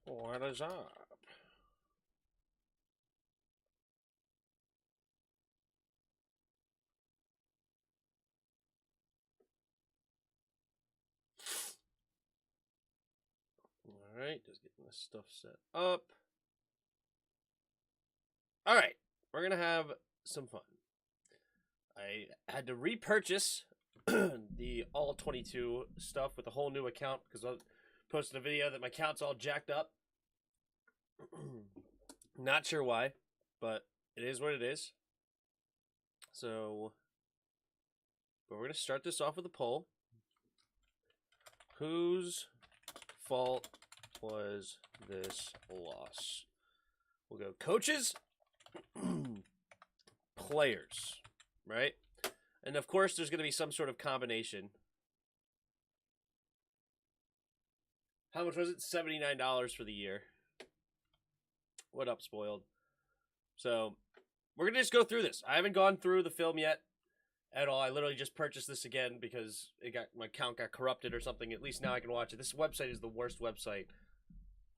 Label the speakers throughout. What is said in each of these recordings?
Speaker 1: What is up? Alright, just getting this stuff set up. Alright, we're going to have some fun. I had to repurchase the all 22 stuff with a whole new account because I posted a video that my account's all jacked up. Not sure why, but it is what it is. So, but we're going to start this off with a poll. Whose fault was this loss? We'll go coaches, players, right? And of course, there's going to be some sort of combination. How much was it? $79 for the year. What up, spoiled? So, we're going to just go through this. I haven't gone through the film yet at all. I literally just purchased this again because my account got corrupted or something. At least now I can watch it. This website is the worst website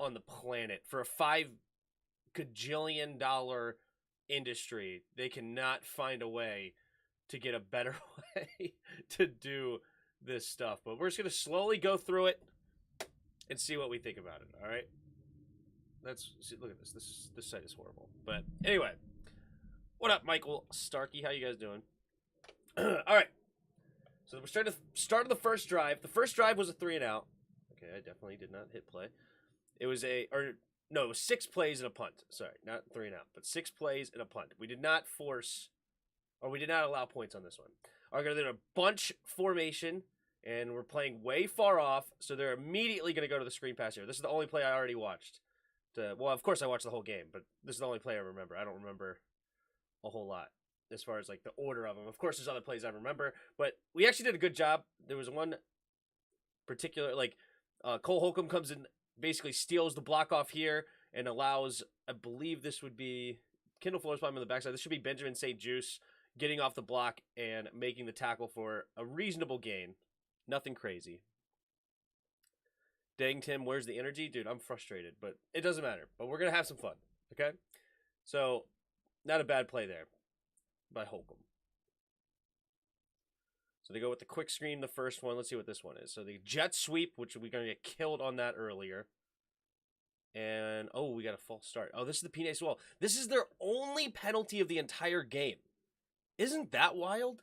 Speaker 1: on the planet. For a $5 gajillion industry, they cannot find a way to get a better way to do this stuff. But we're just going to slowly go through it and see what we think about it, all right? Look at this. This site is horrible. But anyway, what up, Michael Starkey? How you guys doing? All right. So we're starting to start the first drive. The first drive was a 3-and-out. Okay, I definitely did not hit play. It was it was 6 plays and a punt. Sorry, not 3-and-out, but 6 plays and a punt. We did not allow points on this one. We're going to do a bunch formation, and we're playing way far off, so they're immediately going to go to the screen pass here. This is the only play I already watched. Well, of course I watched the whole game, but this is the only play I remember. I don't remember a whole lot as far as like the order of them. Of course, there's other plays I remember, but we actually did a good job. There was one particular, Cole Holcomb comes in, basically steals the block off here and allows, I believe this would be Kendall Flores on the backside. This should be Benjamin St. Juice getting off the block and making the tackle for a reasonable gain. Nothing crazy. Dang, Tim, where's the energy? Dude, I'm frustrated, but it doesn't matter. But we're going to have some fun, okay? So, not a bad play there by Holcomb. So they go with the quick screen, the first one. Let's see what this one is. So the jet sweep, which we're going to get killed on that earlier. And, we got a false start. Oh, this is the P. as well. This is their only penalty of the entire game. Isn't that wild?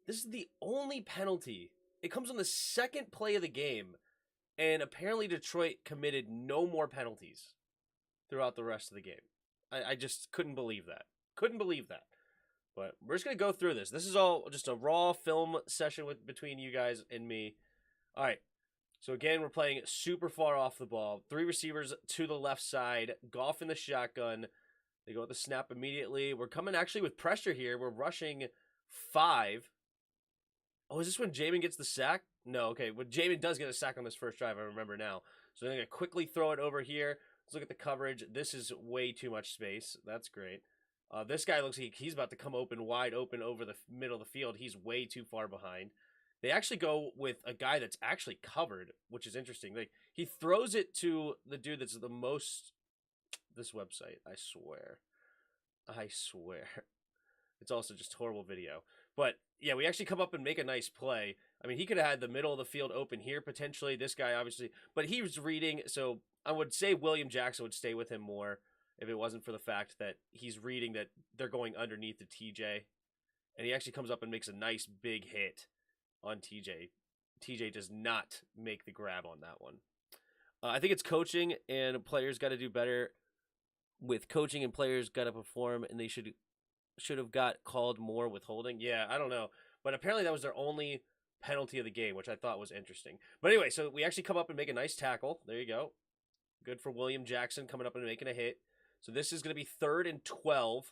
Speaker 1: This is the only penalty. It comes on the second play of the game. And apparently Detroit committed no more penalties throughout the rest of the game. I just couldn't believe that. But we're just going to go through this. This is all just a raw film session between you guys and me. All right. So again, we're playing super far off the ball. 3 receivers to the left side. Goff in the shotgun. They go with the snap immediately. We're coming actually with pressure here. We're rushing 5. Oh, is this when Jamin gets the sack? No, okay. When Jamin does get a sack on this first drive, I remember now. So they're going to quickly throw it over here. Let's look at the coverage. This is way too much space. That's great. This guy looks like he's about to come wide open over the middle of the field. He's way too far behind. They actually go with a guy that's actually covered, which is interesting. He throws it to the dude that's the most... This website, I swear. It's also just horrible video. But, yeah, we actually come up and make a nice play. I mean, he could have had the middle of the field open here, potentially. This guy, obviously. But he was reading, so I would say William Jackson would stay with him more if it wasn't for the fact that he's reading that they're going underneath the TJ. And he actually comes up and makes a nice big hit on TJ. TJ does not make the grab on that one. I think it's coaching, and players got to do better with coaching, and players got to perform, and they should have got called more withholding. Yeah, I don't know. But apparently that was their only penalty of the game, which I thought was interesting. But anyway, so we actually come up and make a nice tackle. There you go. Good for William Jackson coming up and making a hit. So this is going to be 3rd and 12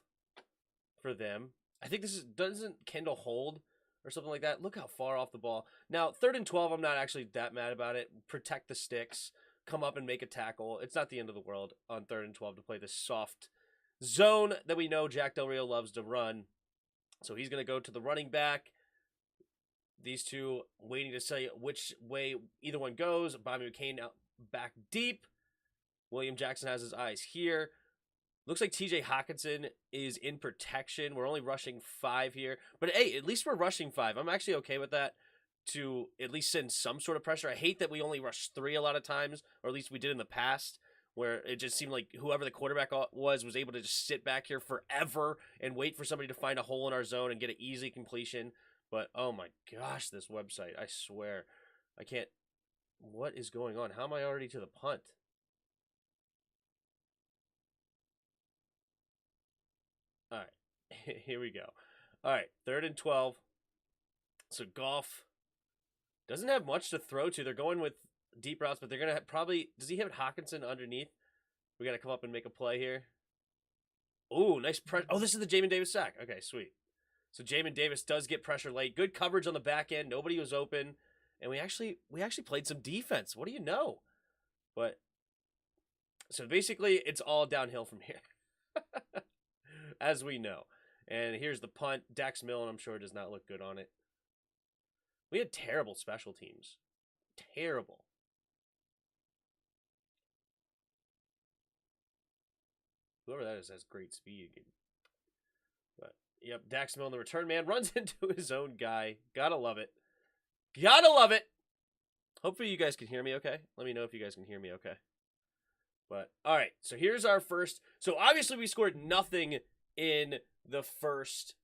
Speaker 1: for them. I think doesn't Kendall hold or something like that? Look how far off the ball. Now, 3rd and 12, I'm not actually that mad about it. Protect the sticks. Come up and make a tackle. It's not the end of the world on 3rd and 12 to play this soft zone that we know Jack Del Rio loves to run. So he's going to go to the running back. These two waiting to say which way either one goes. Bobby McCain out back deep. William Jackson has his eyes here. Looks like TJ Hawkinson is in protection. We're only rushing 5 here. But, hey, at least we're rushing 5. I'm actually okay with that to at least send some sort of pressure. I hate that we only rush 3 a lot of times, or at least we did in the past, where it just seemed like whoever the quarterback was able to just sit back here forever and wait for somebody to find a hole in our zone and get an easy completion. But, oh my gosh, this website, I swear. I can't. What is going on? How am I already to the punt? All right, here we go. All right, 3rd and 12. So Goff doesn't have much to throw to. They're going with deep routes, but they're going to probably... Does he have Hawkinson underneath? We got to come up and make a play here. Ooh, nice pressure. Oh, this is the Jamin Davis sack. Okay, sweet. So Jamin Davis does get pressure late. Good coverage on the back end. Nobody was open. And we actually played some defense. What do you know? But, so basically, it's all downhill from here. As we know. And here's the punt. Dax Milne, I'm sure, does not look good on it. We had terrible special teams. Terrible. Whoever that is has great speed. But, yep, Dax Milne, the return man, runs into his own guy. Gotta love it. Gotta love it. Hopefully you guys can hear me okay. Let me know if you guys can hear me okay. But, all right, so here's our first. So, obviously, we scored nothing in the first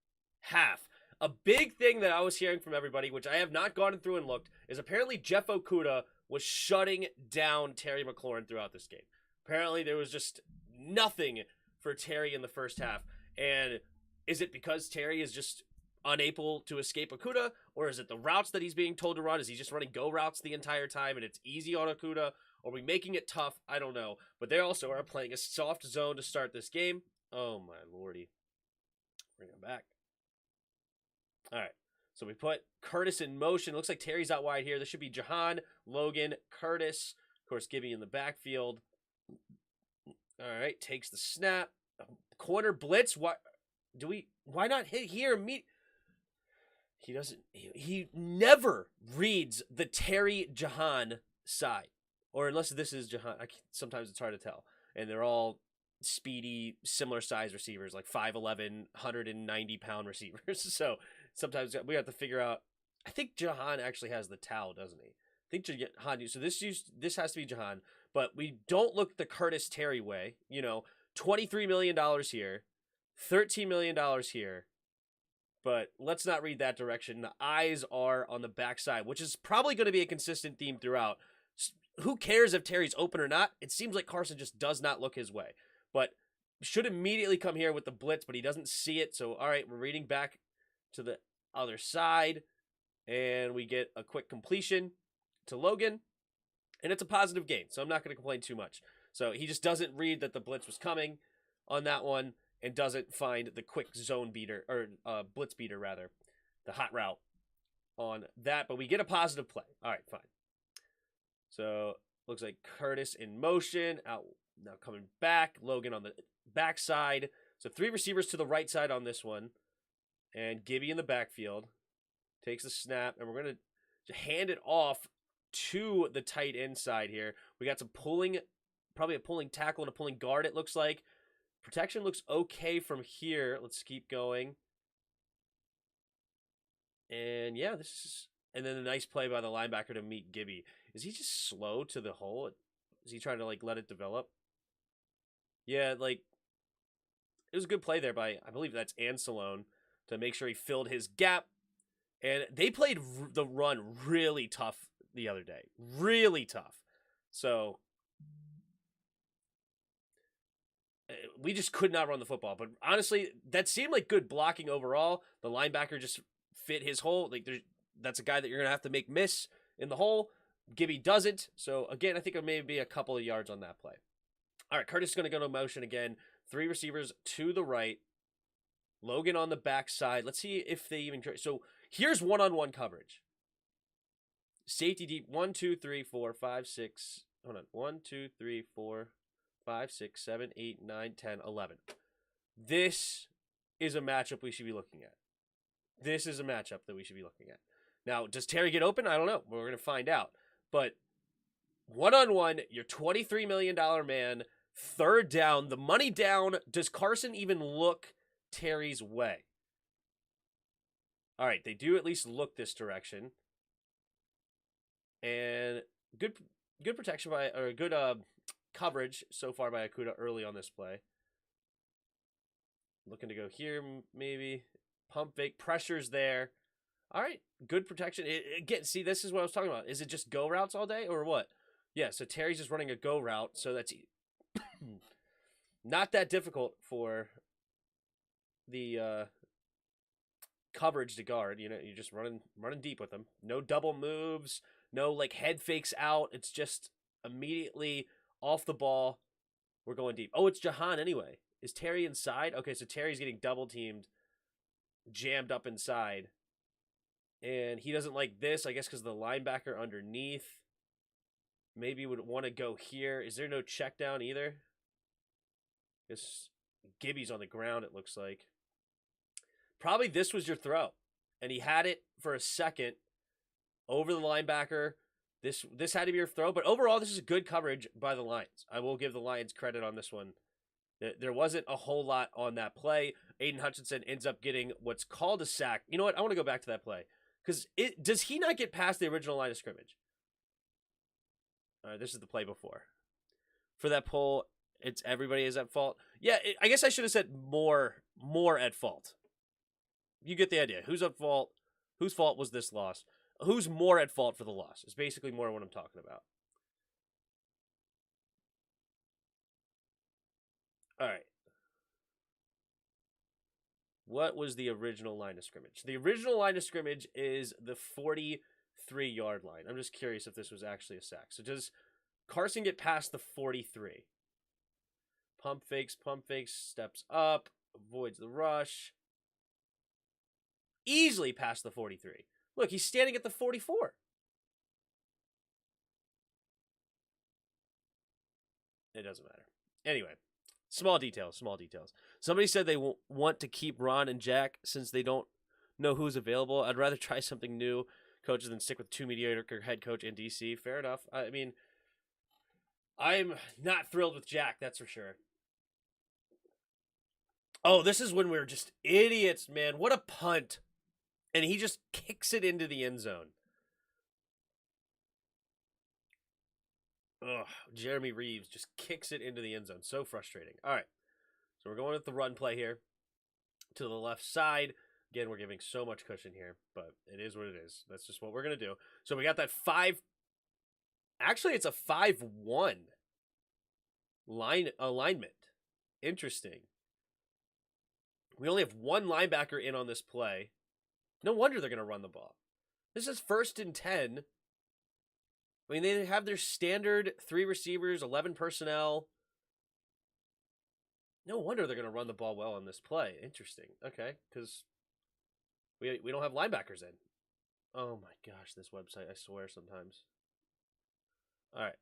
Speaker 1: half. A big thing that I was hearing from everybody, which I have not gone through and looked, is apparently Jeff Okudah was shutting down Terry McLaurin throughout this game. Apparently, there was just nothing for Terry in the first half. And is it because Terry is just unable to escape Okudah, or is it the routes that he's being told to run? Is he just running go routes the entire time and it's easy on Okudah? Are we making it tough? I don't know. But they also are playing a soft zone to start this game. Oh, my lordy. Bring him back. All right. So we put Curtis in motion. Looks like Terry's out wide here. This should be Jahan, Logan, Curtis. Of course, Gibby in the backfield. All right. Takes the snap. Corner blitz. Why not hit here? He doesn't. He never reads the Terry Jahan side. Or unless this is Jahan. Sometimes it's hard to tell. And they're all speedy, similar size receivers, like 5'11", 190-pound receivers. So sometimes we have to figure out. I think Jahan actually has the towel, doesn't he? I think Jahan. So this has to be Jahan. But we don't look the Curtis Terry way. You know, $23 million here, $13 million here. But let's not read that direction. The eyes are on the backside, which is probably going to be a consistent theme throughout. Who cares if Terry's open or not? It seems like Carson just does not look his way. But should immediately come here with the blitz, but he doesn't see it. So, all right, we're reading back to the other side. And we get a quick completion to Logan. And it's a positive gain, so I'm not going to complain too much. So he just doesn't read that the blitz was coming on that one and doesn't find the quick zone beater, or blitz beater, rather. The hot route on that. But we get a positive play. All right, fine. So, looks like Curtis in motion. Out now coming back. Logan on the backside. So, 3 receivers to the right side on this one. And Gibby in the backfield. Takes the snap. And we're going to hand it off to the tight end side here. We got some pulling. Probably a pulling tackle and a pulling guard, it looks like. Protection looks okay from here. Let's keep going. And, yeah, this is... And then a nice play by the linebacker to meet Gibby. Is he just slow to the hole? Is he trying to, like, let it develop? Yeah, like, it was a good play there by, I believe that's Ancelone, to make sure he filled his gap. And they played the run really tough the other day. Really tough. So, we just could not run the football. But honestly, that seemed like good blocking overall. The linebacker just fit his hole. Like, that's a guy that you're going to have to make miss in the hole. Gibby doesn't. So, again, I think it may be a couple of yards on that play. All right, Curtis is going to go to motion again. 3 receivers to the right. Logan on the backside. Let's see if they even... So, here's one-on-one coverage. Safety deep. 1, 2, 3, 4, 5, 6. Hold on. 1, 2, 3, 4, 5, 6, 7, 8, 9, 10, 11. This is a matchup we should be looking at. This is a matchup that we should be looking at. Now, does Terry get open? I don't know. We're going to find out. But One-on-one, your $23 million man, third down, the money down. Does Carson even look Terry's way? All right, they do at least look this direction. And good protection by, or good coverage so far by Okudah early on this play. Looking to go here, maybe. Pump fake, pressure's there. All right, good protection. Again, see, this is what I was talking about. Is it just go routes all day or what? Yeah, so Terry's just running a go route, so that's not that difficult for the coverage to guard. You know, you're just running deep with them. No double moves, no like head fakes out. It's just immediately off the ball. We're going deep. Oh, it's Jahan anyway. Is Terry inside? Okay, so Terry's getting double teamed, jammed up inside. And he doesn't like this, I guess, because the linebacker underneath maybe would want to go here. Is there no check down either? Guess Gibby's on the ground, it looks like. Probably this was your throw. And he had it for a second over the linebacker. This had to be your throw. But overall, this is good coverage by the Lions. I will give the Lions credit on this one. There wasn't a whole lot on that play. Aiden Hutchinson ends up getting what's called a sack. You know what? I want to go back to that play. Because does he not get past the original line of scrimmage? All right, this is the play before. For that pull, it's everybody is at fault. Yeah, I guess I should have said more at fault. You get the idea. Who's at fault? Whose fault was this loss? Who's more at fault for the loss? It's basically more what I'm talking about. All right. What was the original line of scrimmage? The original line of scrimmage is the 43-yard line. I'm just curious if this was actually a sack. So does Carson get past the 43? Pump fakes, steps up, avoids the rush. Easily past the 43. Look, he's standing at the 44. It doesn't matter. Anyway, small details. Somebody said they want to keep Ron and Jack since they don't know who's available. I'd rather try something new, coaches, than stick with two mediocre head coach and DC. Fair enough. I mean, I'm not thrilled with Jack, that's for sure. Oh, this is when we're just idiots, man. What a punt. And he just kicks it into the end zone. Ugh, Jeremy Reeves just kicks it into the end zone. So frustrating. All right. So we're going with the run play here to the left side. Again, we're giving so much cushion here, but it is what it is. That's just what we're going to do. So we got that 5. Actually, it's a 5-1 alignment. Interesting. We only have one linebacker in on this play. No wonder they're going to run the ball. This is 1st and 10. I mean, they have their standard 3 receivers, 11 personnel. No wonder they're going to run the ball well on this play. Interesting. Okay, because we don't have linebackers in. Oh my gosh, this website, I swear sometimes. All right.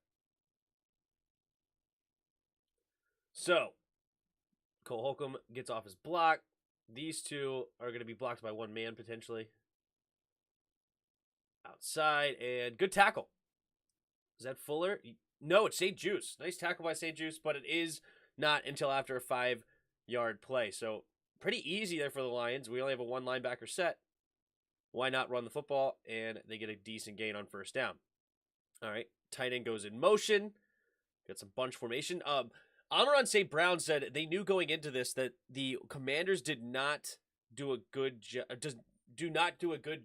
Speaker 1: So, Cole Holcomb gets off his block. These two are going to be blocked by one man potentially. Outside, and good tackle. Is that Fuller? No, it's St. Juice. Nice tackle by St. Juice, but it is not until after a 5-yard play. So pretty easy there for the Lions. We only have a one linebacker set. Why not run the football? And they get a decent gain on 1st down. All right, tight end goes in motion. Got some bunch formation. Amon St. Brown said they knew going into this that the Commanders did not do a good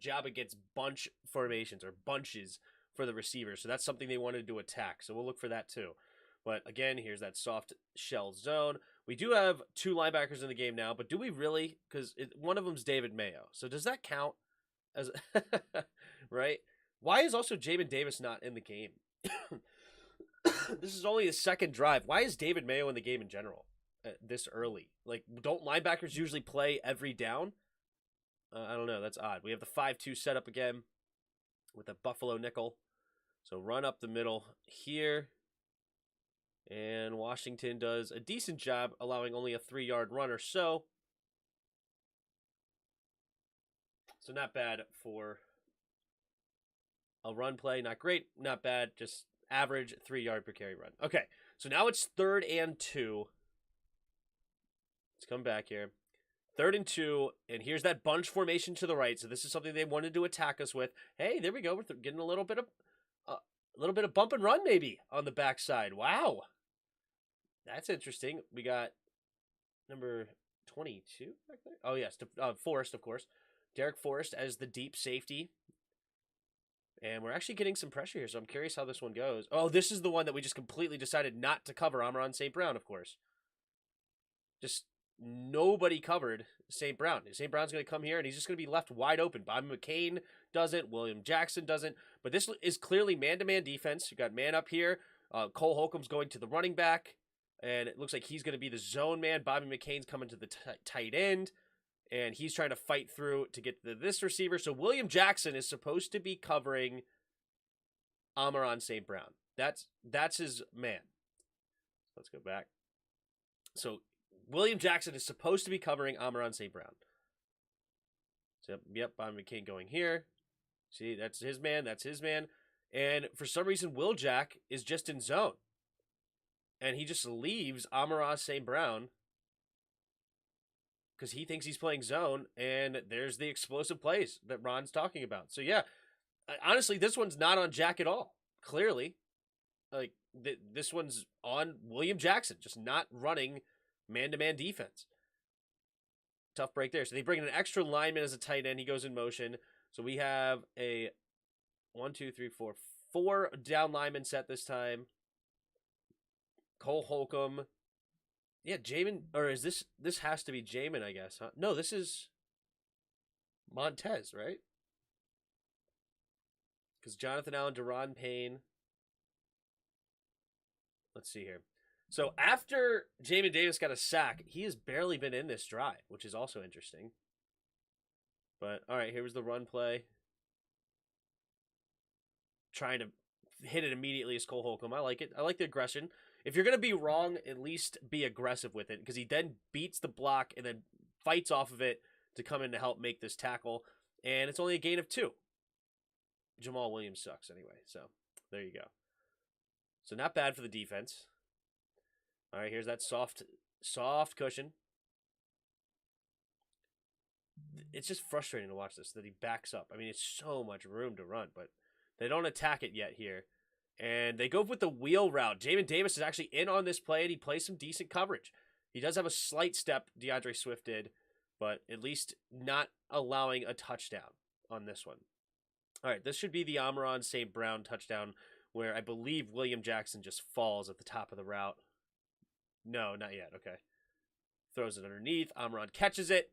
Speaker 1: job against bunch formations or bunches for the receivers. So that's something they wanted to attack. So we'll look for that too. But again, here's that soft shell zone. We do have 2 linebackers in the game now, but do we really? Because one of them's David Mayo. So does that count as right? Why is also Jamin Davis not in the game? This is only his 2nd drive. Why is David Mayo in the game in general this early? Like, don't linebackers usually play every down? I don't know. That's odd. We have the 5-2 setup again with a Buffalo nickel. So run up the middle here. And Washington does a decent job allowing only a 3-yard run or so. So not bad for a run play. Not great, not bad. Just average 3-yard per carry run. Okay, so now it's 3rd and 2. Let's come back here. 3rd and 2, and here's that bunch formation to the right. So this is something they wanted to attack us with. Hey, there we go. We're getting a little bit of bump and run maybe on the backside. Wow, that's interesting. We got number 22 back there. Oh yes, Forrest, of course. Derek Forrest as the deep safety. And we're actually getting some pressure here, so I'm curious how this one goes. Oh, this is the one that we just completely decided not to cover. Amon St. Brown, of course. Just nobody covered St. Brown. St. Brown's going to come here, and he's just going to be left wide open. Bobby McCain doesn't. William Jackson doesn't. But this is clearly man-to-man defense. You got man up here. Cole Holcomb's going to the running back, and it looks like he's going to be the zone man. Bobby McCain's coming to the tight end. And he's trying to fight through to get to this receiver. So William Jackson is supposed to be covering Amon St. Brown. That's his man. Let's go back. So William Jackson is supposed to be covering Amon St. Brown. So yep, Bobby McCain going here. See, that's his man. That's his man. And for some reason, Will Jack is just in zone. And he just leaves Amon St. Brown because he thinks he's playing zone, and there's the explosive plays that Ron's talking about. So, yeah, honestly, this one's not on Jack at all, clearly. Like, this one's on William Jackson, just not running man-to-man defense. Tough break there. So they bring in an extra lineman as a tight end. He goes in motion. So we have a 4 down lineman set this time. Cole Holcomb. Yeah, Jamin, or is this has to be Jamin, I guess, huh? No, this is Montez, right? Because Jonathan Allen, Deron Payne. Let's see here. So after Jamin Davis got a sack, he has barely been in this drive, which is also interesting. But, all right, here was the run play. Trying to hit it immediately as Cole Holcomb. I like it. I like the aggression. If you're going to be wrong, at least be aggressive with it, because he then beats the block and then fights off of it to come in to help make this tackle. And it's only a gain of 2. Jamal Williams sucks anyway, so there you go. So not bad for the defense. All right, here's that soft cushion. It's just frustrating to watch this, that he backs up. I mean, it's so much room to run, but they don't attack it yet here. And they go with the wheel route. Jamin Davis is actually in on this play, and he plays some decent coverage. He does have a slight step, DeAndre Swift did, but at least not allowing a touchdown on this one. All right, this should be the Amon St. Brown touchdown, where I believe William Jackson just falls at the top of the route. No, not yet. Okay. Throws it underneath. Amon catches it.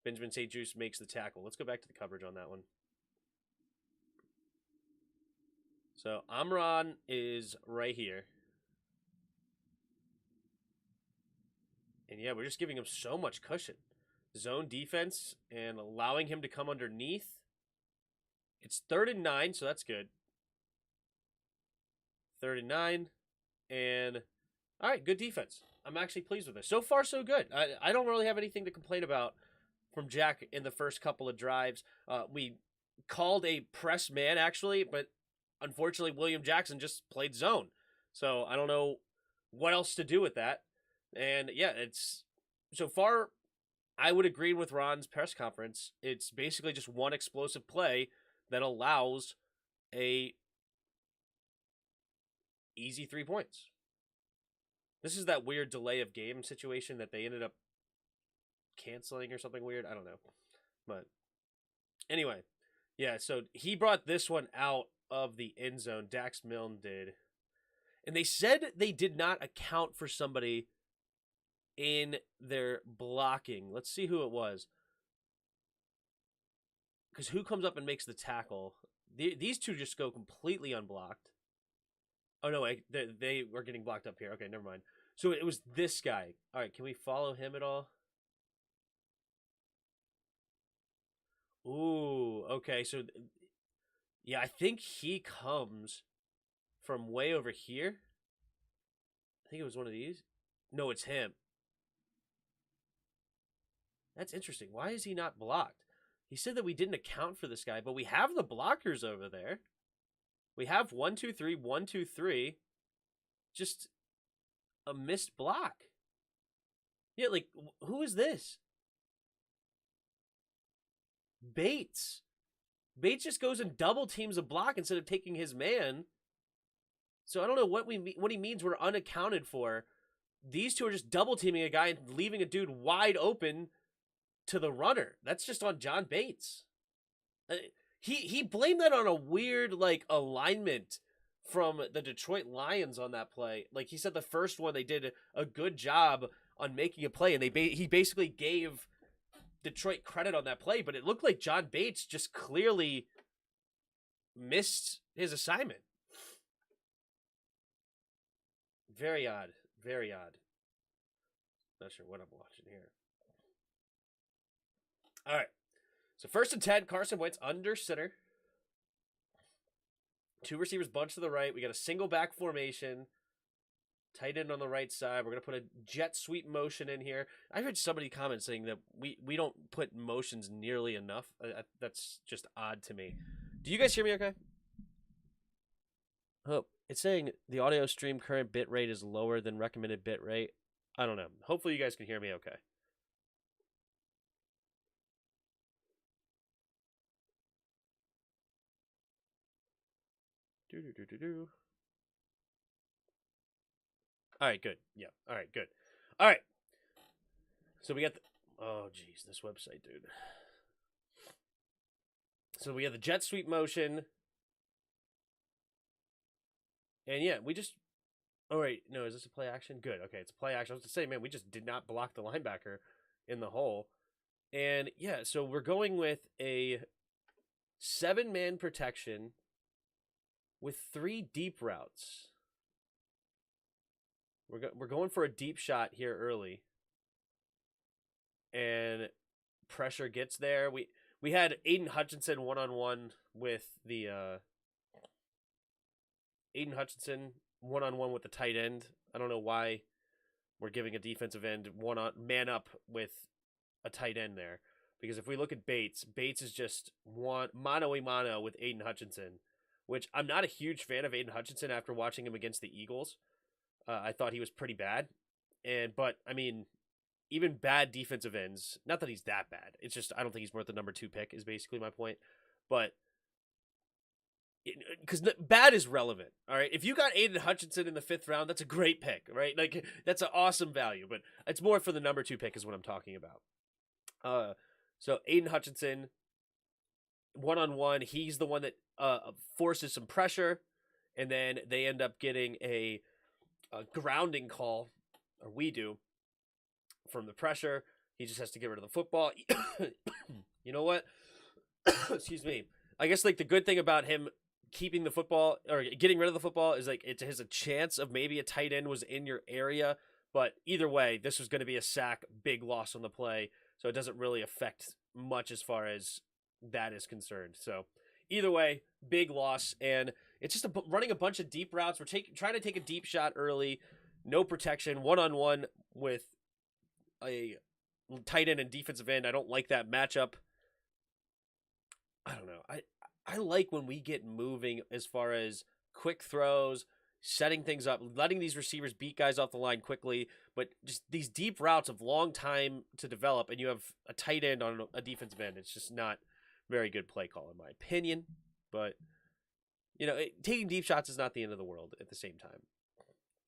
Speaker 1: Benjamin St. Juste makes the tackle. Let's go back to the coverage on that one. So Amon is right here. And yeah, we're just giving him so much cushion. Zone defense and allowing him to come underneath. It's 3rd and 9, so that's good. 3rd and 9. And, all right, good defense. I'm actually pleased with this. So far, so good. I don't really have anything to complain about from Jack in the first couple of drives. We called a press man, actually, but unfortunately, William Jackson just played zone. So I don't know what else to do with that. And, yeah, it's so far, I would agree with Ron's press conference. It's basically just one explosive play that allows a easy 3 points. This is that weird delay of game situation that they ended up canceling or something weird. I don't know. But anyway, yeah, so he brought this one out of the end zone. Dax Milne did. And they said they did not account for somebody in their blocking. Let's see who it was. Because who comes up and makes the tackle? These two just go completely unblocked. Oh, no, wait. They were getting blocked up here. Okay, never mind. So it was this guy. All right, can we follow him at all? Ooh, okay. So, yeah, I think he comes from way over here. I think it was one of these. No, it's him. That's interesting. Why is he not blocked? He said that we didn't account for this guy, but we have the blockers over there. We have 1-2-3, 1-2-3. Just a missed block. Yeah, like, who is this? Bates. Bates just goes and double teams a block instead of taking his man. So I don't know what he means we're unaccounted for. These two are just double teaming a guy and leaving a dude wide open to the runner. That's just on John Bates. He blamed that on a weird like alignment from the Detroit Lions on that play. Like he said, the first one they did a good job on making a play, and he basically gave Detroit credit on that play, but it looked like John Bates just clearly missed his assignment. Very odd. Very odd. Not sure what I'm watching here. All right. So 1st and 10, Carson Wentz under center. 2 receivers bunch to the right. We got a single back formation. Tight end on the right side. We're going to put a jet sweep motion in here. I heard somebody comment saying that we don't put motions nearly enough. That's just odd to me. Do you guys hear me okay? Oh, it's saying the audio stream current bit rate is lower than recommended bit rate. I don't know. Hopefully you guys can hear me okay. All right, good. Yeah. All right, good. All right. So we got the... Oh, geez, this website, dude. So we have the jet sweep motion. And yeah, we just... Oh, wait. No, is this a play action? Good. Okay, it's a play action. I was to say, man, we just did not block the linebacker in the hole. And yeah, so we're going with a 7-man protection with 3 deep routes. We're going for a deep shot here early. And pressure gets there. We had Aiden Hutchinson one-on-one with the Aiden Hutchinson one-on-one with the tight end. I don't know why we're giving a defensive end man up with a tight end there. Because if we look at Bates is just mano-a-mano with Aiden Hutchinson, which I'm not a huge fan of Aiden Hutchinson after watching him against the Eagles. I thought he was pretty bad. But I mean, even bad defensive ends, not that he's that bad. It's just I don't think he's worth the number 2 pick is basically my point. But because bad is relevant, all right? If you got Aiden Hutchinson in the 5th round, that's a great pick, right? Like, that's an awesome value. But it's more for the number 2 pick is what I'm talking about. So Aiden Hutchinson, one-on-one, he's the one that forces some pressure, and then they end up getting a grounding call, or we do, from the pressure. He just has to get rid of the football. You know what? Excuse me. I guess like the good thing about him keeping the football or getting rid of the football is like it has a chance of maybe a tight end was in your area, but either way, this was going to be a sack, big loss on the play, so it doesn't really affect much as far as that is concerned. So either way, big loss, and it's just running a bunch of deep routes. We're trying to take a deep shot early, no protection, one-on-one with a tight end and defensive end. I don't like that matchup. I don't know. I like when we get moving as far as quick throws, setting things up, letting these receivers beat guys off the line quickly, but just these deep routes of long time to develop, and you have a tight end on a defensive end. It's just not very good play call in my opinion. But, you know, taking deep shots is not the end of the world at the same time.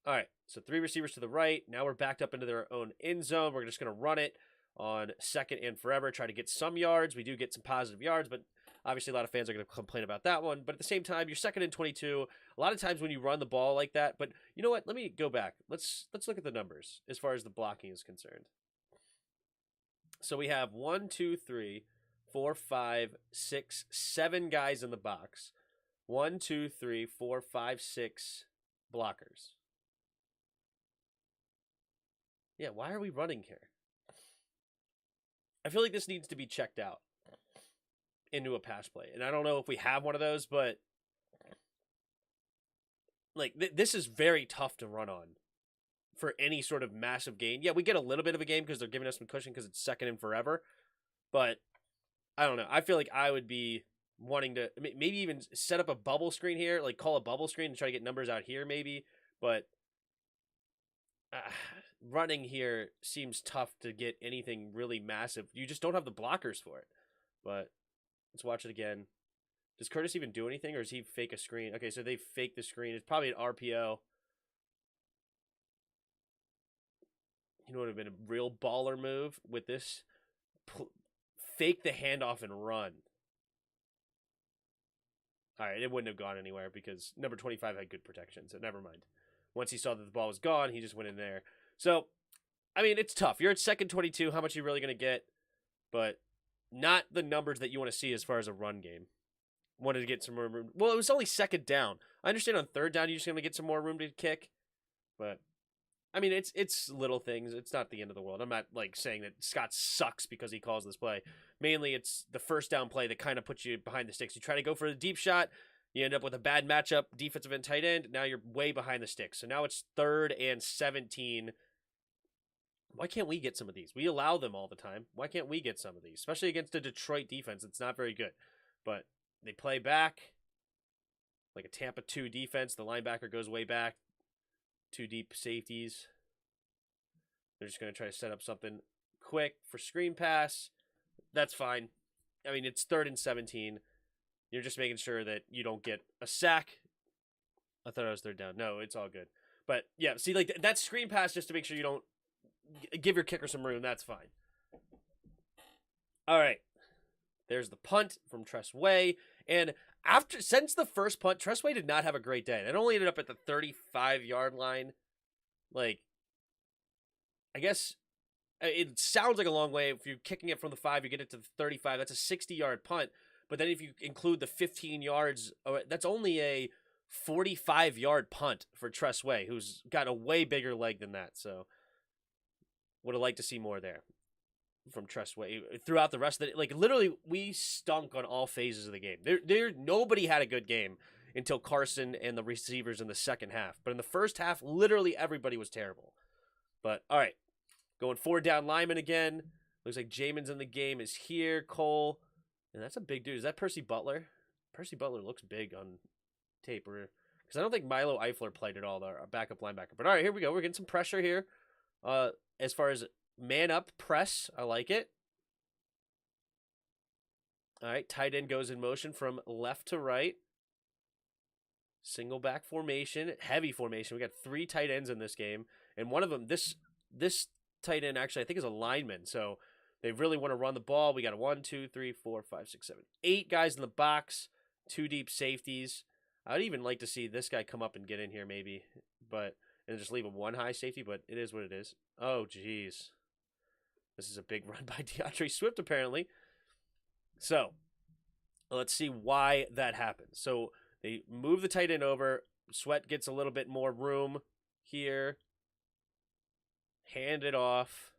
Speaker 1: All right, so 3 receivers to the right. Now we're backed up into their own end zone. We're just going to run it on 2nd and forever, try to get some yards. We do get some positive yards, but obviously a lot of fans are going to complain about that one. But at the same time, you're 2nd and 22. A lot of times when you run the ball like that, but you know what? Let me go back. Let's look at the numbers as far as the blocking is concerned. So we have 1, 2, 3, 4, 5, 6, 7 guys in the box. 1, 2, 3, 4, 5, 6 blockers. Yeah, why are we running here? I feel like this needs to be checked out into a pass play. And I don't know if we have one of those, but like this is very tough to run on for any sort of massive gain. Yeah, we get a little bit of a game because they're giving us some cushion because it's 2nd and forever. But I don't know. I feel like I would be wanting to maybe even set up a bubble screen here, like call a bubble screen and try to get numbers out here maybe. But running here seems tough to get anything really massive. You just don't have the blockers for it. But let's watch it again. Does Curtis even do anything, or does he fake a screen? Okay, so they fake the screen. It's probably an RPO. You know what would have been a real baller move with this? Fake the handoff and run. All right, it wouldn't have gone anywhere because number 25 had good protection, so never mind. Once he saw that the ball was gone, he just went in there. So, I mean, it's tough. You're at second 22. How much are you really going to get? But not the numbers that you want to see as far as a run game. Wanted to get some more room. Well, it was only second down. I understand on third down you're just going to get some more room to kick. But, I mean, it's little things. It's not the end of the world. I'm not, like, saying that Scott sucks because he calls this play. Mainly, it's the first down play that kind of puts you behind the sticks. You try to go for the deep shot. You end up with a bad matchup, defensive end, tight end. Now you're way behind the sticks. So now it's 3rd and 17. Why can't we get some of these? We allow them all the time. Why can't we get some of these? Especially against a Detroit defense. It's not very good. But they play back like a Tampa 2 defense. The linebacker goes way back. 2 deep safeties. They're just going to try to set up something quick for screen pass. That's fine. I mean, it's 3rd and 17. You're just making sure that you don't get a sack. I thought I was 3rd down. No, it's all good. But, yeah, see, like, that screen pass just to make sure you don't give your kicker some room. That's fine. All right. There's the punt from Tress Way. And since the first punt, Tress Way did not have a great day. It only ended up at the 35-yard line. Like, I guess it sounds like a long way. If you're kicking it from the 5, you get it to the 35. That's a 60-yard punt. But then if you include the 15 yards, that's only a 45-yard punt for Tress Way, who's got a way bigger leg than that. So would have liked to see more there from Tress Way throughout the rest of the, like, literally we stunk on all phases of the game. Nobody had a good game until Carson and the receivers in the second half. But in the first half, literally everybody was terrible. But all right, going 4 down lineman again. Looks like Jamin's in the game is here. Cole, and that's a big dude. Is that Percy Butler? Percy Butler looks big on tape, because I don't think Milo Eifler played at all, our backup linebacker. But all right, here we go. We're getting some pressure here. As far as man up press, I like it. All right, tight end goes in motion from left to right. Single back formation, heavy formation. We got 3 tight ends in this game, and one of them, this tight end actually I think is a lineman. So they really want to run the ball. We got 1, 2, 3, 4, 5, 6, 7, 8 guys in the box, 2 deep safeties. I'd even like to see this guy come up and get in here maybe, and just leave him 1 high safety. But it is what it is. Oh, jeez. This is a big run by DeAndre Swift, apparently. So, let's see why that happens. So, they move the tight end over. Sweat gets a little bit more room here. Hand it off.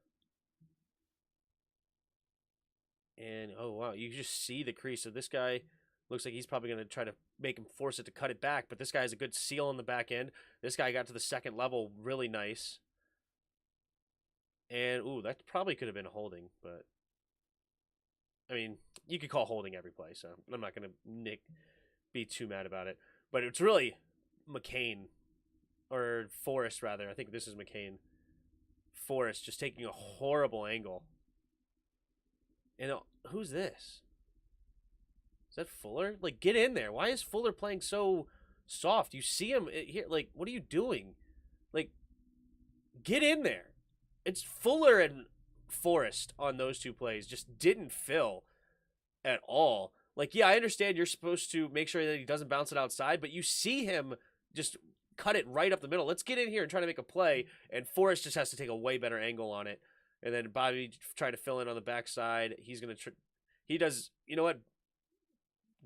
Speaker 1: And, oh, wow, you just see the crease. So, this guy looks like he's probably going to try to make him force it to cut it back. But this guy has a good seal on the back end. This guy got to the second level really nice. And, ooh, that probably could have been a holding, but, I mean, you could call holding every play, so I'm not going to be too mad about it. But it's really McCain, or Forrest, rather. I think this is McCain. Forrest just taking a horrible angle. And who's this? Is that Fuller? Like, get in there. Why is Fuller playing so soft? You see him here. Like, what are you doing? Like, get in there. It's Fuller and Forrest on those 2 plays just didn't fill at all. Like, yeah, I understand you're supposed to make sure that he doesn't bounce it outside, but you see him just cut it right up the middle. Let's get in here and try to make a play, and Forrest just has to take a way better angle on it. And then Bobby trying to fill in on the backside. He's going to he does, you know what?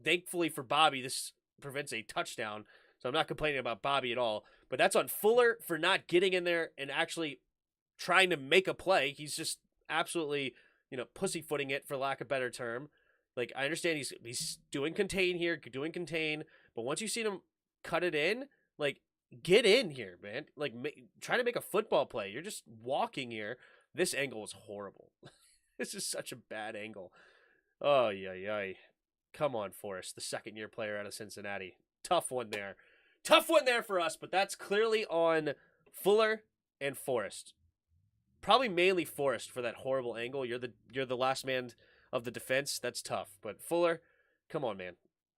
Speaker 1: Thankfully for Bobby, this prevents a touchdown, so I'm not complaining about Bobby at all. But that's on Fuller for not getting in there and actually trying to make a play. He's just absolutely, pussyfooting it, for lack of a better term. Like, I understand he's doing contain here, but once you see him cut it in, like, get in here, man. Like, try to make a football play. You're just walking here. This angle is horrible. This is such a bad angle. Oh, yeah. Come on, Forrest, the second-year player out of Cincinnati. Tough one there. Tough one there for us, but that's clearly on Fuller and Forrest. Probably mainly Forrest for that horrible angle. You're the last man of the defense. That's tough. But Fuller, come on, man.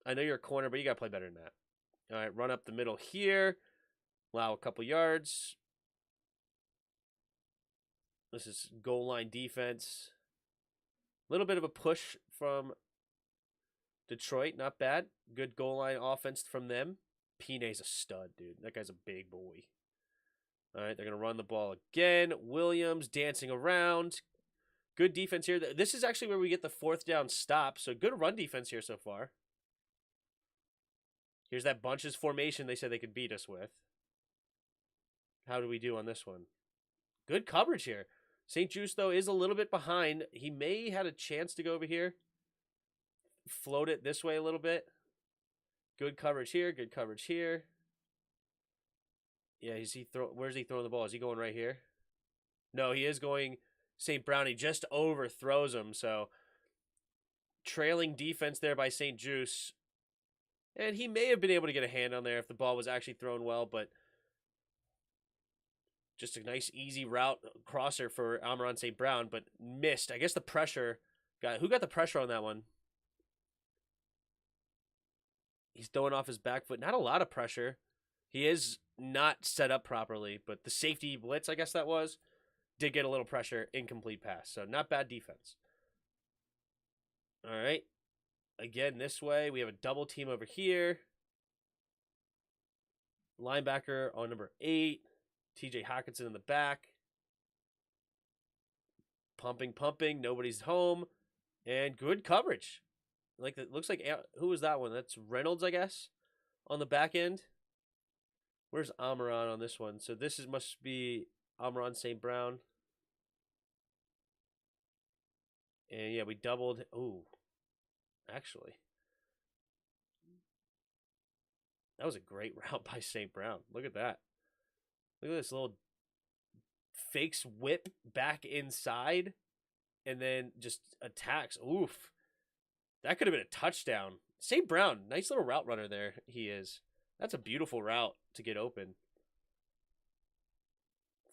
Speaker 1: I know you're a corner, but you got to play better than that. All right, run up the middle here. Allow a couple yards. This is goal line defense. A little bit of a push from Detroit. Not bad. Good goal line offense from them. Pine's a stud, dude. That guy's a big boy. All right, they're going to run the ball again. Williams dancing around. Good defense here. This is actually where we get the 4th down stop, so good run defense here so far. Here's that bunches formation they said they could beat us with. How do we do on this one? Good coverage here. St. Juice, though, is a little bit behind. He may had a chance to go over here. Float it this way a little bit. Good coverage here. Good coverage here. Yeah, where's he throwing the ball? Is he going right here? No, he is going St. Brown. He just overthrows him. So trailing defense there by St. Juice. And he may have been able to get a hand on there if the ball was actually thrown well, but just a nice, easy route crosser for Amon St. Brown, but missed. I guess the pressure who got the pressure on that one? He's throwing off his back foot. Not a lot of pressure. He is not set up properly, but the safety blitz, I guess that was, did get a little pressure. Incomplete pass. So not bad defense. All right. Again, this way. We have a double team over here. Linebacker on number 8. TJ Hawkinson in the back. Pumping. Nobody's home. And good coverage. Looks like, who was that one? That's Reynolds, I guess, on the back end. Where's Amaran on this one? So this must be Amaran St. Brown. And yeah, we doubled. Ooh, actually, that was a great route by St. Brown. Look at that. Look at this little fakes whip back inside and then just attacks. Oof. That could have been a touchdown. St. Brown, nice little route runner there he is. That's a beautiful route to get open.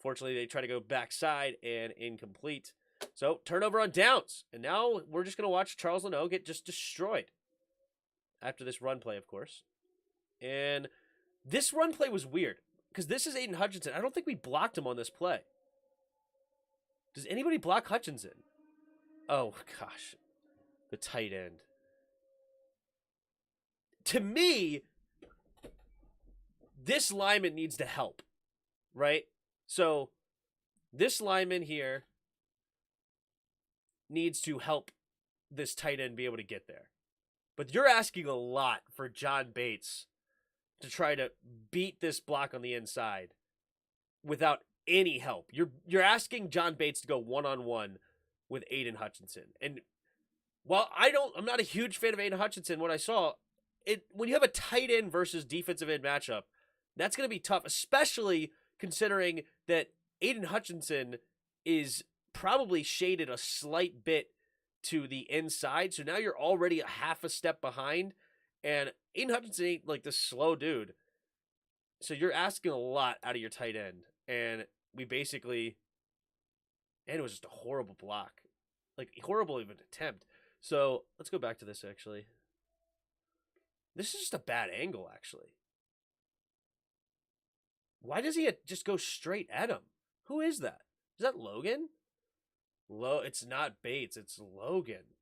Speaker 1: Fortunately, they try to go backside and incomplete. So, turnover on downs. And now we're just going to watch Charles Leno get just destroyed. After this run play, of course. And this run play was weird. Because this is Aiden Hutchinson. I don't think we blocked him on this play. Does anybody block Hutchinson? Oh, gosh. The tight end. To me, this lineman needs to help, right? So this lineman here needs to help this tight end be able to get there. But you're asking a lot for John Bates to try to beat this block on the inside without any help. You're asking John Bates to go one-on-one with Aiden Hutchinson. And while I'm not a huge fan of Aiden Hutchinson, when I saw it, when you have a tight end versus defensive end matchup, that's going to be tough, especially considering that Aiden Hutchinson is probably shaded a slight bit to the inside. So now you're already a half a step behind. And Aiden Hutchinson ain't like this slow dude. So you're asking a lot out of your tight end. And it was just a horrible block. Like, horrible even attempt. So let's go back to this, actually. This is just a bad angle, actually. Why does he just go straight at him? Who is that? Is that Logan? It's not Bates. It's Logan.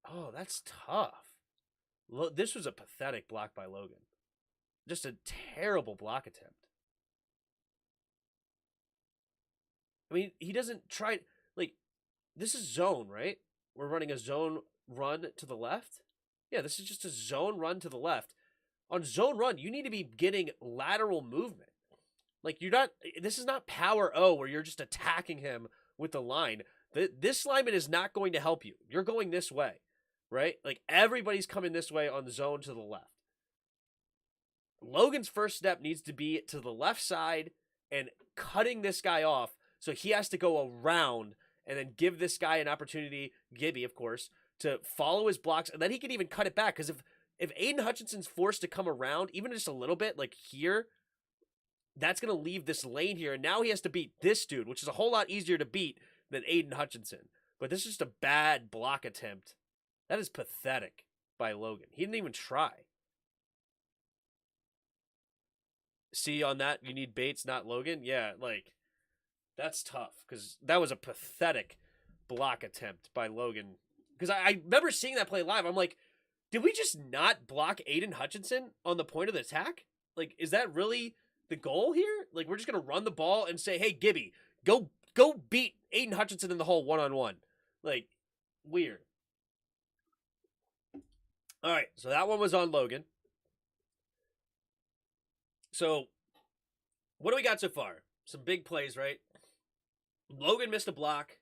Speaker 1: Oh, that's tough. This was a pathetic block by Logan. Just a terrible block attempt. I mean, he doesn't try... Like, this is zone, right? We're running a zone run to the left. Yeah, this is just a zone run to the left. On zone run, you need to be getting lateral movement. Like, this is not power O where you're just attacking him with the line. This lineman is not going to help you. You're going this way, right? Like, everybody's coming this way on the zone to the left. Logan's first step needs to be to the left side and cutting this guy off, so he has to go around and then give this guy an opportunity, Gibby, of course, to follow his blocks, and then he can even cut it back. Because if Aiden Hutchinson's forced to come around, even just a little bit, like here, that's going to leave this lane here. And now he has to beat this dude, which is a whole lot easier to beat than Aiden Hutchinson. But this is just a bad block attempt. That is pathetic by Logan. He didn't even try. See on that, you need Bates, not Logan? Yeah, like, that's tough. Because that was a pathetic block attempt by Logan. Because I remember seeing that play live. I'm like, did we just not block Aiden Hutchinson on the point of the attack? Like, is that really the goal here? Like, we're just going to run the ball and say, hey, Gibby, go beat Aiden Hutchinson in the hole one-on-one. Like, weird. All right, so that one was on Logan. So, what do we got so far? Some big plays, right? Logan missed a block.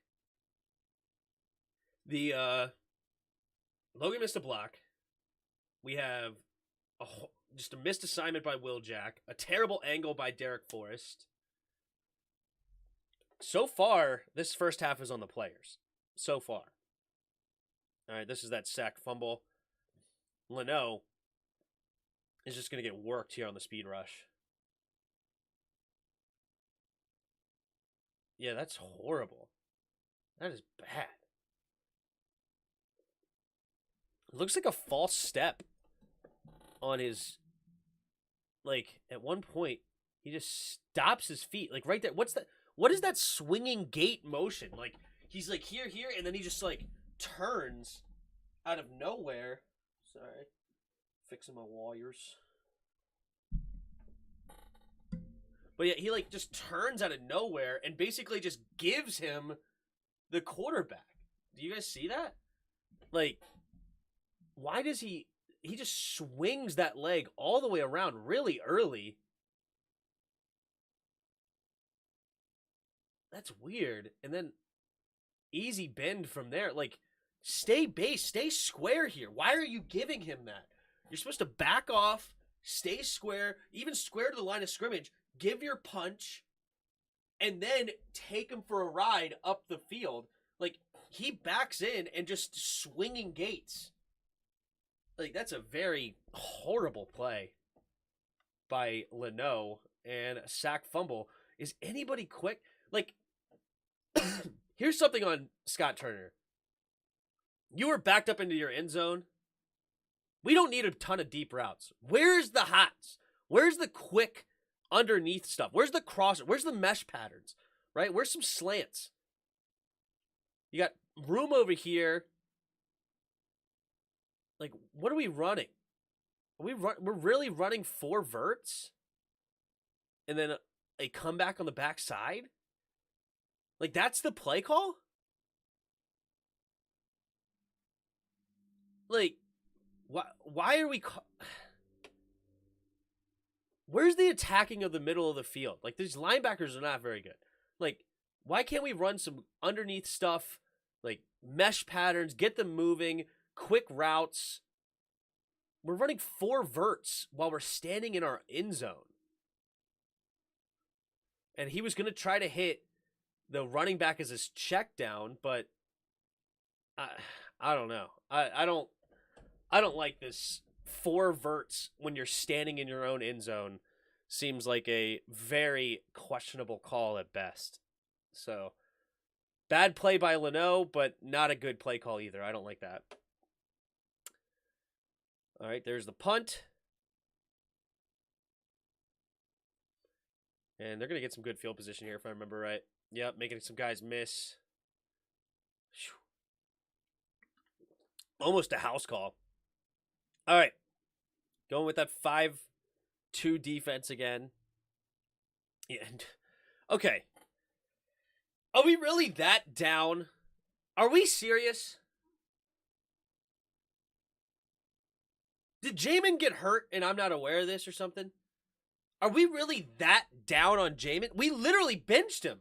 Speaker 1: Logan missed a block. We have just a missed assignment by Will Jack. A terrible angle by Derek Forrest. So far, this first half is on the players. So far. All right, this is that sack fumble. Leno is just going to get worked here on the speed rush. Yeah, that's horrible. That is bad. It looks like a false step on his, like, at one point, he just stops his feet. Like, right there. What is that swinging gait motion? Like, he's, like, here, and then he just, like, turns out of nowhere. Sorry. Fixing my wires. But yeah, he, like, just turns out of nowhere and basically just gives him the quarterback. Do you guys see that? Like, why does he just swings that leg all the way around really early. That's weird. And then easy bend from there. Like, stay base, stay square here. Why are you giving him that? You're supposed to back off, stay square, even square to the line of scrimmage, give your punch, and then take him for a ride up the field. Like, he backs in and just swinging gates. Like, that's a very horrible play by Leno and a sack fumble. Is anybody quick? Like, here's something on Scott Turner. You were backed up into your end zone. We don't need a ton of deep routes. Where's the hots? Where's the quick underneath stuff? Where's the crosser? Where's the mesh patterns? Right? Where's some slants? You got room over here. Like, what are we running? We're really running 4 verts? And then a comeback on the backside? Like, that's the play call? Like, why are we... Where's the attacking of the middle of the field? Like, these linebackers are not very good. Like, why can't we run some underneath stuff? Like, mesh patterns, get them moving, quick routes. We're running 4 verts while we're standing in our end zone. And he was going to try to hit the running back as his check down, but I don't know. I don't like this 4 verts when you're standing in your own end zone. Seems like a very questionable call at best. So, bad play by Leno, but not a good play call either. I don't like that. All right, there's the punt. And they're going to get some good field position here, if I remember right. Yep, making some guys miss. Whew. Almost a house call. All right. Going with that 5-2 defense again. Yeah. Okay. Are we really that down? Are we serious? Did Jamin get hurt and I'm not aware of this or something? Are we really that down on Jamin? We literally benched him.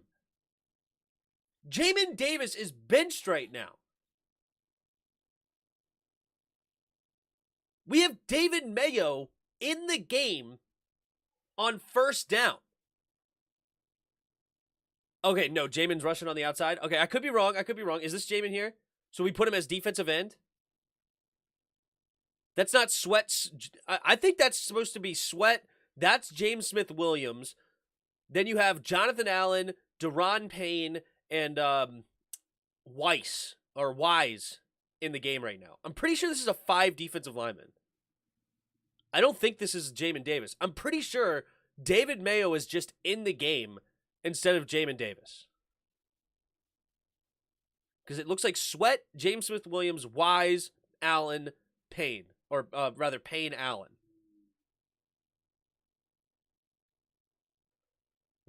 Speaker 1: Jamin Davis is benched right now. We have David Mayo in the game on first down. Okay, no, Jamin's rushing on the outside. Okay, I could be wrong. Is this Jamin here? So we put him as defensive end? That's not Sweat's. I think that's supposed to be Sweat. That's James Smith-Williams. Then you have Jonathan Allen, Deron Payne, and Wise in the game right now. I'm pretty sure this is a 5 defensive lineman. I don't think this is Jamin Davis. I'm pretty sure David Mayo is just in the game instead of Jamin Davis. Because it looks like Sweat, James Smith-Williams, Wise, Allen, Payne. Or rather, Payne Allen.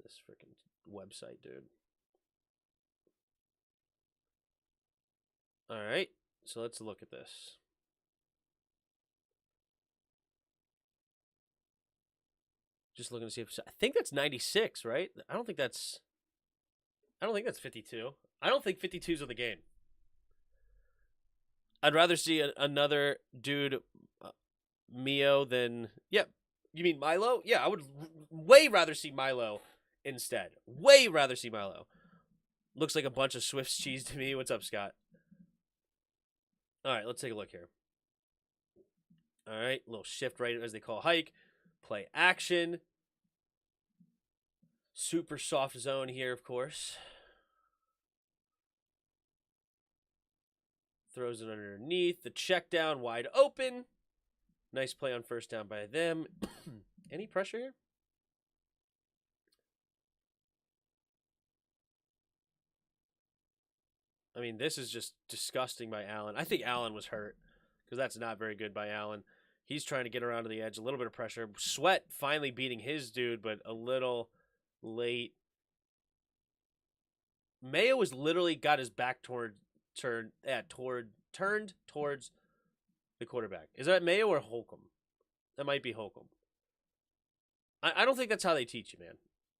Speaker 1: This freaking website, dude. All right, so let's look at this. Just looking to see if I think that's 96, right? I don't think that's 52. I don't think 52's of the game. I'd rather see another dude, Mio, than You mean Milo? Yeah, I would way rather see Milo instead. Way rather see Milo. Looks like a bunch of Swiss cheese to me. What's up, Scott? All right, let's take a look here. All right, little shift right as they call hike. Play action. Super soft zone here, of course. Throws it underneath. The check down wide open. Nice play on first down by them. Any pressure here? I mean, this is just disgusting by Allen. I think Allen was hurt because that's not very good by Allen. He's trying to get around to the edge. A little bit of pressure. Sweat finally beating his dude, but a little late. Mayo has literally got his back turned towards the quarterback. Is that Mayo or Holcomb? That might be Holcomb. I don't think that's how they teach you, man.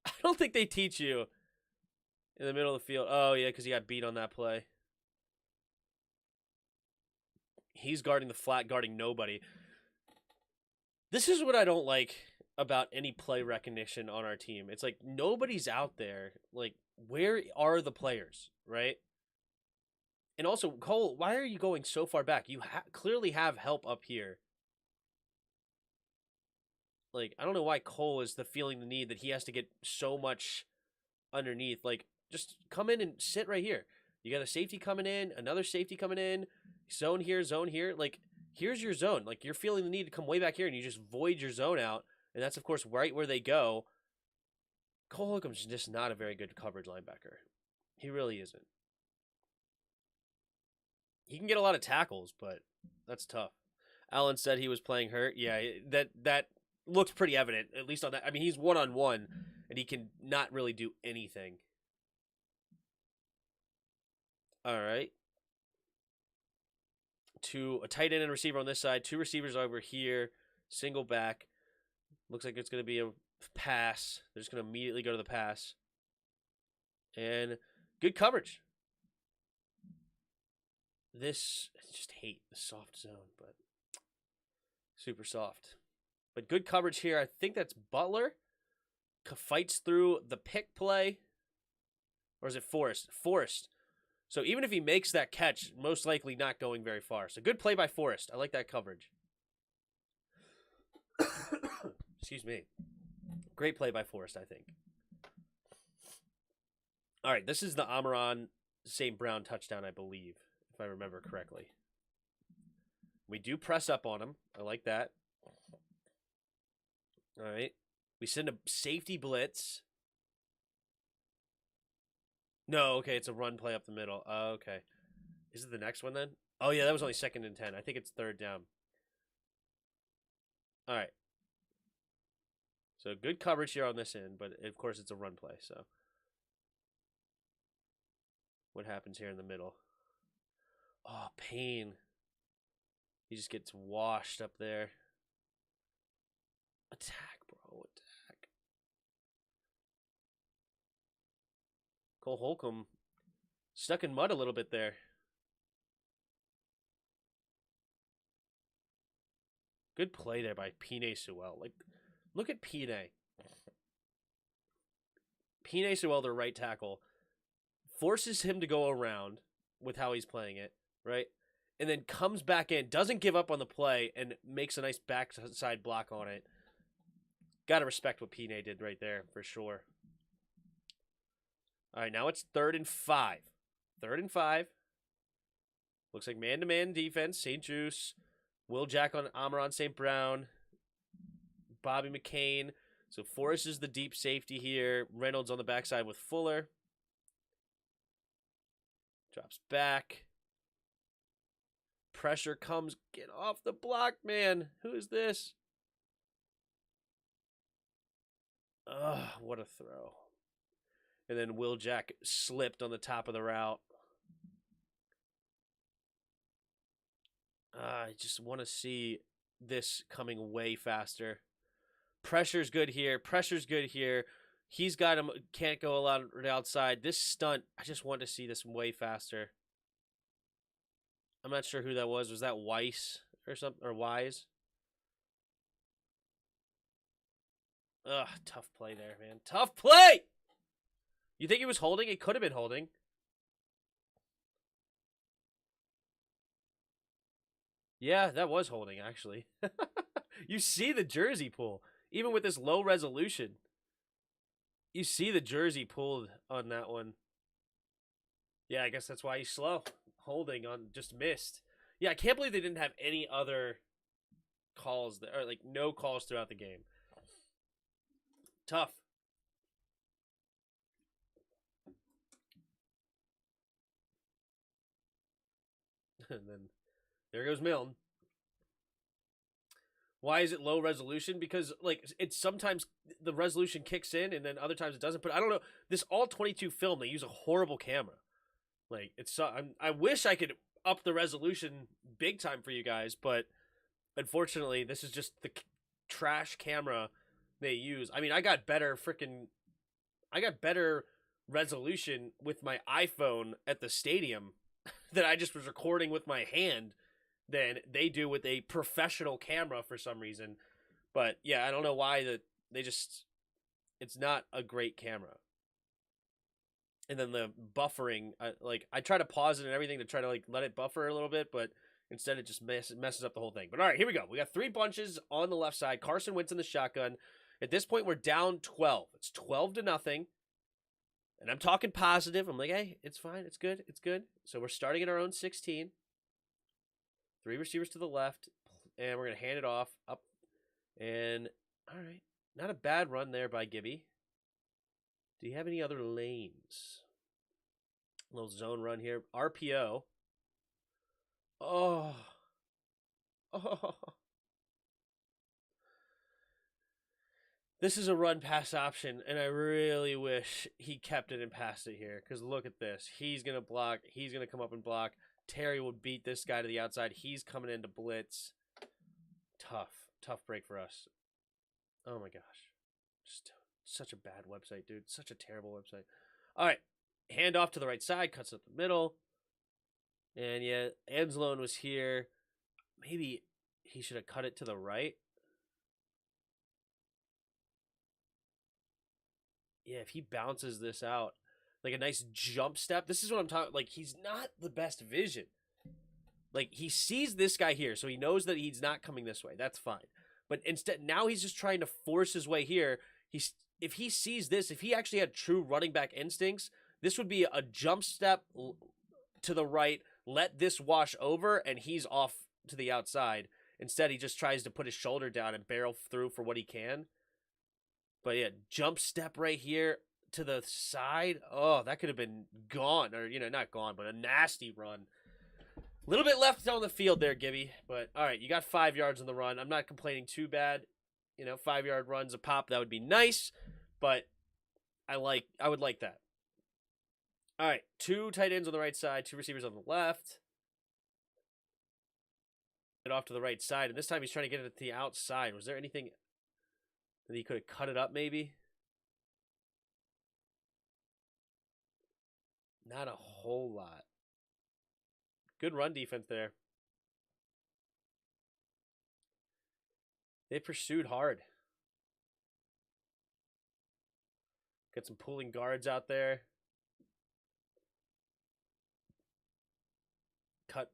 Speaker 1: I don't think they teach you in the middle of the field. Oh, yeah, because he got beat on that play. He's guarding the flat, guarding nobody. This is what I don't like about any play recognition on our team. It's like nobody's out there. Like, where are the players, right? And also, Cole, why are you going so far back? You clearly have help up here. Like, I don't know why Cole is feeling the need that he has to get so much underneath. Like, just come in and sit right here. You got a safety coming in, another safety coming in, zone here, zone here. Like, here's your zone. Like, you're feeling the need to come way back here, and you just void your zone out. And that's, of course, right where they go. Cole Holcomb's just not a very good coverage linebacker. He really isn't. He can get a lot of tackles, but that's tough. Allen said he was playing hurt. Yeah, that looks pretty evident, at least on that. I mean, he's one-on-one, and he can not really do anything. All right. A tight end and receiver on this side. 2 receivers over here. Single back. Looks like it's going to be a pass. They're just going to immediately go to the pass. And good coverage. I just hate the soft zone, but super soft. But good coverage here. I think that's Butler. Fights through the pick play. Or is it Forrest? Forrest. So even if he makes that catch, most likely not going very far. So good play by Forrest. I like that coverage. Excuse me. Great play by Forrest, I think. All right, this is the Amaron St. Brown touchdown, I believe, if I remember correctly. We do press up on him. I like that. All right. We send a safety blitz. No, okay, it's a run play up the middle. Oh, okay. Is it the next one then? Oh, yeah, that was only 2nd and 10. I think it's 3rd down. All right. So good coverage here on this end, but of course it's a run play, so. What happens here in the middle? Oh, Payne. He just gets washed up there. Attack, bro. Attack. Cole Holcomb stuck in mud a little bit there. Good play there by Pine Sewell. Like, look at Pine. Pine Sewell, their right tackle, forces him to go around with how he's playing it, right? and then comes back in, doesn't give up on the play, and makes a nice backside block on it. Got to respect what Pine did right there, for sure. All right, now it's 3rd and 5. 3rd and 5. Looks like man-to-man defense. St. Juice, Will Jack on Amaron St. Brown, Bobby McCain. So Forrest is the deep safety here. Reynolds on the backside with Fuller. Drops back. Pressure comes. Get off the block, man. Who is this? Ugh, what a throw. And then Will Jack slipped on the top of the route. I just want to see this coming way faster. Pressure's good here. Pressure's good here. He's got him. Can't go a lot outside. This stunt, I just want to see this way faster. I'm not sure who that was. Was that Weiss or something? Or Wise? Ugh, tough play there, man. Tough play! You think he was holding? It could have been holding. Yeah, that was holding, actually. You see the jersey pull. Even with this low resolution. You see the jersey pulled on that one. Yeah, I guess that's why he's slow. Holding on, just missed. Yeah, I can't believe they didn't have any other calls, or like no calls throughout the game. Tough. And then there goes Milne. Why is it low resolution? Because like it's sometimes the resolution kicks in and then other times it doesn't. But I don't know. This all 22 film, they use a horrible camera. Like it's I wish I could up the resolution big time for you guys, but unfortunately, this is just the trash camera they use. I mean, I got better resolution with my iPhone at the stadium that I just was recording with my hand than they do with a professional camera for some reason. But yeah, I don't know why it's not a great camera. And then the buffering, I try to pause it and everything to try to like let it buffer a little bit, but instead it just messes up the whole thing. But all right, here we go. We got 3 bunches on the left side. Carson Wentz in the shotgun. At this point, we're down 12. It's 12-0. And I'm talking positive. I'm like, hey, it's fine. It's good. It's good. So we're starting at our own 16. 3 receivers to the left. And we're going to hand it off up. And, all right. Not a bad run there by Gibby. Do you have any other lanes? A little zone run here. RPO. Oh. This is a run-pass option, and I really wish he kept it and passed it here. Because look at this. He's going to block. He's going to come up and block. Terry will beat this guy to the outside. He's coming in to blitz. Tough. Tough break for us. Oh, my gosh. Just such a bad website, dude. Such a terrible website. All right. Hand off to the right side. Cuts up the middle. And, yeah, Anzalone was here. Maybe he should have cut it to the right. Yeah, if he bounces this out, like a nice jump step. This is what I'm talking. Like, he's not the best vision. Like, he sees this guy here, so he knows that he's not coming this way. That's fine. But instead, now he's just trying to force his way here. If he sees this, if he actually had true running back instincts, this would be a jump step to the right, let this wash over, and he's off to the outside. Instead, he just tries to put his shoulder down and barrel through for what he can. But yeah, jump step right here to the side. Oh, that could have been gone. Or, not gone, but a nasty run. A little bit left on the field there, Gibby. But, all right, you got 5 yards on the run. I'm not complaining too bad. 5-yard runs a pop, that would be nice. But I would like that. All right, 2 tight ends on the right side, 2 receivers on the left. Get off to the right side. And this time he's trying to get it to the outside. Was there anything that he could have cut it up maybe? Not a whole lot. Good run defense there. They pursued hard. Got some pulling guards out there. Cut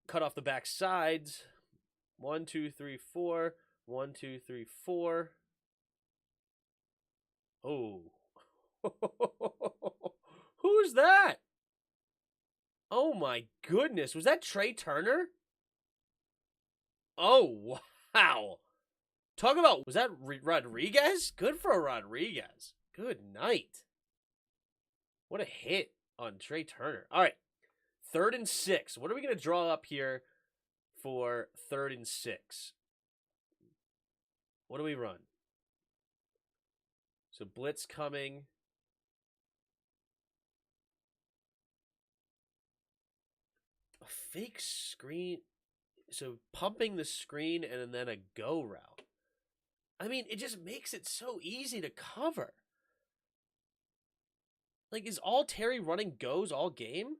Speaker 1: cut off the back sides. 1, 2, 3, 4. 1, 2, 3, 4. Oh. Who's that? Oh my goodness. Was that Trey Turner? Oh, wow. Talk about, was that Rodriguez? Good for Rodriguez. Good night. What a hit on Trey Turner. All right. 3rd and 6. What are we going to draw up here for 3rd and 6? What do we run? So blitz coming. A fake screen. So pumping the screen and then a go route. I mean, it just makes it so easy to cover. Like, is all Terry running goes all game?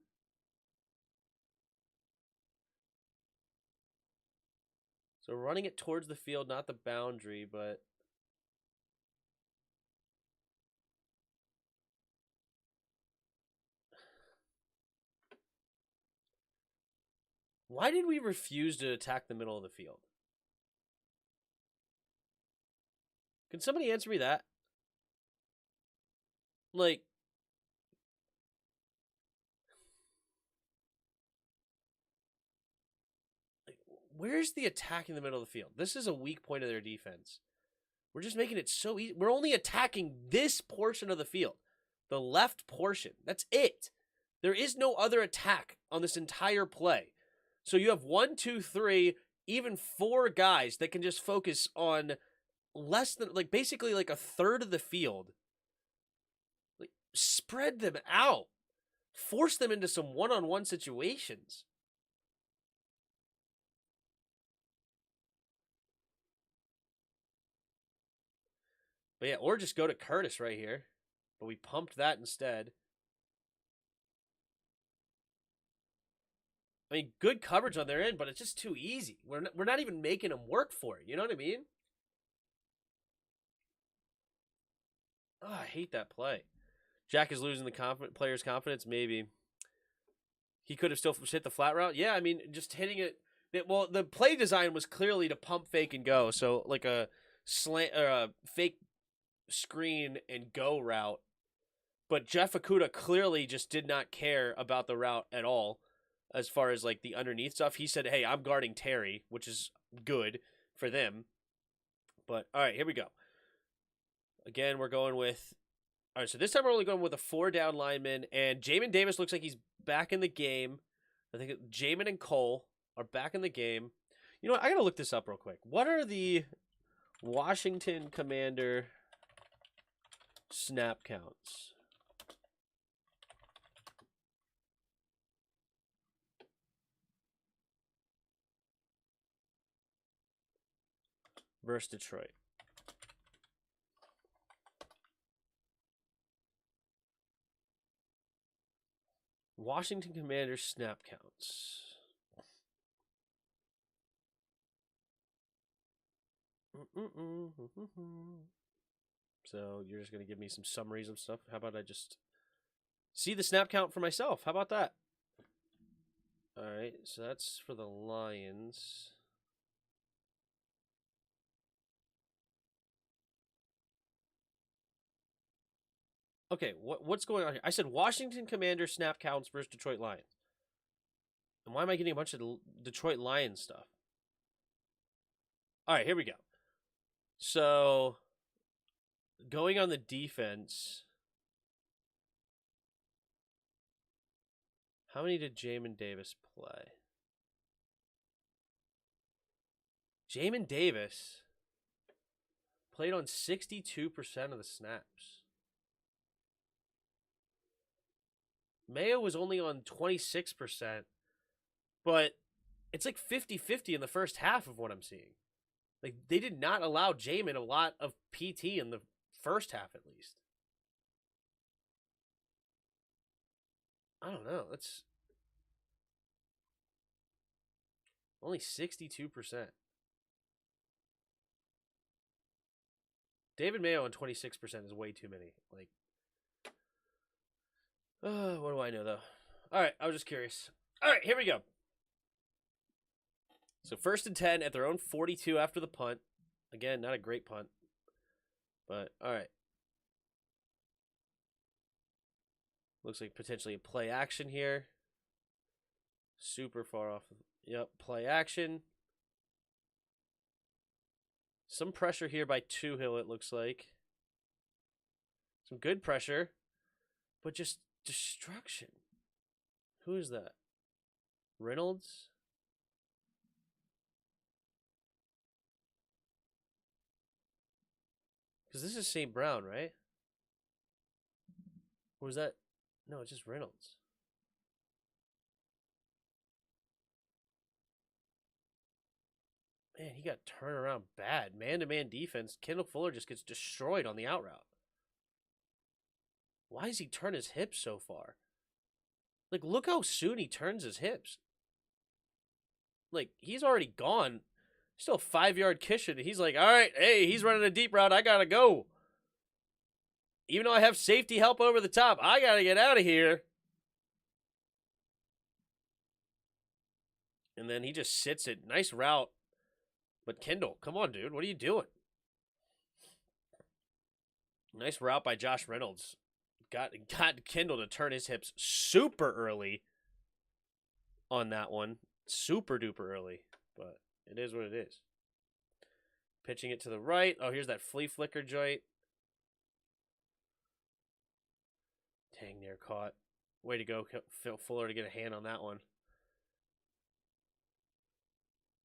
Speaker 1: So running it towards the field, not the boundary, but... Why did we refuse to attack the middle of the field? Can somebody answer me that? Like... Where's the attack in the middle of the field? This is a weak point of their defense. We're just making it so easy. We're only attacking this portion of the field. The left portion. That's it. There is no other attack on this entire play. So you have 1, 2, 3, even 4 guys that can just focus on less than, like, basically like a third of the field. Like, spread them out. Force them into some one-on-one situations. But yeah, or just go to Curtis right here. But we pumped that instead. I mean, good coverage on their end, but it's just too easy. We're not even making them work for it. You know what I mean? Oh, I hate that play. Jack is losing the player's confidence. Maybe he could have still hit the flat route. Yeah, I mean, just hitting it. Well, the play design was clearly to pump, fake, and go. So like a slant or a fake screen and go route. But Jeff Okudah clearly just did not care about the route at all. As far as like the underneath stuff, he said, "Hey, I'm guarding Terry," which is good for them. But all right, here we go. Again, we're going with. All right, so this time we're only going with a 4-down lineman, and Jamin Davis looks like he's back in the game. I think Jamin and Cole are back in the game. You know what? I gotta look this up real quick. What are the Washington Commander snap counts? Versus Detroit. Washington Commanders snap counts. So you're just going to give me some summaries of stuff. How about I just see the snap count for myself? How about that? All right, so that's for the Lions. Okay, what's going on here? I said Washington Commanders snap counts versus Detroit Lions. And why am I getting a bunch of Detroit Lions stuff? All right, here we go. So, going on the defense, how many did Jamin Davis play? Jamin Davis played on 62% of the snaps. Mayo was only on 26%, but it's like 50-50 in the first half of what I'm seeing. Like, they did not allow Jamin a lot of PT in the first half, at least. I don't know. That's only 62%. David Mayo on 26% is way too many. Like, what do I know, though? All right, I was just curious. All right, here we go. So 1st and 10 at their own 42 after the punt. Again, not a great punt. But, all right. Looks like potentially a play action here. Super far off. Yep, play action. Some pressure here by Toohill, it looks like. Some good pressure. But just destruction. Who is that? Reynolds? Because this is St. Brown, right? Or was that? No, it's just Reynolds. Man, he got turned around bad. Man-to-man defense. Kendall Fuller just gets destroyed on the out route. Why does he turn his hips so far? Like, look how soon he turns his hips. Like, he's already gone. Still 5-yard cushion. He's like, all right, hey, he's running a deep route. I got to go. Even though I have safety help over the top, I got to get out of here. And then he just sits it. Nice route. But Kendall, come on, dude. What are you doing? Nice route by Josh Reynolds. Got Kendall to turn his hips super early on that one. Super duper early. But it is what it is. Pitching it to the right. Oh, here's that flea flicker joint. Dang, near caught. Way to go, Phil Fuller, to get a hand on that one.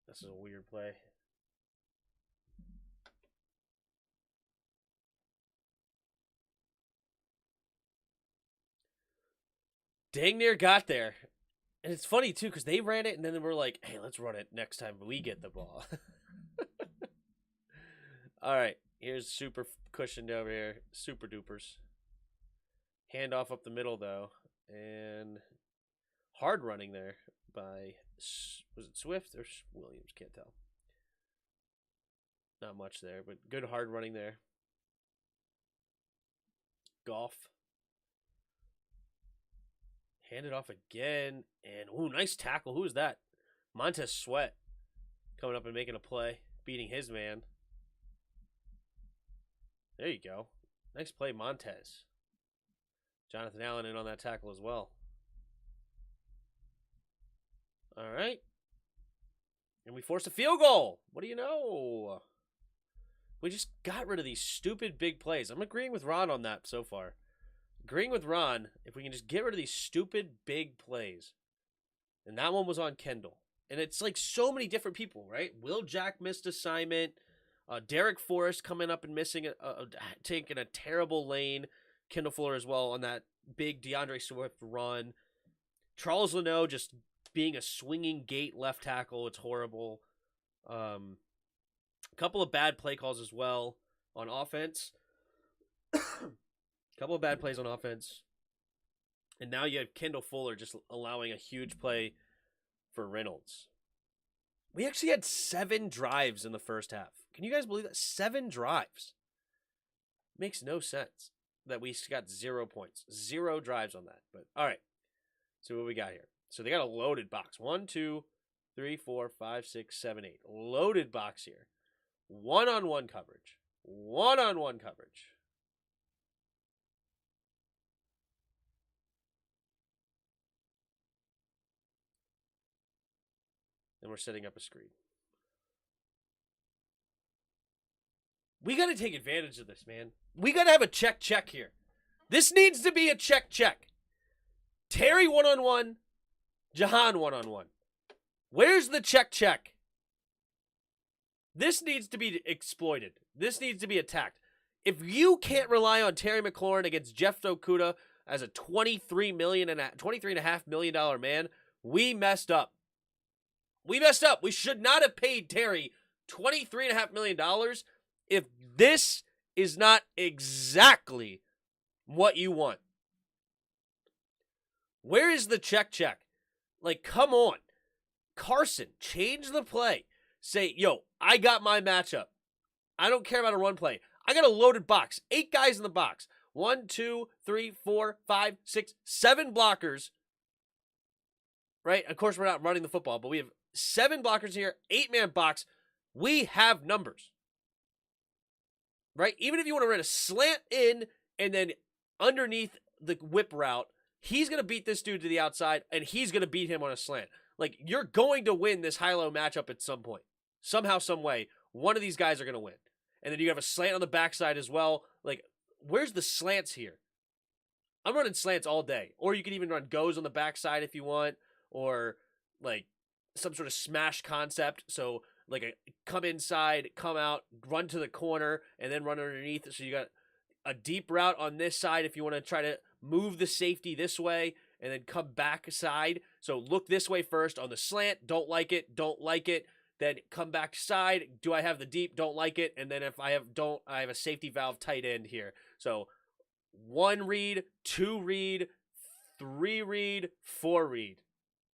Speaker 1: This is a weird play. Dang near got there. And it's funny, too, because they ran it, and then they were like, hey, let's run it next time we get the ball. All right, here's super cushioned over here. Super dupers. Handoff up the middle, though. And hard running there by, was it Swift or Williams? Can't tell. Not much there, but good hard running there. Goff. Hand it off again. And, ooh, nice tackle. Who is that? Montez Sweat coming up and making a play. Beating his man. There you go. Nice play, Montez. Jonathan Allen in on that tackle as well. All right. And we forced a field goal. What do you know? We just got rid of these stupid big plays. I'm agreeing with Ron on that so far. Agreeing with Ron, if we can just get rid of these stupid big plays. And that one was on Kendall. And it's like so many different people, right? Will Jack missed assignment. Derek Forrest coming up and missing, taking a terrible lane. Kendall Fuller as well on that big DeAndre Swift run. Charles Leno just being a swinging gate left tackle. It's horrible. A couple of bad play calls as well on offense. Couple of bad plays on offense. And now you have Kendall Fuller just allowing a huge play for Reynolds. We actually had 7 drives in the first half. Can you guys believe that? 7 drives. Makes no sense that we got 0 points. 0 drives on that. But all right. So what we got here. So they got a loaded box. 1, 2, 3, 4, 5, 6, 7, 8. Loaded box here. One-on-one coverage. One-on-one coverage. And we're setting up a screen. We got to take advantage of this, man. We got to have a check here. This needs to be a check. Terry one-on-one. Jahan one-on-one. Where's the check? This needs to be exploited. This needs to be attacked. If you can't rely on Terry McLaurin against Jeff Okudah as a $23.5 million man, we messed up. We should not have paid Terry $23.5 million if this is not exactly what you want. Where is the check? Like, come on. Carson, change the play. Say, yo, I got my matchup. I don't care about a run play. I got a loaded box. 8 guys in the box. 1, 2, 3, 4, 5, 6, 7 blockers. Right? Of course, we're not running the football, but we have 7 blockers here, 8-man box. We have numbers, right? Even if you want to run a slant in and then underneath the whip route, he's going to beat this dude to the outside, and he's going to beat him on a slant. Like, you're going to win this high-low matchup at some point. Somehow, some way, one of these guys are going to win. And then you have a slant on the backside as well. Like, where's the slants here? I'm running slants all day. Or you can even run goes on the backside if you want. Or, like, some sort of smash concept. So, like, a come inside, come out, run to the corner, and then run underneath. So you got a deep route on this side if you want to try to move the safety this way and then come back side. So look this way first on the slant. Don't like it. Don't like it. Then come back side. Do I have the deep? Don't like it. And then if I have a safety valve tight end here. So 1 read, 2 read, 3 read, 4 read.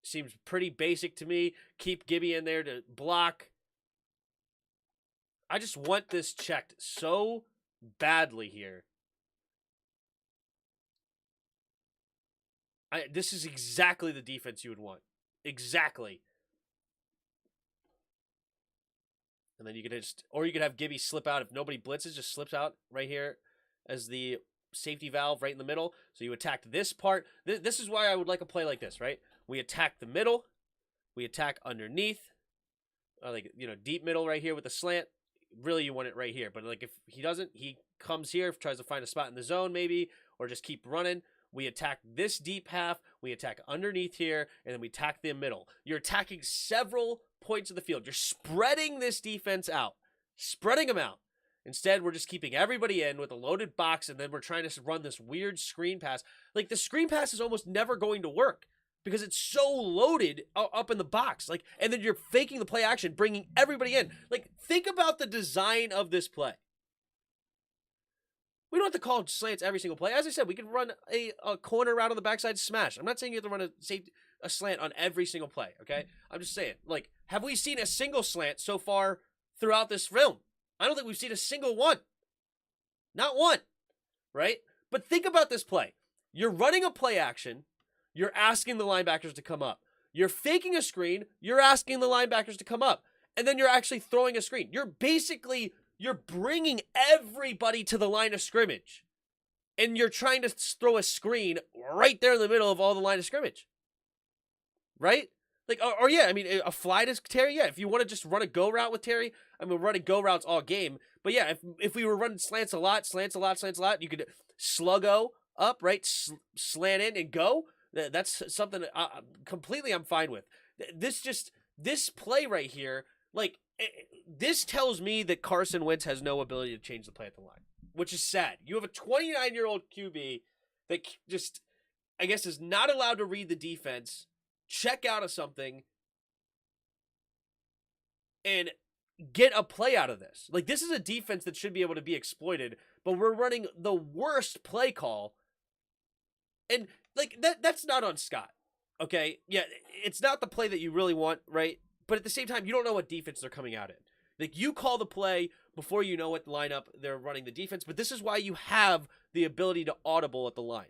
Speaker 1: Seems pretty basic to me. Keep Gibby in there to block. I just want this checked so badly here. This is exactly the defense you would want. Exactly. And then you could have Gibby slip out if nobody blitzes, just slips out right here as the safety valve right in the middle. So you attack this part. This is why I would like a play like this, right? We attack the middle. We attack underneath. Deep middle right here with the slant. Really, you want it right here. But like if he doesn't, he comes here, tries to find a spot in the zone maybe, or just keep running. We attack this deep half. We attack underneath here, and then we attack the middle. You're attacking several points of the field. You're spreading this defense out. Spreading them out. Instead, we're just keeping everybody in with a loaded box, and then we're trying to run this weird screen pass. Like, the screen pass is almost never going to work because it's so loaded up in the box. Like, and then you're faking the play action, bringing everybody in. Like, think about the design of this play. We don't have to call slants every single play. As I said, we can run a corner route on the backside smash. I'm not saying you have to run a slant on every single play, okay? I'm just saying, like, have we seen a single slant so far throughout this film? I don't think we've seen a single one. Not one, right? But think about this play. You're running a play action. You're asking the linebackers to come up. You're faking a screen. You're asking the linebackers to come up. And then you're actually throwing a screen. You're bringing everybody to the line of scrimmage. And you're trying to throw a screen right there in the middle of all the line of scrimmage. Right? Like, or yeah, I mean, a fly to Terry, yeah. If you want to just run a go route with Terry, I mean, we're running go routes all game. But yeah, if we were running slants a lot, you could sluggo up, right? Slant in and go. That's something completely I'm fine with. This play right here, like, this tells me that Carson Wentz has no ability to change the play at the line, which is sad. You have a 29-year-old QB that just, I guess, is not allowed to read the defense, check out of something, and get a play out of this. Like, this is a defense that should be able to be exploited, but we're running the worst play call. And, like, that's not on Scott, okay? Yeah, it's not the play that you really want, right? But at the same time, you don't know what defense they're coming out in. Like, you call the play before you know what lineup they're running the defense, but this is why you have the ability to audible at the line.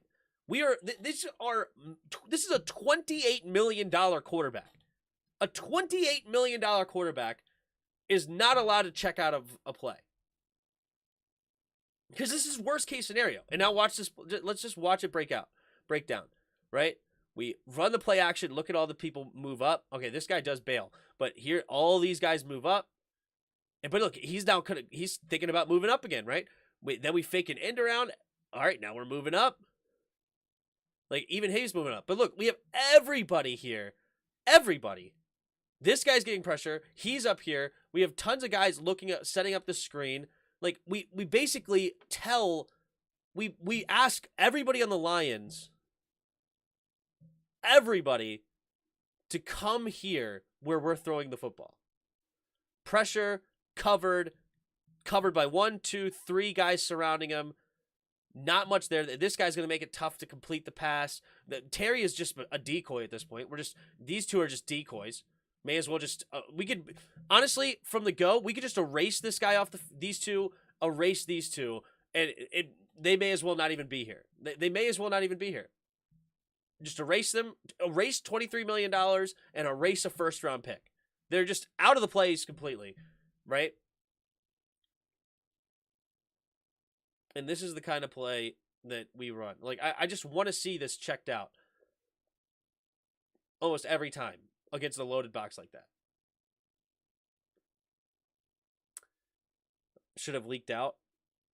Speaker 1: This is a $28 million quarterback. A $28 million quarterback is not allowed to check out of a play. Because this is worst case scenario. And now watch this. Let's just watch it break down, right? We run the play action. Look at all the people move up. Okay, this guy does bail. But here, all these guys move up. But look, he's thinking about moving up again, right? Then we fake an end around. All right, now we're moving up. Like, even he's moving up. But look, we have everybody here. Everybody. This guy's getting pressure. He's up here. We have tons of guys setting up the screen. Like, we basically we ask everybody on the Lions, everybody, to come here where we're throwing the football. Pressure, covered by 1, 2, 3 guys surrounding him. Not much there. This guy's going to make it tough to complete the pass. Terry is just a decoy at this point. These two are just decoys. May as well just, we could, honestly, from the go, we could just erase this guy off erase these two, and they may as well not even be here. They may as well not even be here. Just erase them, erase $23 million, and erase a first-round pick. They're just out of the plays completely, right? And this is the kind of play that we run. Like, I just want to see this checked out almost every time against a loaded box like that. Should have leaked out.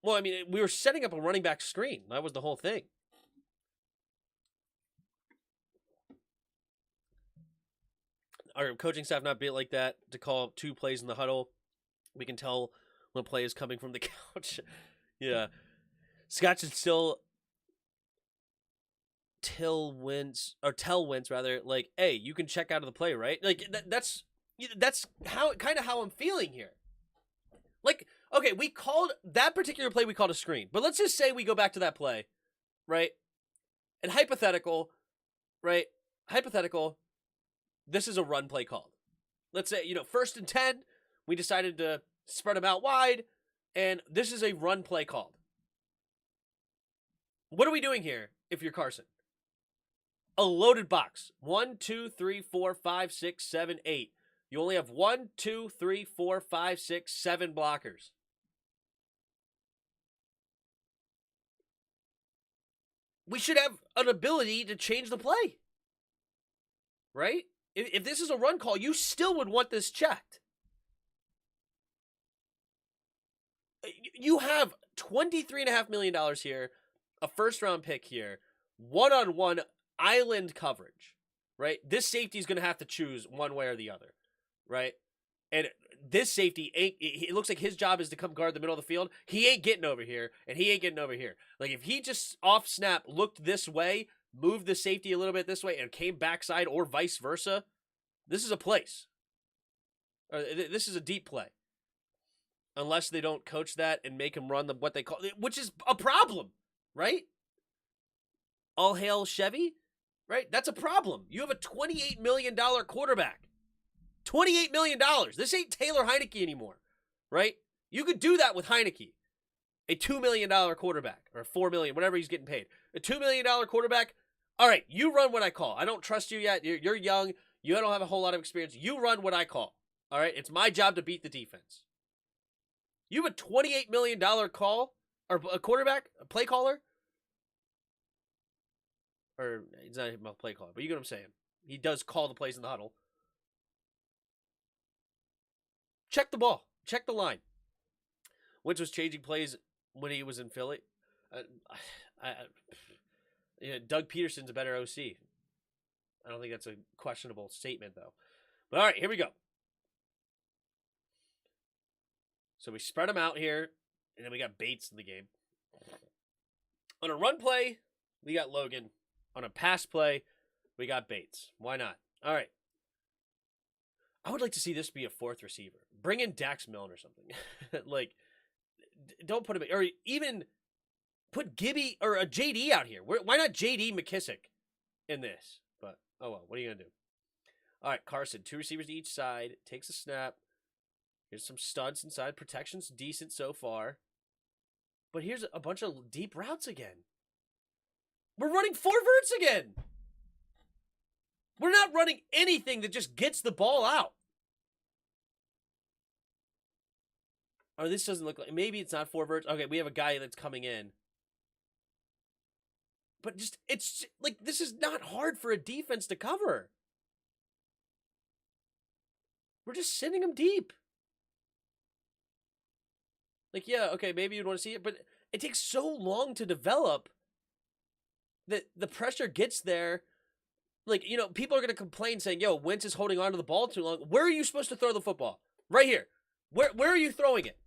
Speaker 1: Well, I mean, we were setting up a running back screen. That was the whole thing. Our coaching staff not built like that to call 2 plays in the huddle. We can tell when a play is coming from the couch. Yeah. Scott should still tell Wentz, rather, like, hey, you can check out of the play, right? Like, that's how kind of how I'm feeling here. Like, okay, we called that particular play, we called a screen. But let's just say we go back to that play, right? And hypothetical, right? Hypothetical, this is a run play called. Let's say, 1st and 10, we decided to spread them out wide, and this is a run play called. What are we doing here if you're Carson? A loaded box. 1, 2, 3, 4, 5, 6, 7, 8. You only have 1, 2, 3, 4, 5, 6, 7 blockers. We should have an ability to change the play. Right? If this is a run call, you still would want this checked. You have $23.5 million here, a first-round pick here, one-on-one island coverage, right? This safety is going to have to choose one way or the other, right? And this safety, it looks like his job is to come guard the middle of the field. He ain't getting over here, and he ain't getting over here. Like, if he just off snap looked this way, moved the safety a little bit this way, and came backside or vice versa, this is a place. This is a deep play. Unless they don't coach that and make him run what they call, which is a problem, right? All hail Chevy, right? That's a problem. You have a $28 million quarterback. $28 million. This ain't Taylor Heineke anymore, right? You could do that with Heineke. A $2 million quarterback, or $4 million, whatever he's getting paid. A $2 million quarterback, all right, you run what I call. I don't trust you yet. You're young. You don't have a whole lot of experience. You run what I call, all right? It's my job to beat the defense. You have a $28 million call, or a quarterback, a play caller? Or, he's not a play caller, but you get what I'm saying. He does call the plays in the huddle. Check the ball. Check the line. Wentz was changing plays when he was in Philly. Doug Peterson's a better OC. I don't think that's a questionable statement, though. But all right, here we go. So we spread them out here, and then we got Bates in the game. On a run play, we got Logan. On a pass play, we got Bates. Why not? All right. I would like to see this be a 4th receiver. Bring in Dax Milne or something. Like, don't put him in, or even put Gibby or a JD out here. Why not JD McKissick in this? But, oh well, what are you going to do? All right, Carson, 2 receivers to each side, takes a snap. Here's some studs inside. Protection's decent so far. But here's a bunch of deep routes again. We're running 4 verts again. We're not running anything that just gets the ball out. Oh, this doesn't look like... Maybe it's not 4 verts. Okay, we have a guy that's coming in. But just... It's like, this is not hard for a defense to cover. We're just sending them deep. Like, yeah, okay, maybe you'd want to see it, but it takes so long to develop that the pressure gets there. Like, people are going to complain saying, yo, Wentz is holding on to the ball too long. Where are you supposed to throw the football? Right here. Where are you throwing it?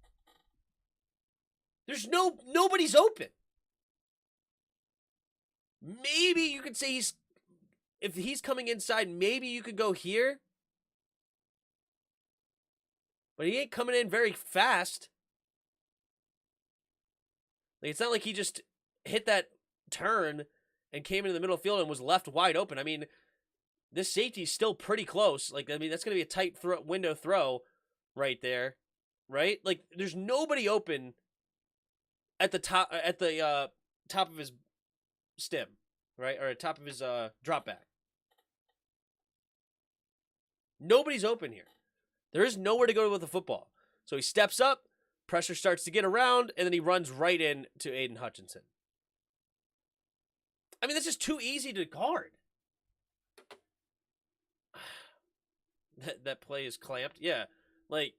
Speaker 1: There's nobody's open. Maybe you could say if he's coming inside, maybe you could go here. But he ain't coming in very fast. Like, it's not like he just hit that turn and came into the middle of the field and was left wide open. I mean, this safety's still pretty close. Like, I mean, that's going to be a tight window throw right there, right? Like, there's nobody open at the top of his stem, right? Or at top of his drop back. Nobody's open here. There is nowhere to go with the football. So he steps up, pressure starts to get around, and then he runs right in to Aiden Hutchinson. I mean, this is too easy to guard. That play is clamped. Yeah. Like,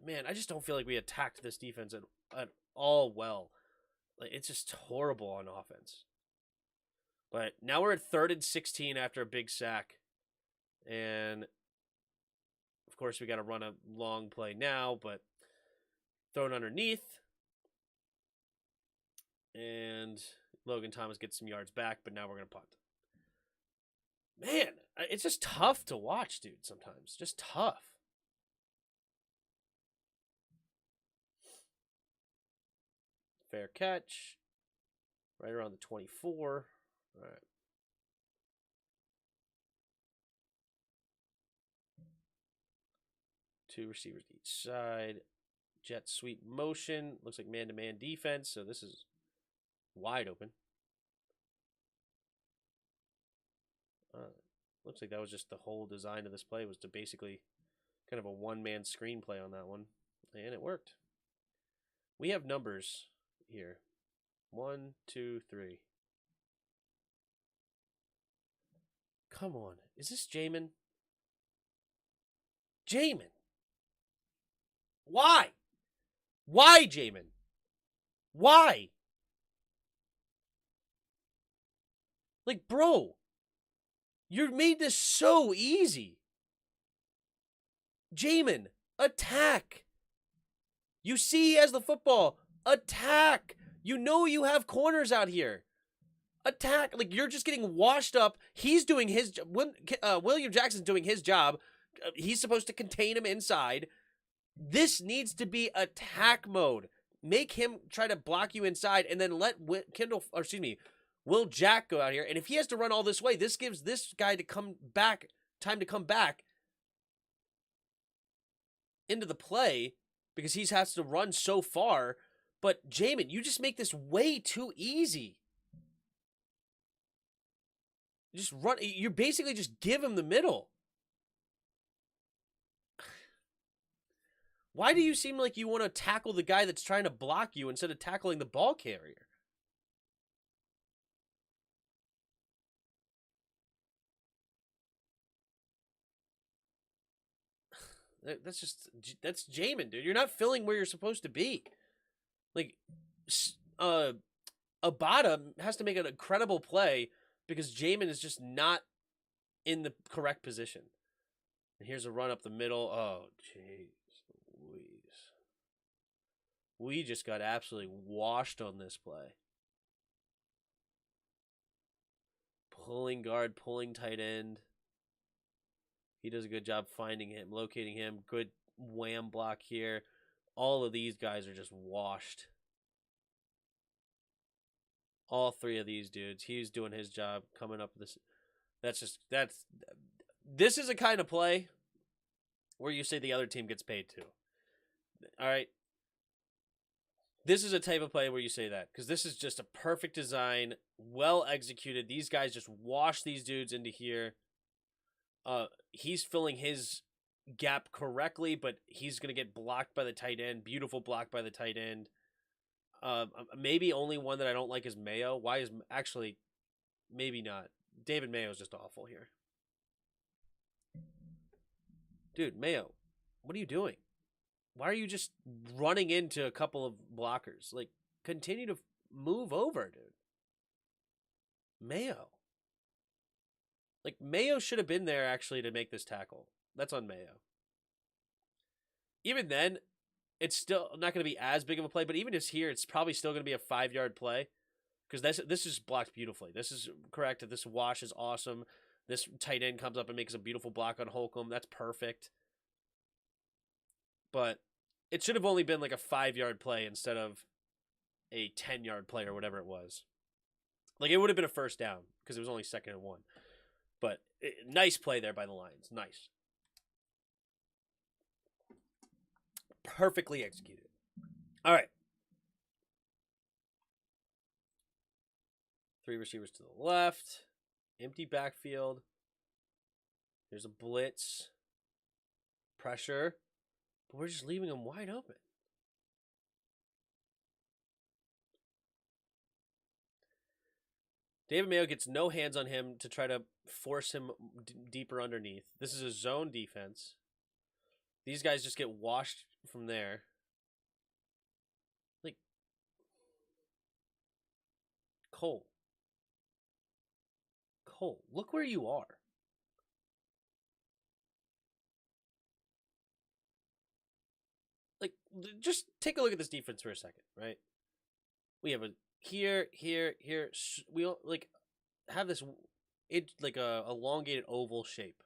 Speaker 1: man, I just don't feel like we attacked this defense at all well. Like, it's just horrible on offense. But now we're at 3rd and 16 after a big sack. And, of course, we got to run a long play now, but thrown underneath. And Logan Thomas gets some yards back, but now we're going to punt. Man, it's just tough to watch, dude, sometimes. Just tough. Fair catch. Right around the 24. All right. Two receivers each side. Jet sweep motion. Looks like man-to-man defense, so this is wide open. Looks like that was just the whole design of this play, was to basically kind of a one-man screenplay on that one. And it worked. We have numbers here. 1, 2, 3. Come on. Is this Jamin? Jamin! Why? Why, Jamin? Why? Like, bro, you made this so easy. Jamin, attack. You see he has the football. Attack. You know you have corners out here. Attack. Like, you're just getting washed up. He's doing his job. William Jackson's doing his job. He's supposed to contain him inside. This needs to be attack mode. Make him try to block you inside, and then let Will Jack go out here. And if he has to run all this way, this gives this guy to come back, time to come back into the play, because he has to run so far. But Jamin, you just make this way too easy. Just run. You basically just give him the middle. Why do you seem like you want to tackle the guy that's trying to block you instead of tackling the ball carrier? That's Jamin, dude. You're not filling where you're supposed to be. Like, Abada has to make an incredible play because Jamin is just not in the correct position. And here's a run up the middle. Oh, jeez Louise. We just got absolutely washed on this play. Pulling guard, pulling tight end. He does a good job finding him, locating him. Good wham block here. All of these guys are just washed. All three of these dudes. He's doing his job coming up with this. This is a kind of play where you say the other team gets paid too. All right. This is a type of play where you say that, because this is just a perfect design, well executed. These guys just wash these dudes into here. He's filling his gap correctly, but he's going to get blocked by the tight end. Beautiful block by the tight end. Maybe only one that I don't like is Mayo. Actually, maybe not. David Mayo's just awful here. Dude, Mayo, what are you doing? Why are you just running into a couple of blockers? Like, continue to move over, dude. Mayo. Like, Mayo should have been there, actually, to make this tackle. That's on Mayo. Even then, it's still not going to be as big of a play, but even if it's here, it's probably still going to be a 5-yard play, because this is blocked beautifully. This is correct. This wash is awesome. This tight end comes up and makes a beautiful block on Holcomb. That's perfect. But it should have only been like a 5-yard play instead of a 10-yard play or whatever it was. Like, it would have been a first down because it was only 2nd and 1. But nice play there by the Lions. Nice. Perfectly executed. All right. 3 receivers to the left. Empty backfield. There's a blitz. pressure, but we're just leaving him wide open. David Mayo gets no hands on him to try to force him deeper underneath. This is a zone defense. These guys just get washed from there. Like, Cole, look where you are. Like, just take a look at this defense for a second, right? We have a here. We like have this like a elongated oval shape.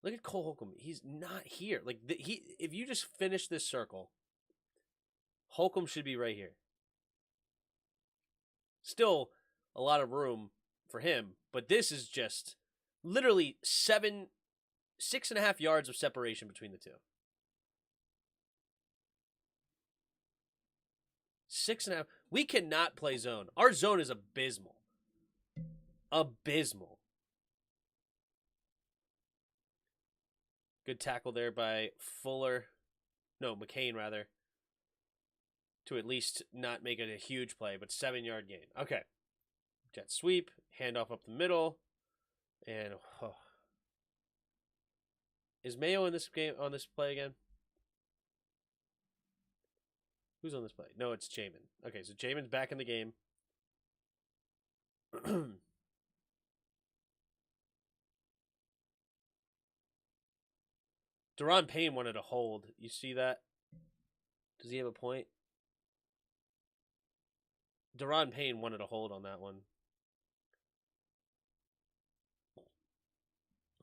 Speaker 1: Look at Cole Holcomb. He's not here. Like if you just finish this circle, Holcomb should be right here. Still a lot of room for him, but this is just literally 6.5 yards of separation between the two. 6.5. We cannot play zone. Our zone is abysmal. Abysmal. Good tackle there by Fuller. No, McCain, rather. To at least not make it a huge play, but 7-yard gain. Okay. Jet sweep. Handoff up the middle. And is Mayo in this game on this play again? Who's on this play? No, it's Jamin. Okay, so Jamin's back in the game. Deron Payne wanted a hold. You see that? Does he have a point? Deron Payne wanted a hold on that one.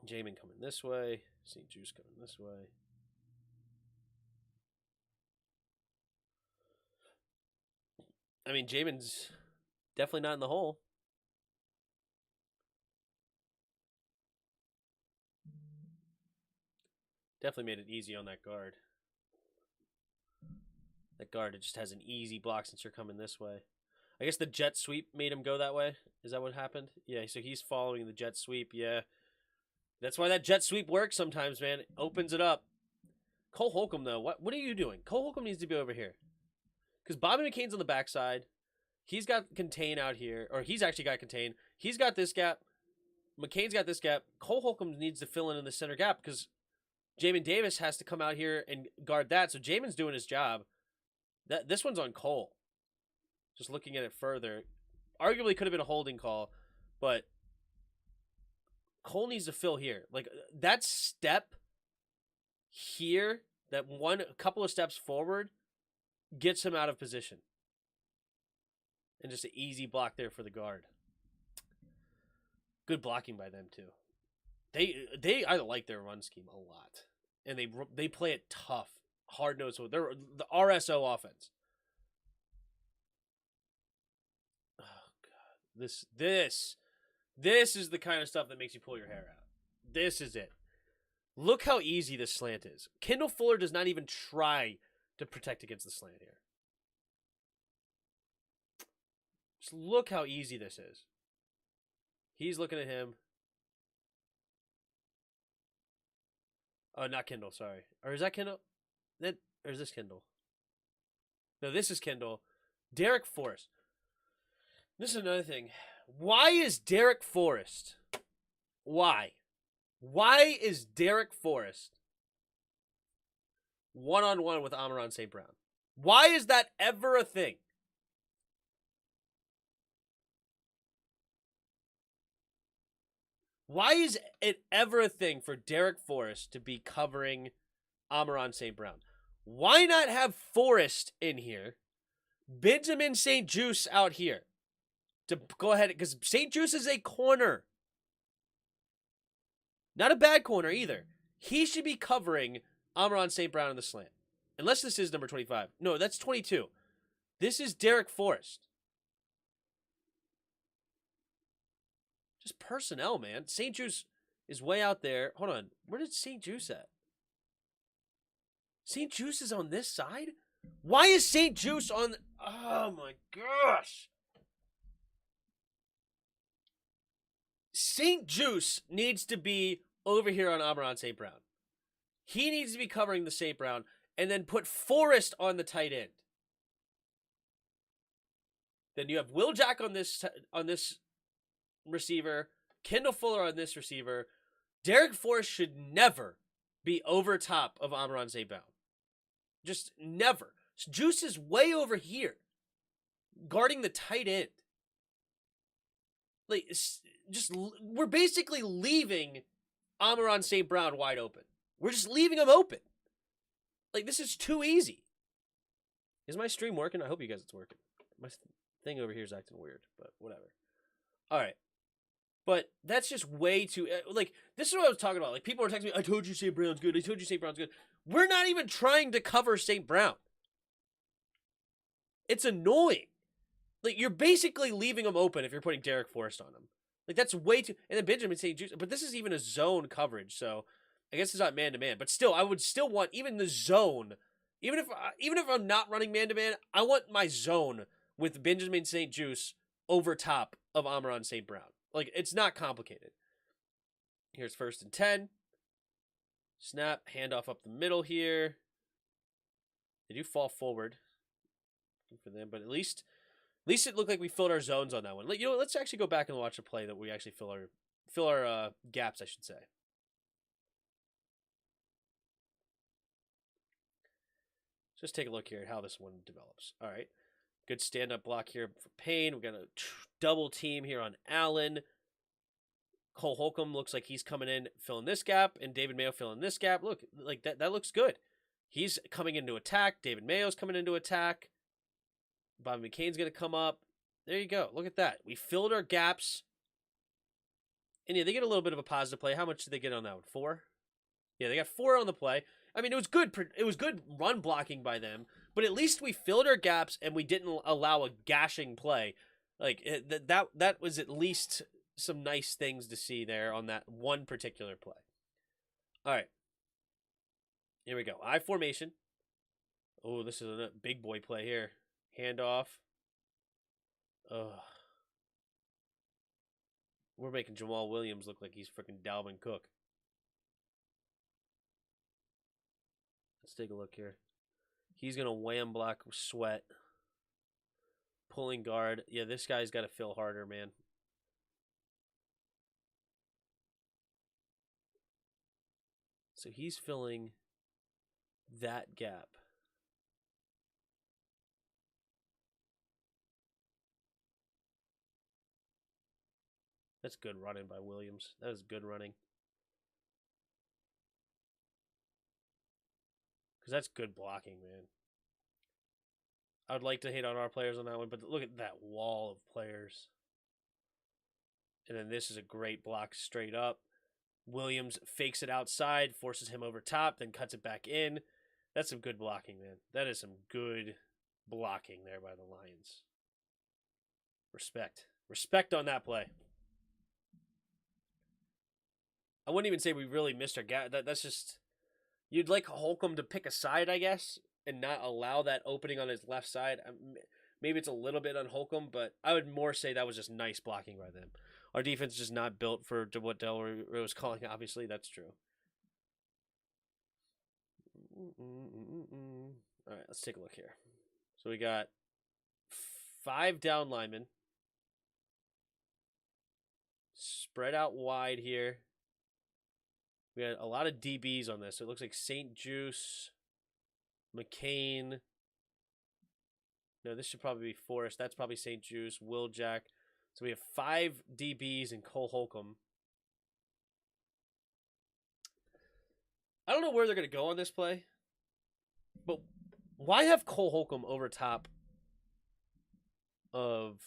Speaker 1: Jamin coming this way. St. Juice coming this way. I mean, Jamin's definitely not in the hole. Definitely made it easy on that guard. That guard, it just has an easy block since you're coming this way. I guess the jet sweep made him go that way. Is that what happened? Yeah, so he's following the jet sweep. Yeah. That's why that jet sweep works sometimes, man. It opens it up. Cole Holcomb, though, what are you doing? Cole Holcomb needs to be over here. Because Bobby McCain's on the backside. He's got contain out here. Or he's actually got contain. He's got this gap. McCain's got this gap. Cole Holcomb needs to fill in the center gap because Jamin Davis has to come out here and guard that. So Jamin's doing his job. This one's on Cole. Just looking at it further. Arguably could have been a holding call, but Cole needs to fill here. Like, that step here, that a couple of steps forward, gets him out of position. And just an easy block there for the guard. Good blocking by them, too. I like their run scheme a lot. And they play it tough, hard-nosed. So they're the RSO offense. Oh, God. This is the kind of stuff that makes you pull your hair out. This is it. Look how easy this slant is. Kendall Fuller does not even try to protect against the slant here. Just look how easy this is. He's looking at him. Oh, not Kendall, sorry. Or is that Kendall? Or is this Kendall? No, this is Kendall. Derek Forrest. This is another thing. Why is Derek Forrest? Why? Why is Derek Forrest one-on-one with Amon-Ra St. Brown? Why is that ever a thing? Why is it ever a thing for Derek Forrest to be covering Amon-Ra St. Brown? Why not have Forrest in here, Benjamin St. Juice out here to go ahead, because St. Juice is a corner. Not a bad corner either. He should be covering Amon-Ra St. Brown in the slant. Unless this is number 25. No, that's 22. This is Derek Forrest. Just personnel, man. St. Juice is way out there. Hold on. Where did St. Juice at? St. Juice is on this side? Why is St. Juice on... Oh, my gosh. St. Juice needs to be over here on Amon-Ra St. Brown. He needs to be covering the St. Brown, and then put Forrest on the tight end. Then you have Will Jack on this receiver, Kendall Fuller on this receiver. Derek Forrest should never be over top of Amon-Ra St. Brown. Just never. Juice is way over here, guarding the tight end. Like, just we're basically leaving Amon-Ra St. Brown wide open. We're just leaving him open. Like, this is too easy. Is my stream working? I hope you guys it's working. My thing over here is acting weird, but whatever. All right. But that's just way too... Like, this is what I was talking about. Like, people are texting me, I told you St. Brown's good. I told you St. Brown's good. We're not even trying to cover St. Brown. It's annoying. Like, you're basically leaving him open if you're putting Derek Forrest on him. Like, that's way too... And then Benjamin St. Juice... But this is even a zone coverage, so... I guess it's not man-to-man. But still, I would still want even the zone... Even if I'm not running man-to-man, I want my zone with Benjamin St. Juice over top of Amon-Ra St. Brown. Like, it's not complicated. Here's 1st and 10. Snap, handoff up the middle here. They do fall forward for them, but at least it looked like we filled our zones on that one. You know what, let's actually go back and watch a play that we actually fill our gaps, I should say. Just take a look here at how this one develops. All right. Good stand-up block here for Payne. We're going to double team here on Allen. Cole Holcomb looks like he's coming in, filling this gap, and David Mayo filling this gap. Look, like that looks good. He's coming into attack. David Mayo's coming into attack. Bobby McCain's going to come up. There you go. Look at that. We filled our gaps. And yeah, they get a little bit of a positive play. How much did they get on that one? 4? Yeah, they got 4 on the play. I mean, it was good. It was good run blocking by them, but at least we filled our gaps and we didn't allow a gashing play. Like that was at least some nice things to see there on that one particular play. All right, here we go. I formation. Oh, this is a big boy play here. Handoff. Ugh. We're making Jamal Williams look like he's freaking Dalvin Cook. Let's take a look here. He's going to wham block Sweat. Pulling guard. Yeah, this guy's got to fill harder, man. So he's filling that gap. That's good running by Williams. That is good running. Because that's good blocking, man. I would like to hate on our players on that one, but look at that wall of players. And then this is a great block straight up. Williams fakes it outside, forces him over top, then cuts it back in. That's some good blocking, man. That is some good blocking there by the Lions. Respect. Respect on that play. I wouldn't even say we really missed our gap. That's just... You'd like Holcomb to pick a side, I guess, and not allow that opening on his left side. Maybe it's a little bit on Holcomb, but I would more say that was just nice blocking by them. Our defense is just not built for what Del Rio was calling. Obviously, that's true. All right, let's take a look here. So we got 5 down linemen. Spread out wide here. We had a lot of DBs on this. So it looks like St. Juice, McCain. No, this should probably be Forrest. That's probably St. Juice, Will Jack. So we have 5 DBs and Cole Holcomb. I don't know where they're going to go on this play. But why have Cole Holcomb over top of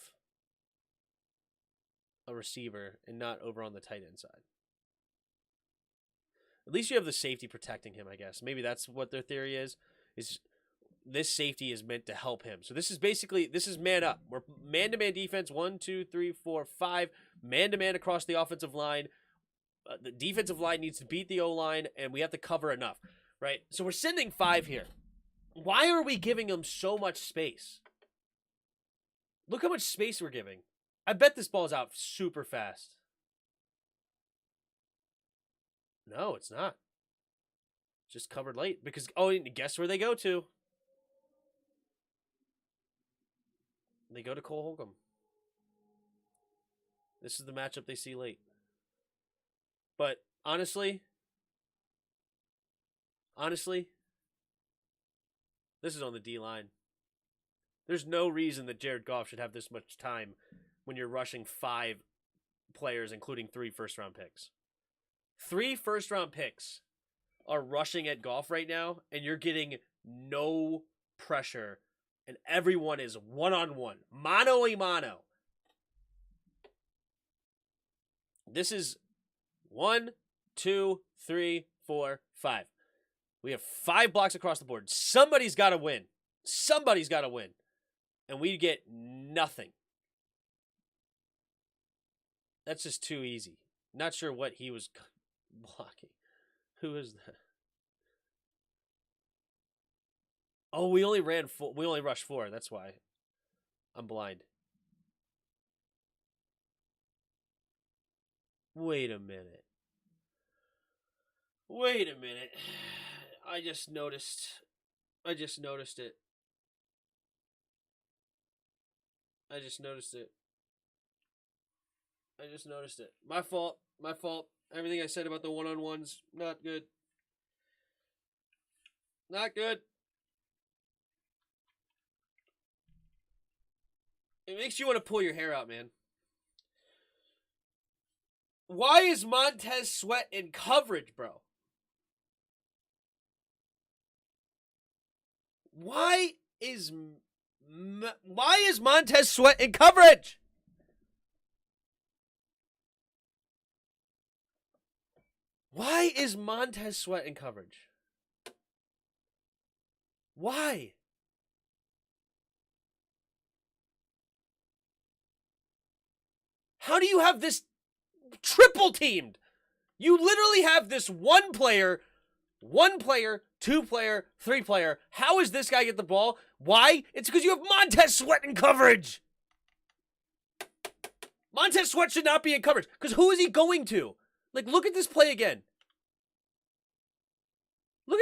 Speaker 1: a receiver and not over on the tight end side? At least you have the safety protecting him, I guess. Maybe that's what their theory is this safety is meant to help him. So this is man up. We're man-to-man defense, 1, 2, 3, 4, 5. Man-to-man across the offensive line. The defensive line needs to beat the O-line, and we have to cover enough, right? So we're sending 5 here. Why are we giving them so much space? Look how much space we're giving. I bet this ball's out super fast. No, it's not. Just covered late because, guess where they go to? They go to Cole Holcomb. This is the matchup they see late. But honestly, this is on the D-line. There's no reason that Jared Goff should have this much time when you're rushing 5 players, including 3 first-round picks. 3 first-round picks are rushing at Goff right now, and you're getting no pressure, and everyone is one-on-one, mano-a-mano. This is 1, 2, 3, 4, 5. We have 5 blocks across the board. Somebody's got to win. Somebody's got to win. And we get nothing. That's just too easy. Not sure what he was blocking. Who is that? Oh, we only rushed 4. That's why. I'm blind. Wait a minute. I just noticed it. My fault. Everything I said about the one-on-ones, not good. Not good. It makes you want to pull your hair out, man. Why is Montez Sweat in coverage, bro? Why is Montez Sweat in coverage? Why is Montez Sweat in coverage? Why? How do you have this triple teamed? You literally have this one player, 2 player, 3 player. How is this guy get the ball? Why? It's because you have Montez Sweat in coverage. Montez Sweat should not be in coverage because who is he going to? Like, look at this play again. Where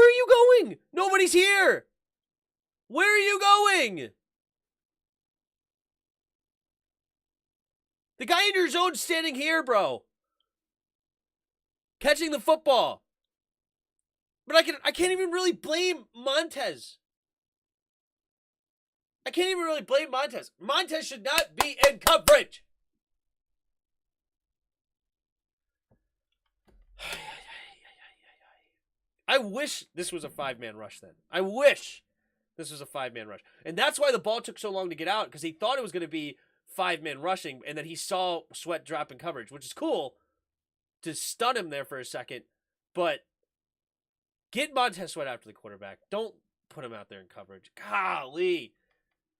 Speaker 1: are you going? Nobody's here. Where are you going? The guy in your zone standing here, bro. Catching the football. But I can't even really blame Montez. Montez should not be in coverage. I wish this was a 5-man rush then. And that's why the ball took so long to get out, because he thought it was going to be 5-man rushing, and then he saw Sweat drop in coverage, which is cool to stun him there for a second. But get Montez Sweat after the quarterback. Don't put him out there in coverage. Golly.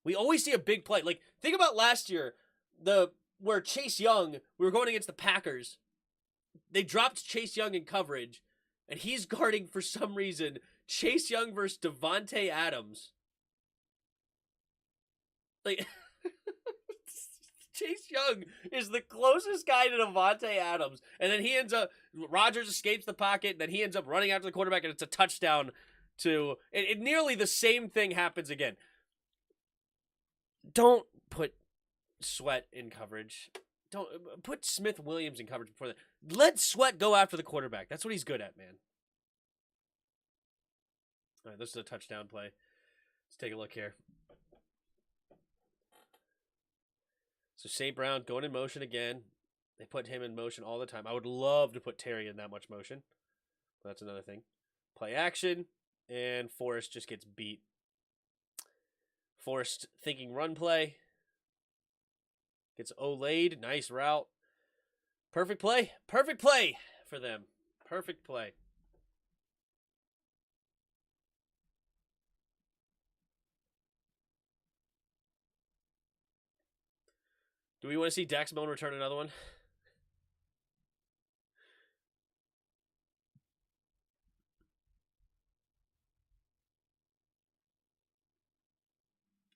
Speaker 1: We always see a big play. Like, think about last year, where Chase Young, we were going against the Packers. They dropped Chase Young in coverage, and he's guarding, for some reason, Chase Young versus Devontae Adams. Like, Chase Young is the closest guy to Devontae Adams. And then Rodgers escapes the pocket, and then he ends up running after the quarterback, and it's a touchdown to, nearly the same thing happens again. Don't put Sweat in coverage. Don't put Smith Williams in coverage before that. Let Sweat go after the quarterback. That's what he's good at, man. All right, this is a touchdown play. Let's take a look here. So St. Brown going in motion again. They put him in motion all the time. I would love to put Terry in that much motion. But that's another thing. Play action, and Forrest just gets beat. Forrest thinking run play. Gets Olayed. Nice route. Perfect play. Perfect play for them. Perfect play. Do we want to see Dax Milne return another one?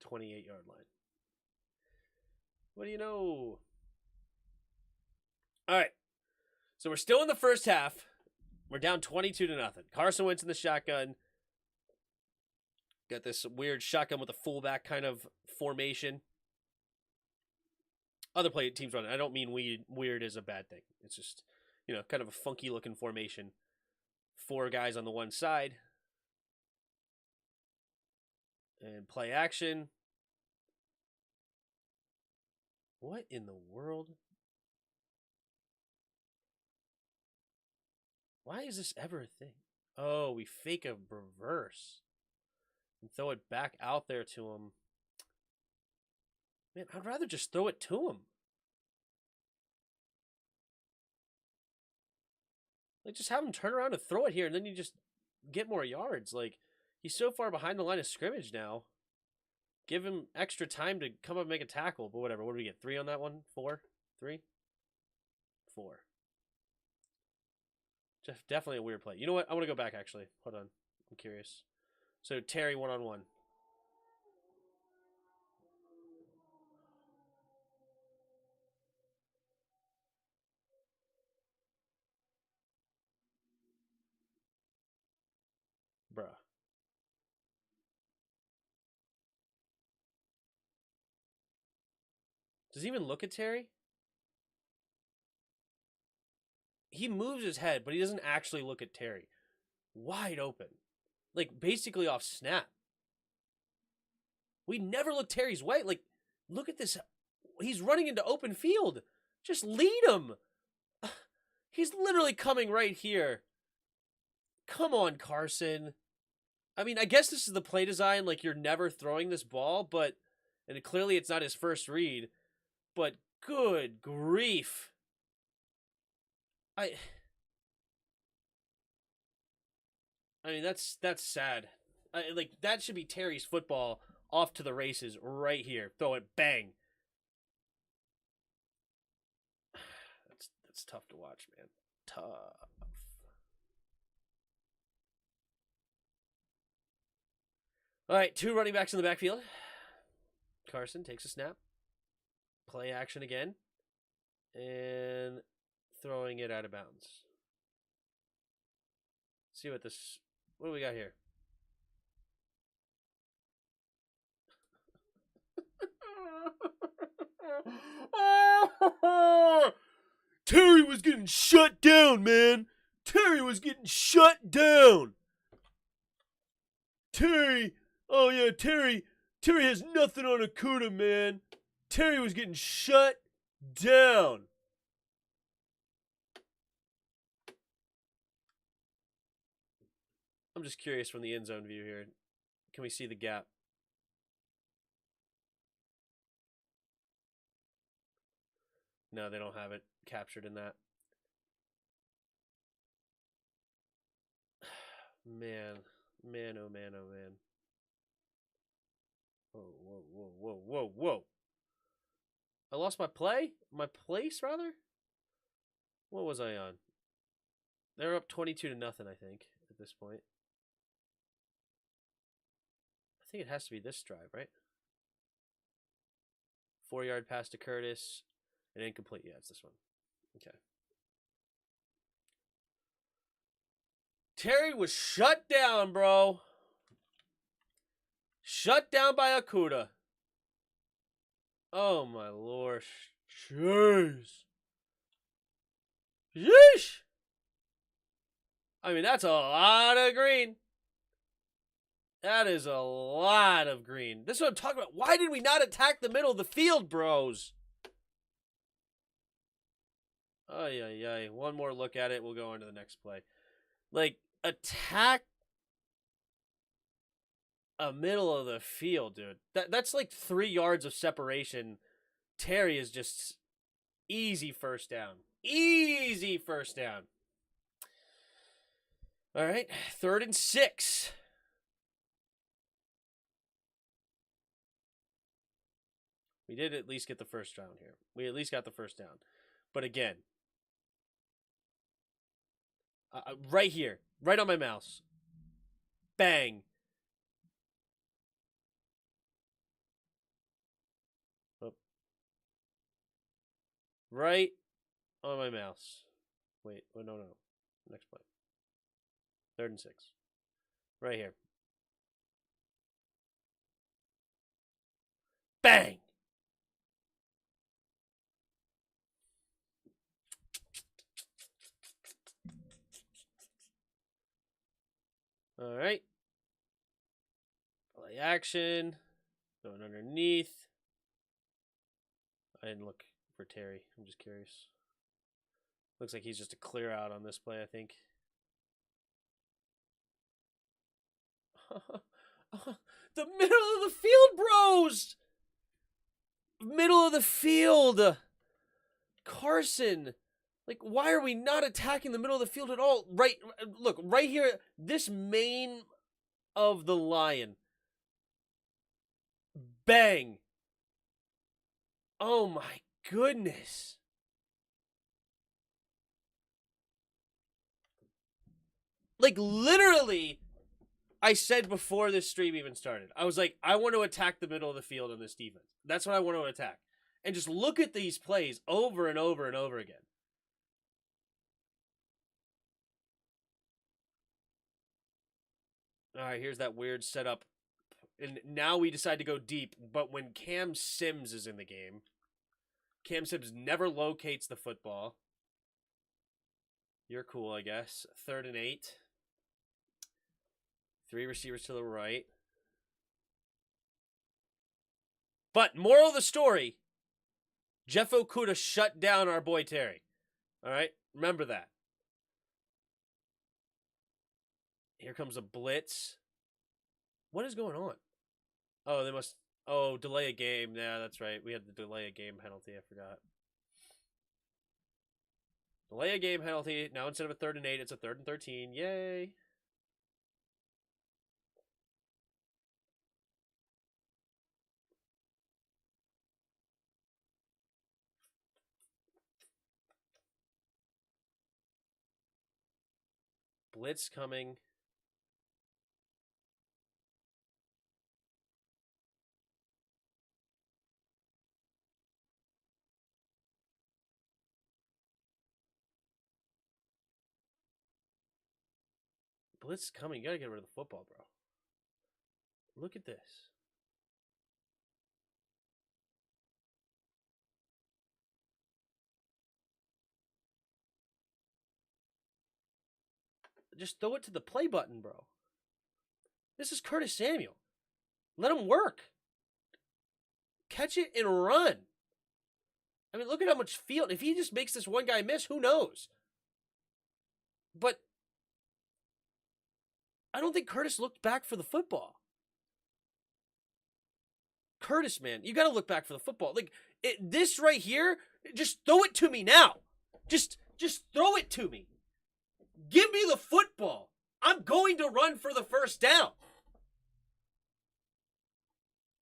Speaker 1: $28-yard line. What do you know? All right. So we're still in the first half. We're down 22-0. Carson Wentz in the shotgun. Got this weird shotgun with a fullback kind of formation. Other teams run it. I don't mean weird is a bad thing. It's just, kind of a funky looking formation. 4 guys on the one side. And play action. What in the world? Why is this ever a thing? Oh, we fake a reverse. And throw it back out there to him. Man, I'd rather just throw it to him. Like, just have him turn around and throw it here, and then you just get more yards. Like, he's so far behind the line of scrimmage now. Give him extra time to come up and make a tackle, but whatever. What do we get? 3 on that one? 4? 3? 4. Definitely a weird play. You know what? I want to go back, actually. Hold on. I'm curious. So, Terry one-on-one. Bruh. Does he even look at Terry? He moves his head, but he doesn't actually look at Terry. Wide open. Like, basically off snap. We never look Terry's way. Like, look at this. He's running into open field. Just lead him. He's literally coming right here. Come on, Carson. I mean, I guess this is the play design. Like, you're never throwing this ball, and clearly it's not his first read. But good grief. I mean, that's sad. Like, that should be Terry's football off to the races right here. Throw it, bang. That's tough to watch, man. Tough. All right, 2 running backs in the backfield. Carson takes a snap. Play action again. And throwing it out of bounds. See what do we got here? Terry was getting shut down, man. Terry was getting shut down. Terry, oh yeah, Terry has nothing on Akuda, man. Terry was getting shut down. I'm just curious from the end zone view here. Can we see the gap? No, they don't have it captured in that. Man, oh man, oh man. Whoa. I lost my play? My place, rather? What was I on? They're up 22-0, I think, at this point. I think it has to be this drive, right? 4-yard pass to Curtis. An incomplete. Yeah, it's this one. Okay. Terry was shut down, bro. Shut down by Akuda. Oh, my lord. Jeez. Yeesh. I mean, that's a lot of green. That is a lot of green. This is what I'm talking about. Why did we not attack the middle of the field, bros? Ay. One more look at it. We'll go on to the next play. Like, attack a middle of the field, dude. That's like 3 yards of separation. Terry is just easy first down. Easy first down. All right, 3rd and 6. We did at least get the first down here. We at least got the first down. But again, right here, right on my mouse. Bang. Oh. Right on my mouse. Wait, no. Next play. 3rd and 6. Right here. Bang! All right. Play action. Going underneath. I didn't look for Terry. I'm just curious. Looks like he's just a clear out on this play, I think. The middle of the field, bros! Middle of the field! Carson! Like, why are we not attacking the middle of the field at all? Right, look, right here, this main of the Lion. Bang! Oh my goodness. Like, literally, I said before this stream even started, I was like, I want to attack the middle of the field in this defense. That's what I want to attack. And just look at these plays over and over and over again. All right, here's that weird setup. And now we decide to go deep, but when Cam Sims is in the game, Cam Sims never locates the football. You're cool, I guess. 3rd and 8. 3 receivers to the right. But moral of the story, Jeff Okudah shut down our boy Terry. All right? Remember that. Here comes a blitz. What is going on? Oh, they must... Oh, delay a game. Yeah, that's right. We had the delay a game penalty. I forgot. Delay a game penalty. Now instead of a 3rd and 8, it's a 3rd and 13. Yay. Blitz coming. Blitz coming. You gotta get rid of the football, bro. Look at this. Just throw it to the play button, bro. This is Curtis Samuel. Let him work. Catch it and run. I mean, look at how much field. If he just makes this one guy miss, who knows? But I don't think Curtis looked back for the football. Curtis, man, you got to look back for the football. Like, this right here, just throw it to me now. Just throw it to me. Give me the football. I'm going to run for the first down.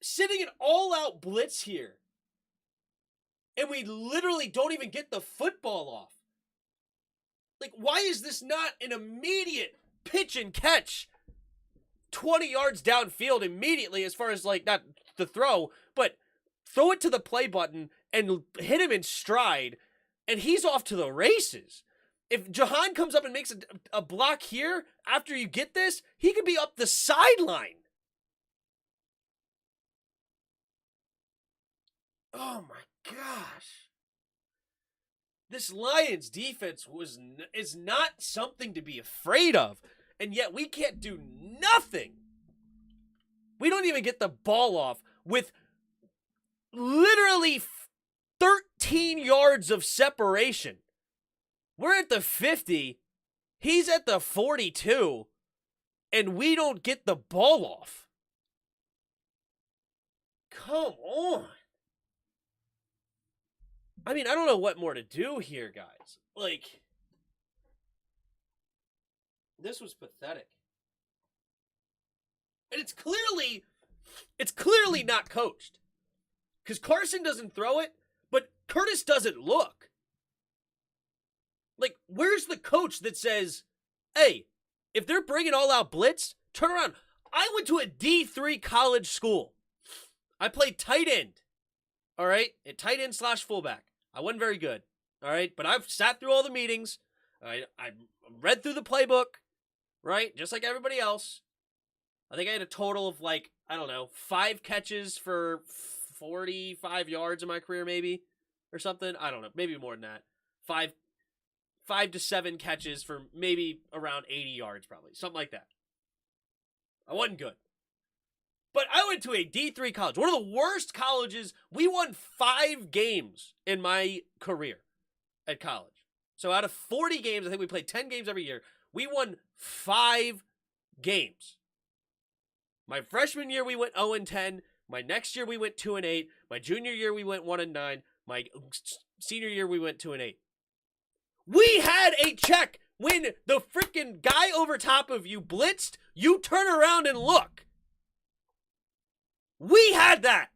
Speaker 1: Sitting an all-out blitz here. And we literally don't even get the football off. Like, why is this not an immediate pitch and catch 20 yards downfield immediately as far as, like, not the throw, but throw it to the play button and hit him in stride, and he's off to the races. If Jahan comes up and makes a block here after you get this, he could be up the sideline. Oh, my gosh. This Lions defense is not something to be afraid of, and yet we can't do nothing. We don't even get the ball off with literally 13 yards of separation. We're at the 50. He's at the 42, and we don't get the ball off. Come on. I mean, I don't know what more to do here, guys. Like, this was pathetic. And it's clearly not coached. Because Carson doesn't throw it, but Curtis doesn't look. Like, where's the coach that says, hey, if they're bringing all-out blitz, turn around. I went to a D3 college school. I played tight end. All right? At tight end / fullback. I wasn't very good. All right? But I've sat through all the meetings. I read through the playbook. right? Just like everybody else. I think I had a total of 5 catches for 45 yards in my career, maybe, or something. I don't know, maybe more than that. Five to 7 catches for maybe around 80 yards, probably something like that. I wasn't good, but I went to a D3 college, one of the worst colleges. We won 5 games in my career at college. So out of 40 games, I think we played 10 games every year. We won 5 games. My freshman year, we went 0-10. My next year, we went 2-8. My junior year, we went 1-9. My senior year, we went 2-8. We had a check when the freaking guy over top of you blitzed. You turn around and look. We had that.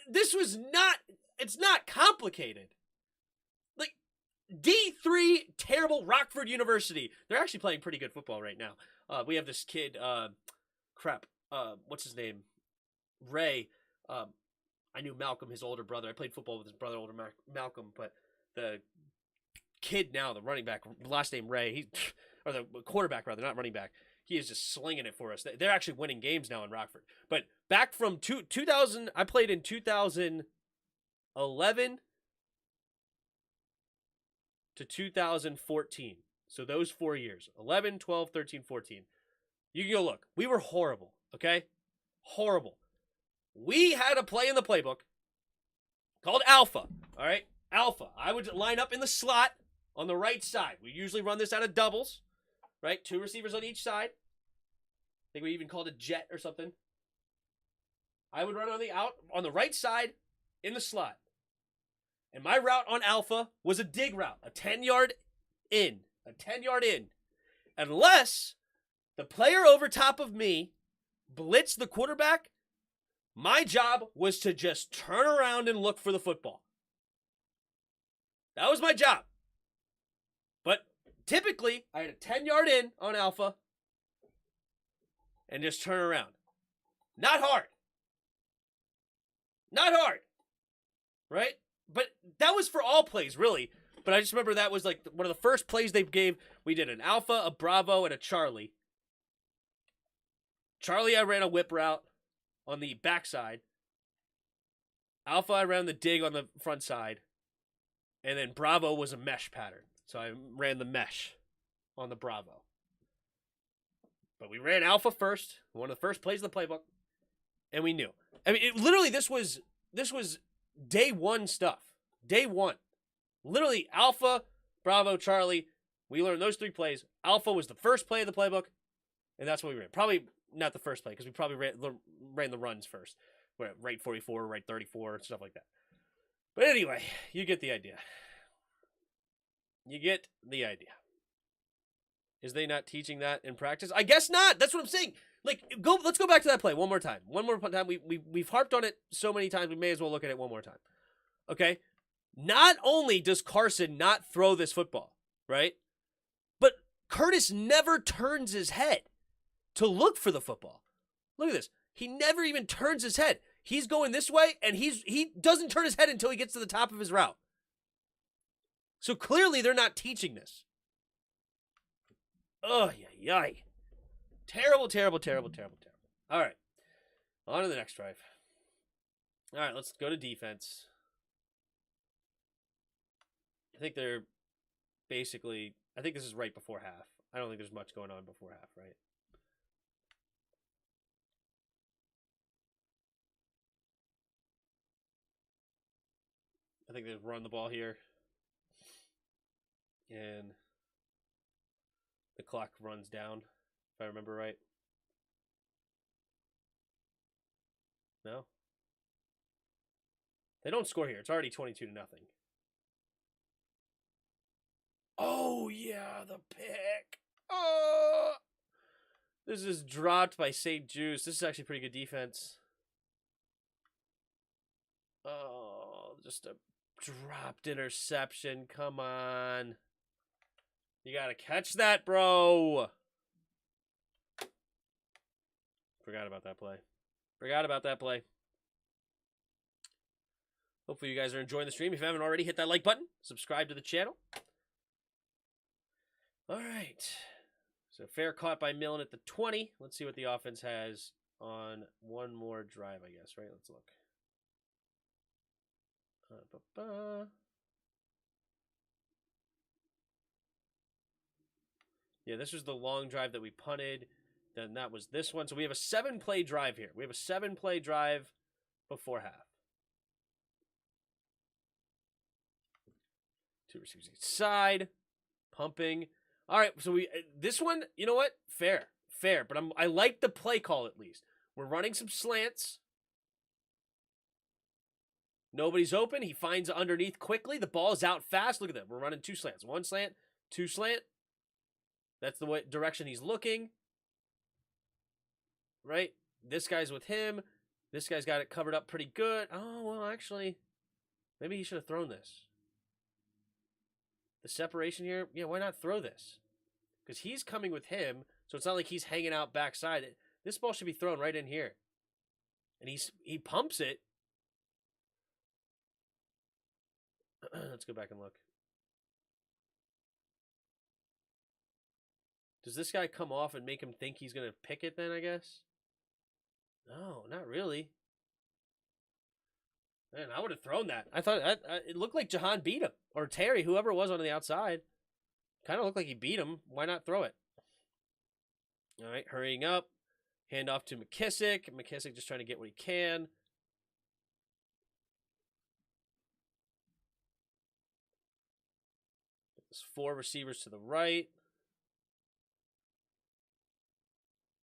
Speaker 1: This was not, it's not complicated. D3, terrible Rockford University. They're actually playing pretty good football right now. We have this kid, what's his name? Ray. I knew Malcolm, his older brother. I played football with his brother, older Malcolm, but the kid now, the running back, last name Ray, or the quarterback rather, not running back, he is just slinging it for us. They're actually winning games now in Rockford. But back from 2000, I played in 2011 to 2014. So those 4 years, 11, 12, 13, 14. You can go look. We were horrible, okay? Horrible. We had a play in the playbook called Alpha, all right? Alpha. I would line up in the slot on the right side. We usually run this out of doubles, right? 2 receivers on each side. I think we even called it jet or something. I would run on the right side in the slot. And my route on Alpha was a dig route, a 10-yard in. A 10-yard in. Unless the player over top of me blitzed the quarterback, my job was to just turn around and look for the football. That was my job. But typically, I had a 10-yard in on Alpha and just turn around. Not hard. Not hard. Right? But that was for all plays, really. But I just remember that was like one of the first plays they gave. We did an Alpha, a Bravo, and a Charlie. Charlie, I ran a whip route on the backside. Alpha, I ran the dig on the front side. And then Bravo was a mesh pattern. So I ran the mesh on the Bravo. But we ran Alpha first, one of the first plays of the playbook, and we knew. I mean, literally, this was day one stuff. Day one. Literally, Alpha, Bravo, Charlie. We learned those 3 plays. Alpha was the first play of the playbook, and that's what we ran. Probably not the first play, because we probably ran the runs first. We're at right 44, right 34, stuff like that. But anyway, you get the idea. You get the idea. Is they not teaching that in practice? I guess not. That's what I'm saying. Let's go back to that play one more time. One more time. We've harped on it so many times, we may as well look at it one more time. Okay? Not only does Carson not throw this football, right? But Curtis never turns his head to look for the football. Look at this. He never even turns his head. He's going this way, and he doesn't turn his head until he gets to the top of his route. So clearly they're not teaching this. Oh, yay. Terrible, terrible, terrible, terrible, terrible. All right. On to the next drive. All right, let's go to defense. I think they're basically, I think this is right before half. I don't think there's much going on before half, right? I think they run the ball here. And the clock runs down, if I remember right. No? They don't score here. It's already 22-0. Oh, yeah, the pick. Oh! This is dropped by St. Juice. This is actually pretty good defense. Oh, just a dropped interception. Come on. You gotta catch that, bro. Forgot about that play. Hopefully you guys are enjoying the stream. If you haven't already, hit that like button. Subscribe to the channel. All right. So fair caught by Millen at the 20. Let's see what the offense has on one more drive, I guess, right? Let's look. Yeah, this was the long drive that we punted. Then that was this one. So we have a 7-play drive here. We have a 7-play drive before half. 2 receivers each side. Pumping. All right, so this one, you know what? Fair. But I like the play call at least. We're running some slants. Nobody's open. He finds underneath quickly. The ball's out fast. Look at that. We're running 2 slants. 1 slant, 2 slant. That's the direction he's looking. Right? This guy's with him. This guy's got it covered up pretty good. Oh, well, actually, maybe he should have thrown this. The separation here, yeah, why not throw this? Because he's coming with him, so it's not like he's hanging out backside. This ball should be thrown right in here. And he pumps it. Let's go back and look. Does this guy come off and make him think he's going to pick it then, I guess? No, not really. Man, I would have thrown that. I thought it looked like Jahan beat him. Or Terry, whoever it was on the outside. Kind of looked like he beat him. Why not throw it? All right, hurrying up. Hand off to McKissick. McKissick just trying to get what he can. There's 4 receivers to the right.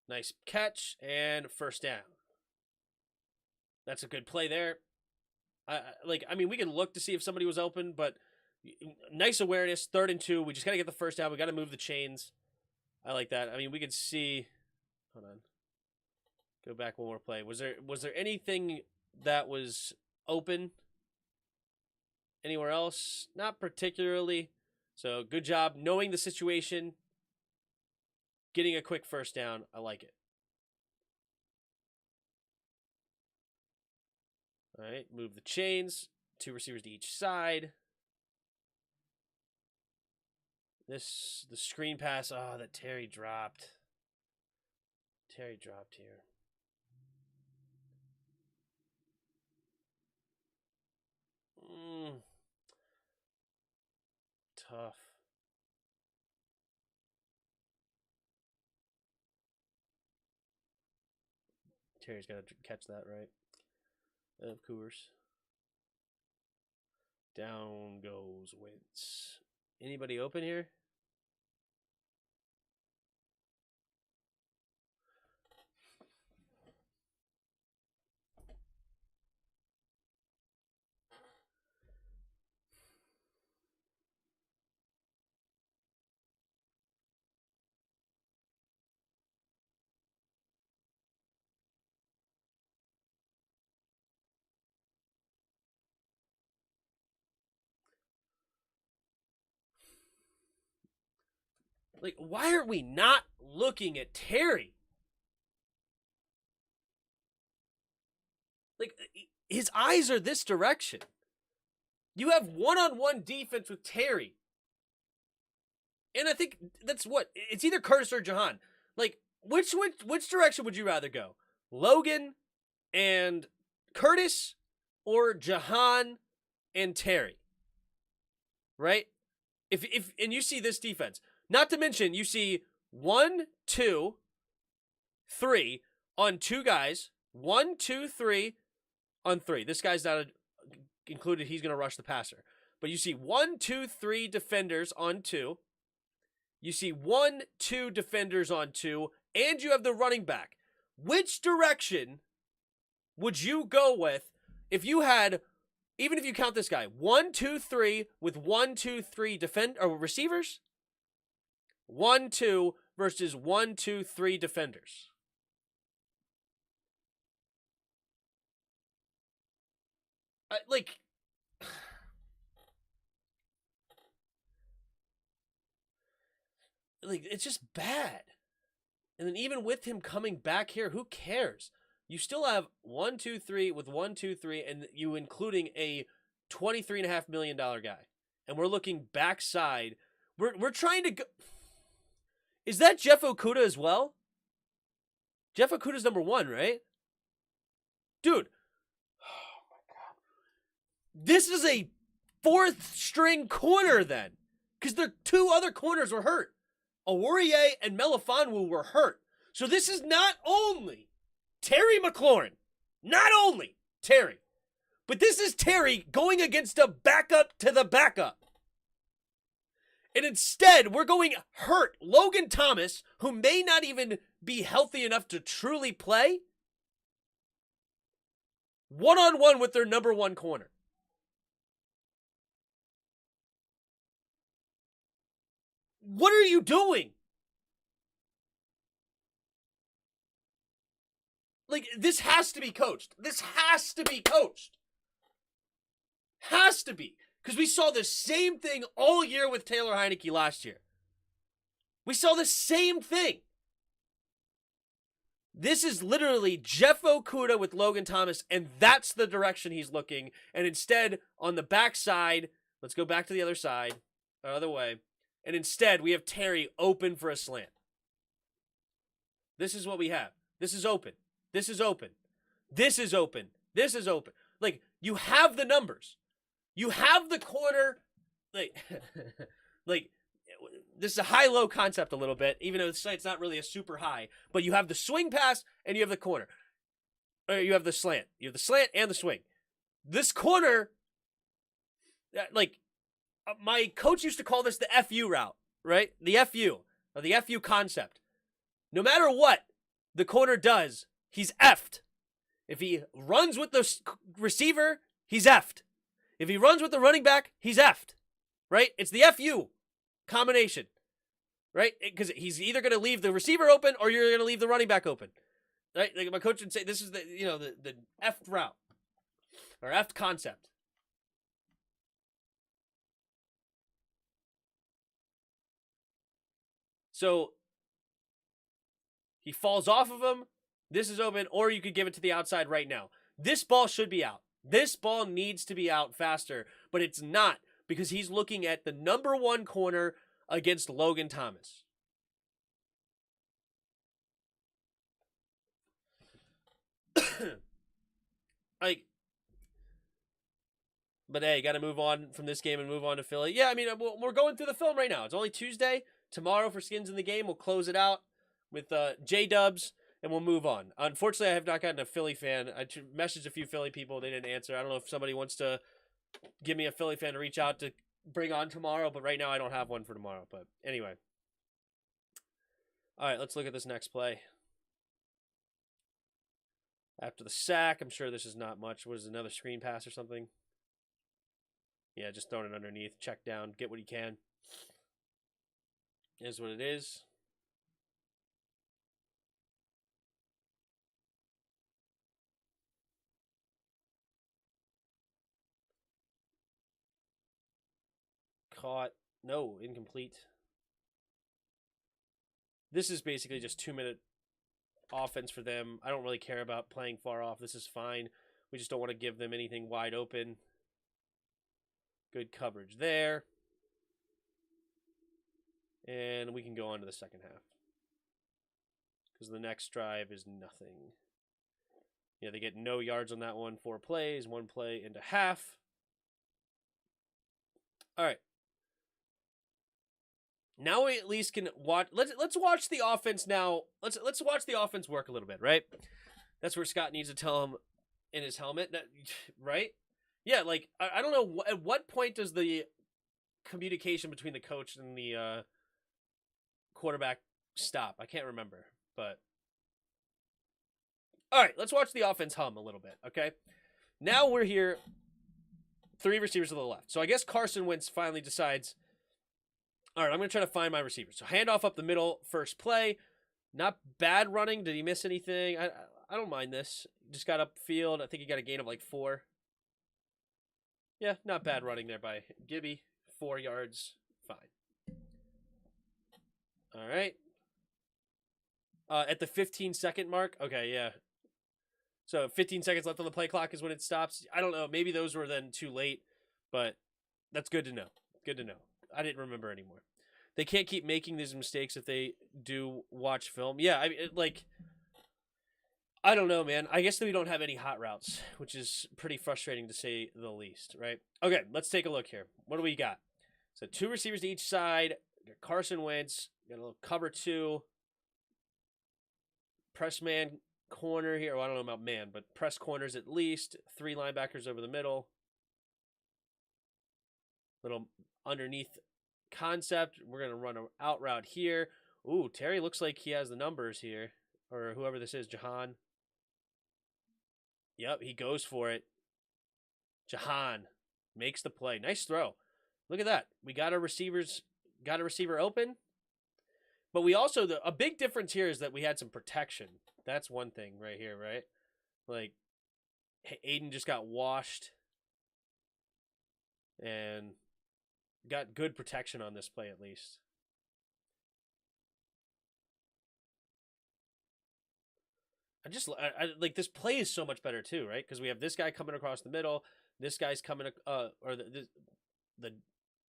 Speaker 1: Nice catch and first down. That's a good play there. I mean, we can look to see if somebody was open, but nice awareness. 3rd and 2. We just got to get the first down. We got to move the chains. I like that. I mean, we could see. Hold on. Go back one more play. Was there anything that was open anywhere else? Not particularly. So good job knowing the situation. Getting a quick first down. I like it. All right, move the chains. 2 receivers to each side. The screen pass. Oh, that Terry dropped. Terry dropped here. Tough. Terry's got to catch that, right? Of course. Down goes Wentz. Anybody open here? Like, why are we not looking at Terry? Like, his eyes are this direction. You have one-on-one defense with Terry. And I think that's what, it's either Curtis or Jahan. Like, which direction would you rather go? Logan and Curtis or Jahan and Terry? Right? If and you see this defense. Not to mention, you see 1, 2, 3 on 2 guys. 1, 2, 3 on 3. This guy's not included. He's going to rush the passer. But you see 1, 2, 3 defenders on 2. You see 1, 2 defenders on 2. And you have the running back. Which direction would you go with if you had, even if you count this guy, 1, 2, 3 with 1, 2, 3 receivers? 1, 2 versus 1, 2, 3 defenders. Like, it's just bad. And then even with him coming back here, who cares? You still have 1, 2, 3 with 1, 2, 3, and you including a $23.5 million guy. And we're looking backside. We're trying to go. Is that Jeff Okudah as well? Jeff Okudah's number 1, right? Dude. Oh my God. This is a 4th string corner then. Because the 2 other corners were hurt. Aurier and Melifonwu were hurt. So this is not only Terry McLaurin. Not only Terry. But this is Terry going against a backup to the backup. And instead, we're going hurt Logan Thomas, who may not even be healthy enough to truly play, one-on-one with their number 1 corner. What are you doing? Like, this has to be coached. This has to be coached. Has to be. Because we saw the same thing all year with Taylor Heineke last year. We saw the same thing. This is literally Jeff Okudah with Logan Thomas, and that's the direction he's looking. And instead, on the backside, let's go back to the other side, other way. And instead, we have Terry open for a slant. This is what we have. This is open. This is open. This is open. This is open. Like, you have the numbers. You have the corner. Like, like this is a high-low concept a little bit, even though it's not really a super high. But you have the swing pass and you have the corner. Or you have the slant. You have the slant and the swing. This corner, like, my coach used to call this the FU route, right? The FU, or the FU concept. No matter what the corner does, he's effed. If he runs with the receiver, he's effed. If he runs with the running back, he's effed, right? It's the FU combination, right? Because he's either going to leave the receiver open or you're going to leave the running back open, right? Like my coach would say, this is the, the F route or F concept. So he falls off of him. This is open, or you could give it to the outside right now. This ball should be out. This ball needs to be out faster, but it's not because he's looking at the number 1 corner against Logan Thomas. But hey, got to move on from this game and move on to Philly. Yeah, I mean, we're going through the film right now. It's only Tuesday. Tomorrow for Skins in the Game, we'll close it out with J-Dubs, and we'll move on. Unfortunately, I have not gotten a Philly fan. I messaged a few Philly people. They didn't answer. I don't know if somebody wants to give me a Philly fan to reach out to bring on tomorrow, but right now I don't have one for tomorrow. But anyway. All right, let's look at this next play. After the sack, I'm sure this is not much. Was another screen pass or something? Yeah, just throwing it underneath. Check down. Get what he can. Is what it is. Caught. No, incomplete. This is basically just 2-minute offense for them. I don't really care about playing far off. This is fine. We just don't want to give them anything wide open. Good coverage there. And we can go on to the second half. Because the next drive is nothing. Yeah, they get no yards on that one. 4 plays, 1 play into half. All right. Now we at least can watch. Let's watch the offense now. Let's watch the offense work a little bit, right? That's where Scott needs to tell him in his helmet, right? Yeah, like I don't know at what point does the communication between the coach and the quarterback stop. I can't remember, but all right, let's watch the offense hum a little bit, okay? Now we're here, 3 receivers to the left. So I guess Carson Wentz finally decides, all right, I'm going to try to find my receivers. So handoff up the middle, first play. Not bad running. Did he miss anything? I don't mind this. Just got upfield. I think he got a gain of like 4. Yeah, not bad running there by Gibby. 4 yards. Fine. All right. At the 15-second mark. Okay, yeah. So 15 seconds left on the play clock is when it stops. I don't know. Maybe those were then too late, but that's good to know. Good to know. I didn't remember anymore. They can't keep making these mistakes if they do watch film. Yeah, I mean, I don't know, man. I guess that we don't have any hot routes, which is pretty frustrating to say the least, right? Okay, let's take a look here. What do we got? So 2 receivers to each side. We got Carson Wentz. We got a little cover 2. Press man corner here. Well, I don't know about man, but press corners at least. 3 linebackers over the middle. Little underneath concept. We're going to run an out route here. Ooh, Terry looks like he has the numbers here. Or whoever this is, Jahan. Yep, he goes for it. Jahan makes the play. Nice throw. Look at that. We got a receiver open. But we also, a big difference here is that we had some protection. That's one thing right here, right? Like, Aiden just got washed. And got good protection on this play at least. I like this play is so much better too, right? Because we have this guy coming across the middle. This guy's coming, or the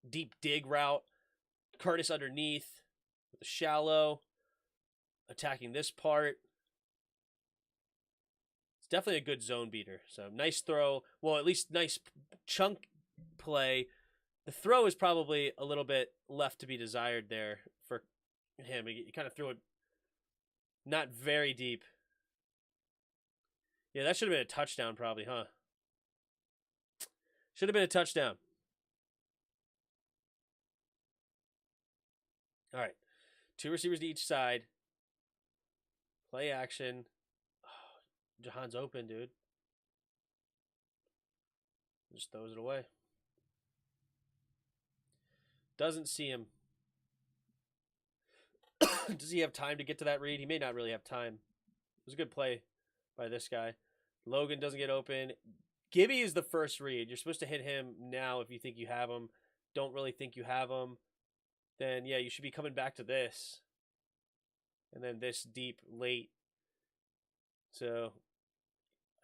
Speaker 1: deep dig route. Curtis underneath with the shallow, attacking this part. It's definitely a good zone beater. So nice throw. Well, at least nice chunk play. The throw is probably a little bit left to be desired there for him. He kind of threw it not very deep. Yeah, that should have been a touchdown probably, huh? Should have been a touchdown. All right. 2 receivers to each side. Play action. Oh, Jahan's open, dude. Just throws it away. Doesn't see him. Does he have time to get to that read? He may not really have time. It was a good play by this guy. Logan doesn't get open. Gibby is the first read. You're supposed to hit him now if you think you have him. Don't really think you have him. Then, yeah, you should be coming back to this. And then this deep late. So,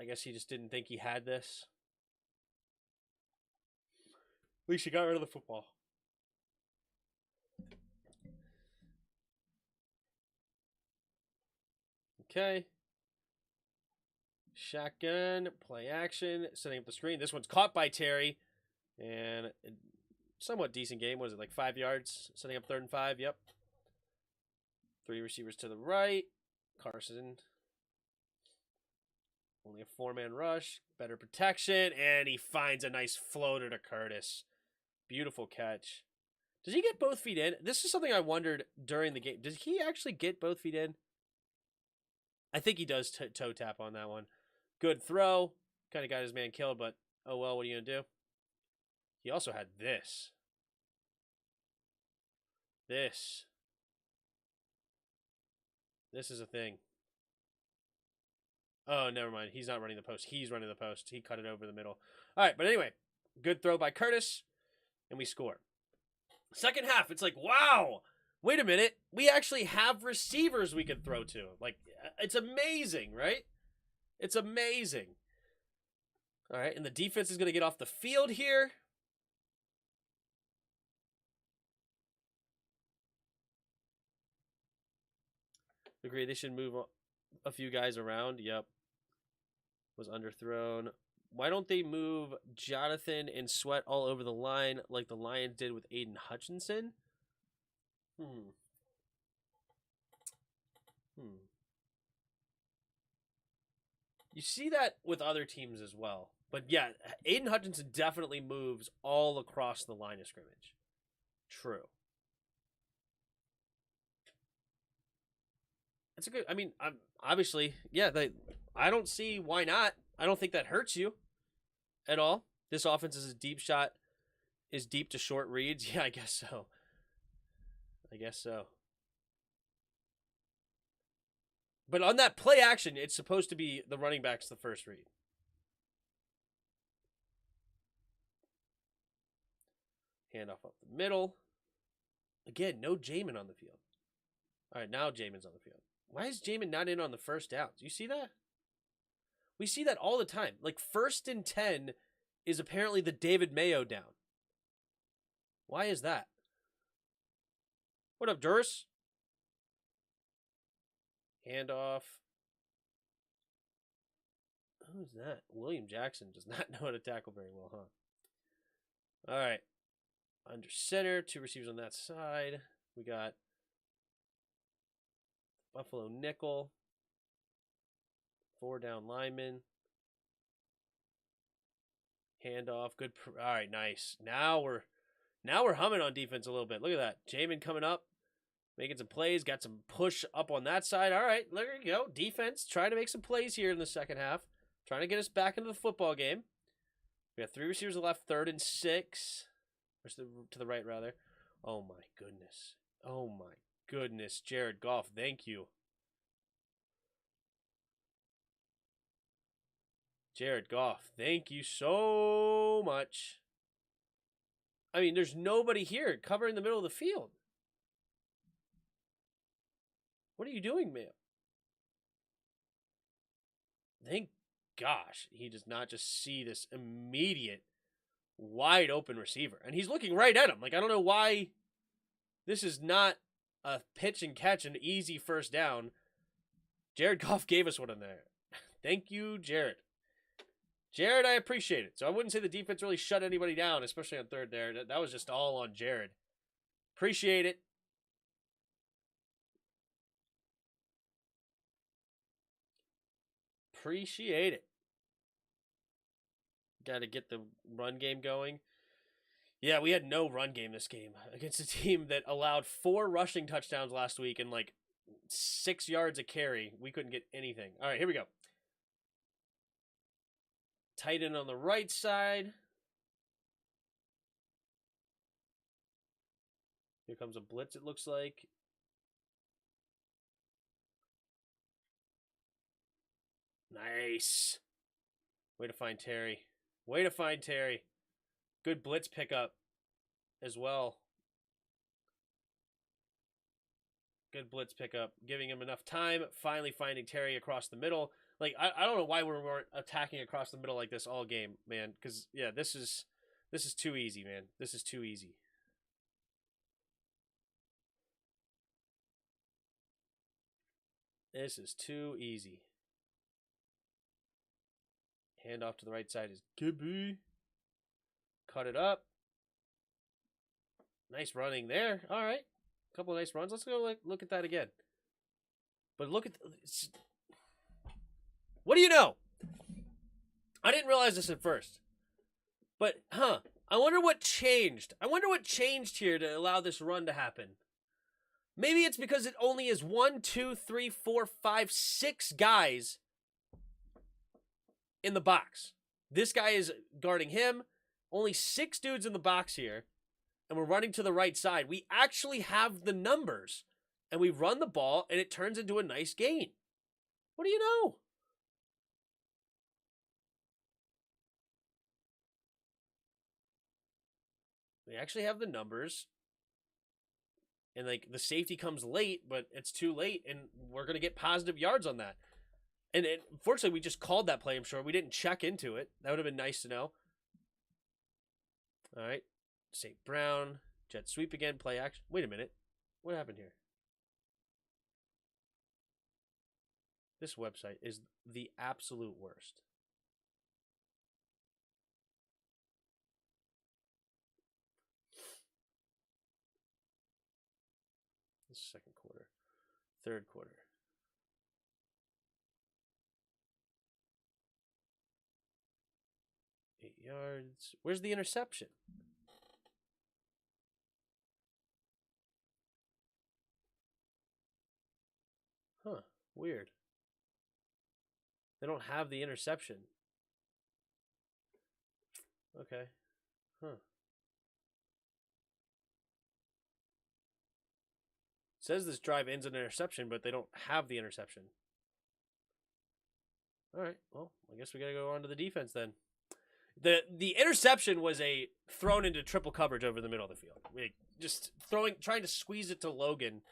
Speaker 1: I guess he just didn't think he had this. At least he got rid of the football. Okay. Shotgun, play action, setting up the screen. This one's caught by Terry. And a somewhat decent game. Was it like 5 yards? Setting up 3rd and 5. Yep. 3 receivers to the right. Carson. Only a 4-man rush. Better protection. And he finds a nice floater to Curtis. Beautiful catch. Does he get both feet in? This is something I wondered during the game. Did he actually get both feet in? I think he does toe tap on that one. Good throw. Kind of got his man killed, but oh well, what are you going to do? He also had this. This is a thing. Oh, never mind. He's not running the post. He's running the post. He cut it over the middle. All right, but anyway, good throw by Curtis, and we score. Second half, it's like, wow, wait a minute. We actually have receivers we can throw to. Like, it's amazing, right? It's amazing. All right, and the defense is going to get off the field here. Agree, they should move a few guys around. Yep. Was underthrown. Why don't they move Jonathan and Sweat all over the line like the Lions did with Aiden Hutchinson? You see that with other teams as well. But yeah, Aiden Hutchinson definitely moves all across the line of scrimmage. True. That's a good, I mean, obviously, yeah, I don't see why not. I don't think that hurts you at all. This offense is a deep shot, is deep to short reads. Yeah, I guess so. I guess so. But on that play action, it's supposed to be the running back's the first read. Handoff up the middle. Again, no Jamin on the field. All right, now Jamin's on the field. Why is Jamin not in on the first down? Do you see that? We see that all the time. Like 1st and 10 is apparently the David Mayo down. Why is that? What up, Duris? Handoff. Who's that? William Jackson does not know how to tackle very well, huh? All right. Under center, 2 receivers on that side. We got Buffalo nickel. 4 down linemen. Handoff. Good. All right, nice. Now we're humming on defense a little bit. Look at that. Jamin coming up, making some plays. Got some push up on that side. All right, there you go. Defense trying to make some plays here in the second half. Trying to get us back into the football game. We got 3 receivers left, 3rd and 6. Or to the right, rather. Oh, my goodness. Oh, my goodness. Jared Goff, thank you. Jared Goff, thank you so much. I mean, there's nobody here covering the middle of the field. What are you doing, man? Thank gosh, he does not just see this immediate wide open receiver. And he's looking right at him. Like, I don't know why this is not a pitch and catch, an easy first down. Jared Goff gave us one in there. Thank you, Jared. Jared, I appreciate it. So I wouldn't say the defense really shut anybody down, especially on 3rd there. That was just all on Jared. Appreciate it. Appreciate it. Got to get the run game going. Yeah, we had no run game this game against a team that allowed 4 rushing touchdowns last week and like 6 yards a carry. We couldn't get anything. All right, here we go. Tight end on the right side. Here comes a blitz, it looks like. Nice. Way to find Terry. Way to find Terry. Good blitz pickup as well. Good blitz pickup. Giving him enough time. Finally finding Terry across the middle. Like, I don't know why we weren't attacking across the middle like this all game, man. Because, yeah, this is too easy, man. This is too easy. This is too easy. Handoff to the right side is Gibby. Cut it up. Nice running there. All right. A couple of nice runs. Let's go look at that again. But look at... What do you know? I didn't realize this at first. But, I wonder what changed. I wonder what changed here to allow this run to happen. Maybe it's because it only is 1, 2, 3, 4, 5, 6 guys in the box. This guy is guarding him. Only 6 dudes in the box here. And we're running to the right side. We actually have the numbers. And we run the ball, and it turns into a nice gain. What do you know? We actually have the numbers. And, like, the safety comes late, but it's too late, and we're going to get positive yards on that. And unfortunately, we just called that play, I'm sure. We didn't check into it. That would have been nice to know. All right. St. Brown. Jet sweep again. Play action. Wait a minute. What happened here? This website is the absolute worst. This is 2nd quarter. 3rd quarter. Yards. Where's the interception? Huh. Weird. They don't have the interception. Okay. Huh. It says this drive ends in an interception, but they don't have the interception. All right. Well, I guess we got to go on to the defense then. The interception was a thrown into triple coverage over the middle of the field. Just trying to squeeze it to Logan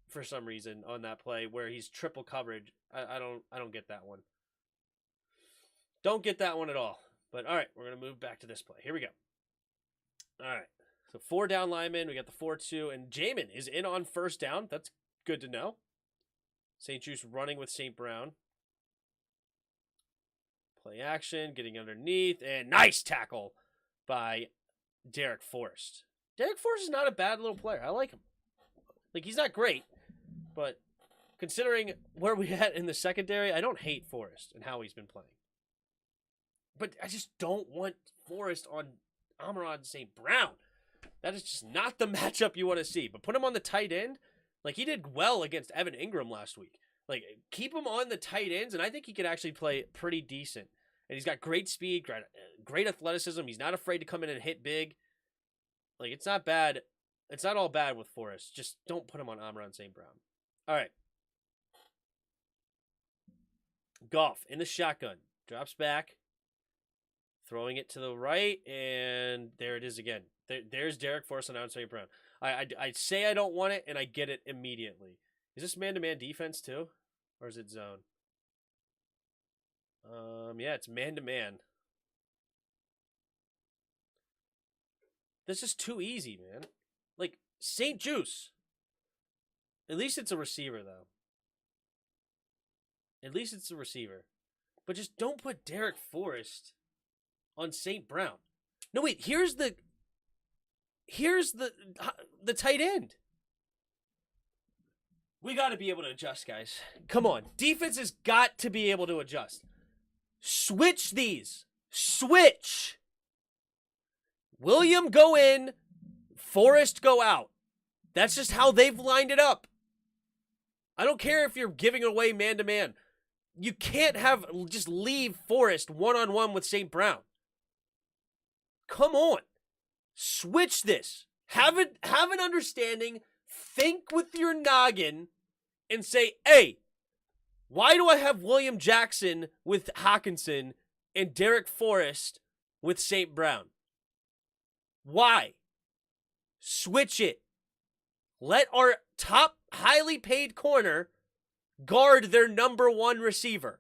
Speaker 1: for some reason on that play where he's triple coverage. I don't get that one. Don't get that one at all. But all right, we're gonna move back to this play. Here we go. All right, So 4 down linemen. We got the 4-2. And Jamin is in on first down. That's good to know. St. Juice running with St. Brown. Play action, getting underneath. And nice tackle by Derek Forrest. Derek Forrest is not a bad little player. I like him. Like, he's not great, but considering where we at in the secondary, I don't hate Forrest and how he's been playing. But I just don't want Forrest on Amon St. Brown. That is just not the matchup you want to see. But put him on the tight end. Like, he did well against Evan Ingram last week. Like, keep him on the tight ends, and I think he could actually play pretty decent. And he's got great speed, great athleticism. He's not afraid to come in and hit big. Like, it's not bad. It's not all bad with Forrest. Just don't put him on Amon St. Brown. All right. Goff in the shotgun. Drops back. Throwing it to the right, and there it is again. There's Derek Forrest on Amon St. Brown. I say I don't want it, and I get it immediately. Is this man-to-man defense too? Or is it zone? Yeah, it's man-to-man. This is too easy, man. Like, St. Juice. At least it's a receiver, though. At least it's a receiver. But just don't put Derek Forrest on St. Brown. No, wait, here's the tight end. We got to be able to adjust, guys. Come on. Defense has got to be able to adjust. Switch these. Switch. William go in, Forrest go out. That's just how they've lined it up. I don't care if you're giving away man-to-man. You can't just leave Forrest one-on-one with St. Brown. Come on. Switch this. Have an understanding. Think with your noggin and say, hey, why do I have William Jackson with Hawkinson and Derek Forrest with St. Brown? Why? Switch it. Let our top highly paid corner guard their number one receiver.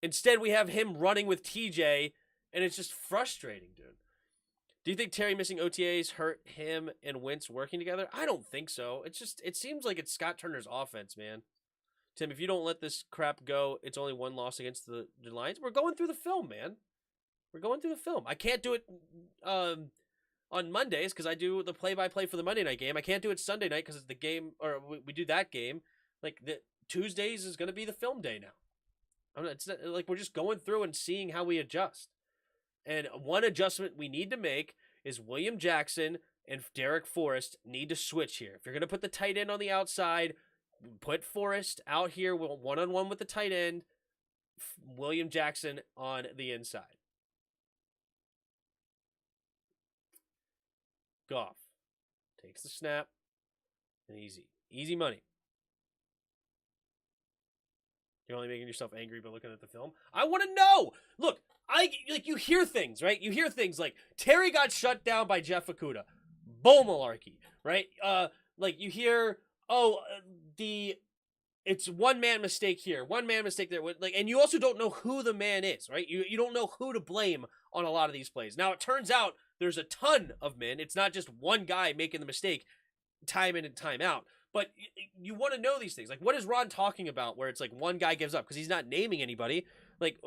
Speaker 1: Instead, we have him running with TJ, and it's just frustrating, dude. Do you think Terry missing OTAs hurt him and Wentz working together? I don't think so. It seems like it's Scott Turner's offense, man. Tim, if you don't let this crap go, it's only one loss against the Lions. We're going through the film, man. We're going through the film. I can't do it on Mondays because I do the play-by-play for the Monday night game. I can't do it Sunday night because it's the game, or we do that game. Like, the Tuesdays is going to be the film day now. It's not, like, we're just going through and seeing how we adjust. And one adjustment we need to make is William Jackson and Derek Forrest need to switch here. If you're going to put the tight end on the outside, put Forrest out here one-on-one with the tight end, William Jackson on the inside. Goff takes the snap, and easy money. You're only making yourself angry by looking at the film. I want to know. Look, you hear things, right? You hear things like Terry got shut down by Jeff Okuda, bull malarkey, right? Like you hear, it's one man mistake here, one man mistake there, like, and you also don't know who the man is, right? You don't know who to blame on a lot of these plays. Now it turns out there's a ton of men. It's not just one guy making the mistake time in and time out. But you want to know these things. Like, what is Ron talking about where it's like one guy gives up? Because he's not naming anybody. Like,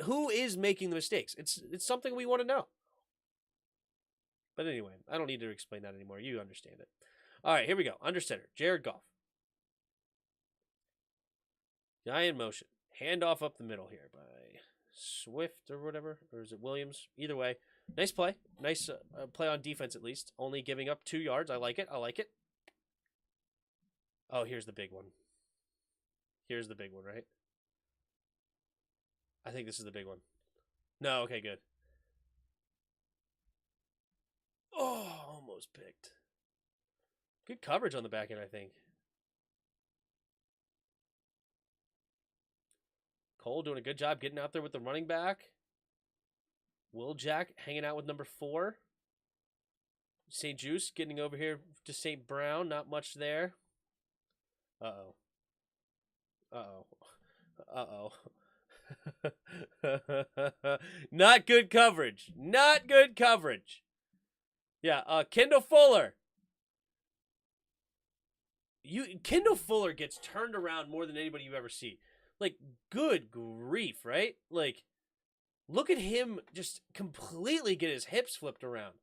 Speaker 1: who is making the mistakes? It's something we want to know. But anyway, I don't need to explain that anymore. You understand it. All right, here we go. Under center, Jared Goff. Guy in motion. Handoff up the middle here by Swift or whatever. Or is it Williams? Either way. Nice play. Nice play on defense at least. Only giving up 2 yards. I like it. Oh, here's the big one. Here's the big one, right? I think this is the big one. No, okay, good. Oh, almost picked. Good coverage on the back end, I think. Cole doing a good job getting out there with the running back. Will Jack hanging out with number 4. St. Juice getting over here to St. Brown. Not much there. Not good coverage. Not good coverage. Yeah, Kendall Fuller. Kendall Fuller gets turned around more than anybody you ever see. Like, good grief, right? Like, look at him just completely get his hips flipped around.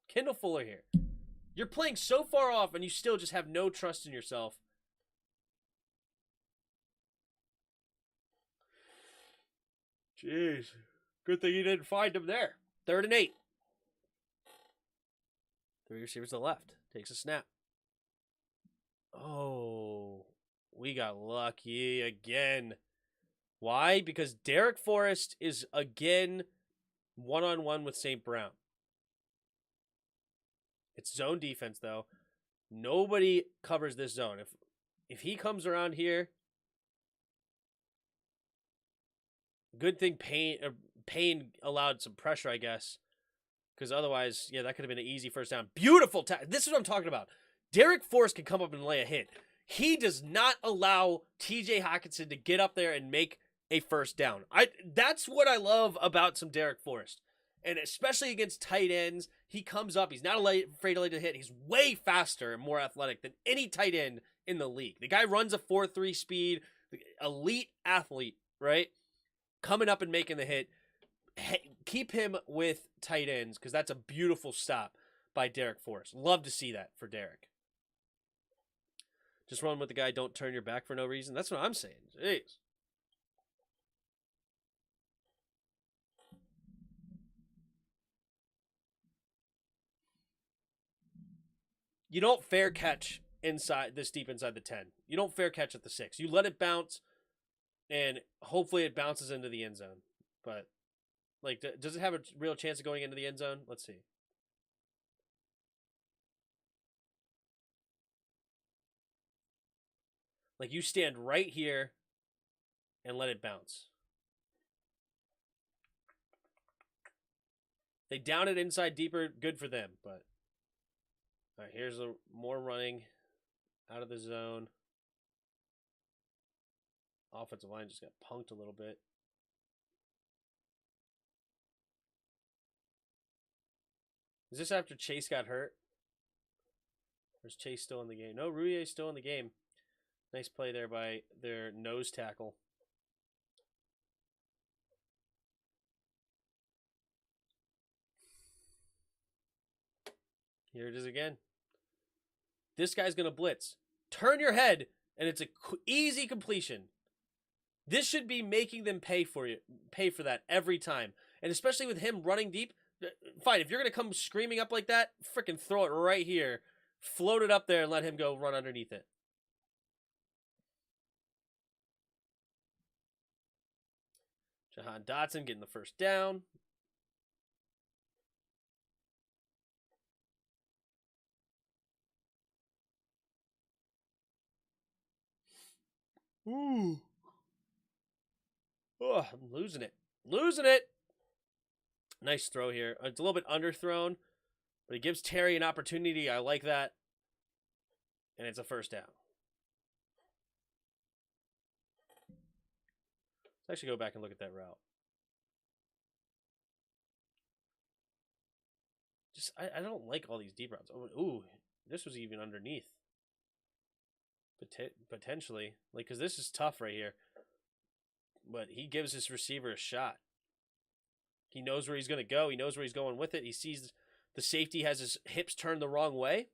Speaker 1: Kendall Fuller here. You're playing so far off and you still just have no trust in yourself. Jeez. Good thing you didn't find him there. 3rd and 8. 3 receivers to the left. Takes a snap. Oh, we got lucky again. Why? Because Derek Forrest is again one-on-one with St. Brown. It's zone defense, though. Nobody covers this zone. If he comes around here, good thing Payne allowed some pressure, I guess. Because otherwise, yeah, that could have been an easy first down. Beautiful tackle. This is what I'm talking about. Derek Forrest can come up and lay a hit. He does not allow TJ Hockenson to get up there and make a first down. That's what I love about some Derek Forrest. And especially against tight ends, he comes up. He's not afraid to lay the hit. He's way faster and more athletic than any tight end in the league. The guy runs a 4.3 speed, elite athlete, right? Coming up and making the hit. Keep him with tight ends because that's a beautiful stop by Derek Forrest. Love to see that for Derek. Just run with the guy. Don't turn your back for no reason. That's what I'm saying. Jeez. You don't fair catch inside this deep inside the 10. You don't fair catch at the 6. You let it bounce, and hopefully it bounces into the end zone. But, like, does it have a real chance of going into the end zone? Let's see. Like, you stand right here and let it bounce. They down it inside deeper, good for them. But, all right, here's more running out of the zone. Offensive line just got punked a little bit. Is this after Chase got hurt? Or is Chase still in the game? No, Rouillet's still in the game. Nice play there by their nose tackle. Here it is again. This guy's going to blitz. Turn your head, and it's an easy completion. This should be making them pay for that every time. And especially with him running deep, fine, if you're going to come screaming up like that, freaking throw it right here. Float it up there and let him go run underneath it. Jahan Dotson getting the first down. Ooh. Oh, I'm losing it. Losing it. Nice throw here. It's a little bit underthrown, but it gives Terry an opportunity. I like that. And it's a first down. Let's actually go back and look at that route. Just, I don't like all these deep routes. Oh, ooh, this was even underneath. Potentially. Like, because this is tough right here. But he gives his receiver a shot. He knows where he's going to go. He knows where he's going with it. He sees the safety has his hips turned the wrong way.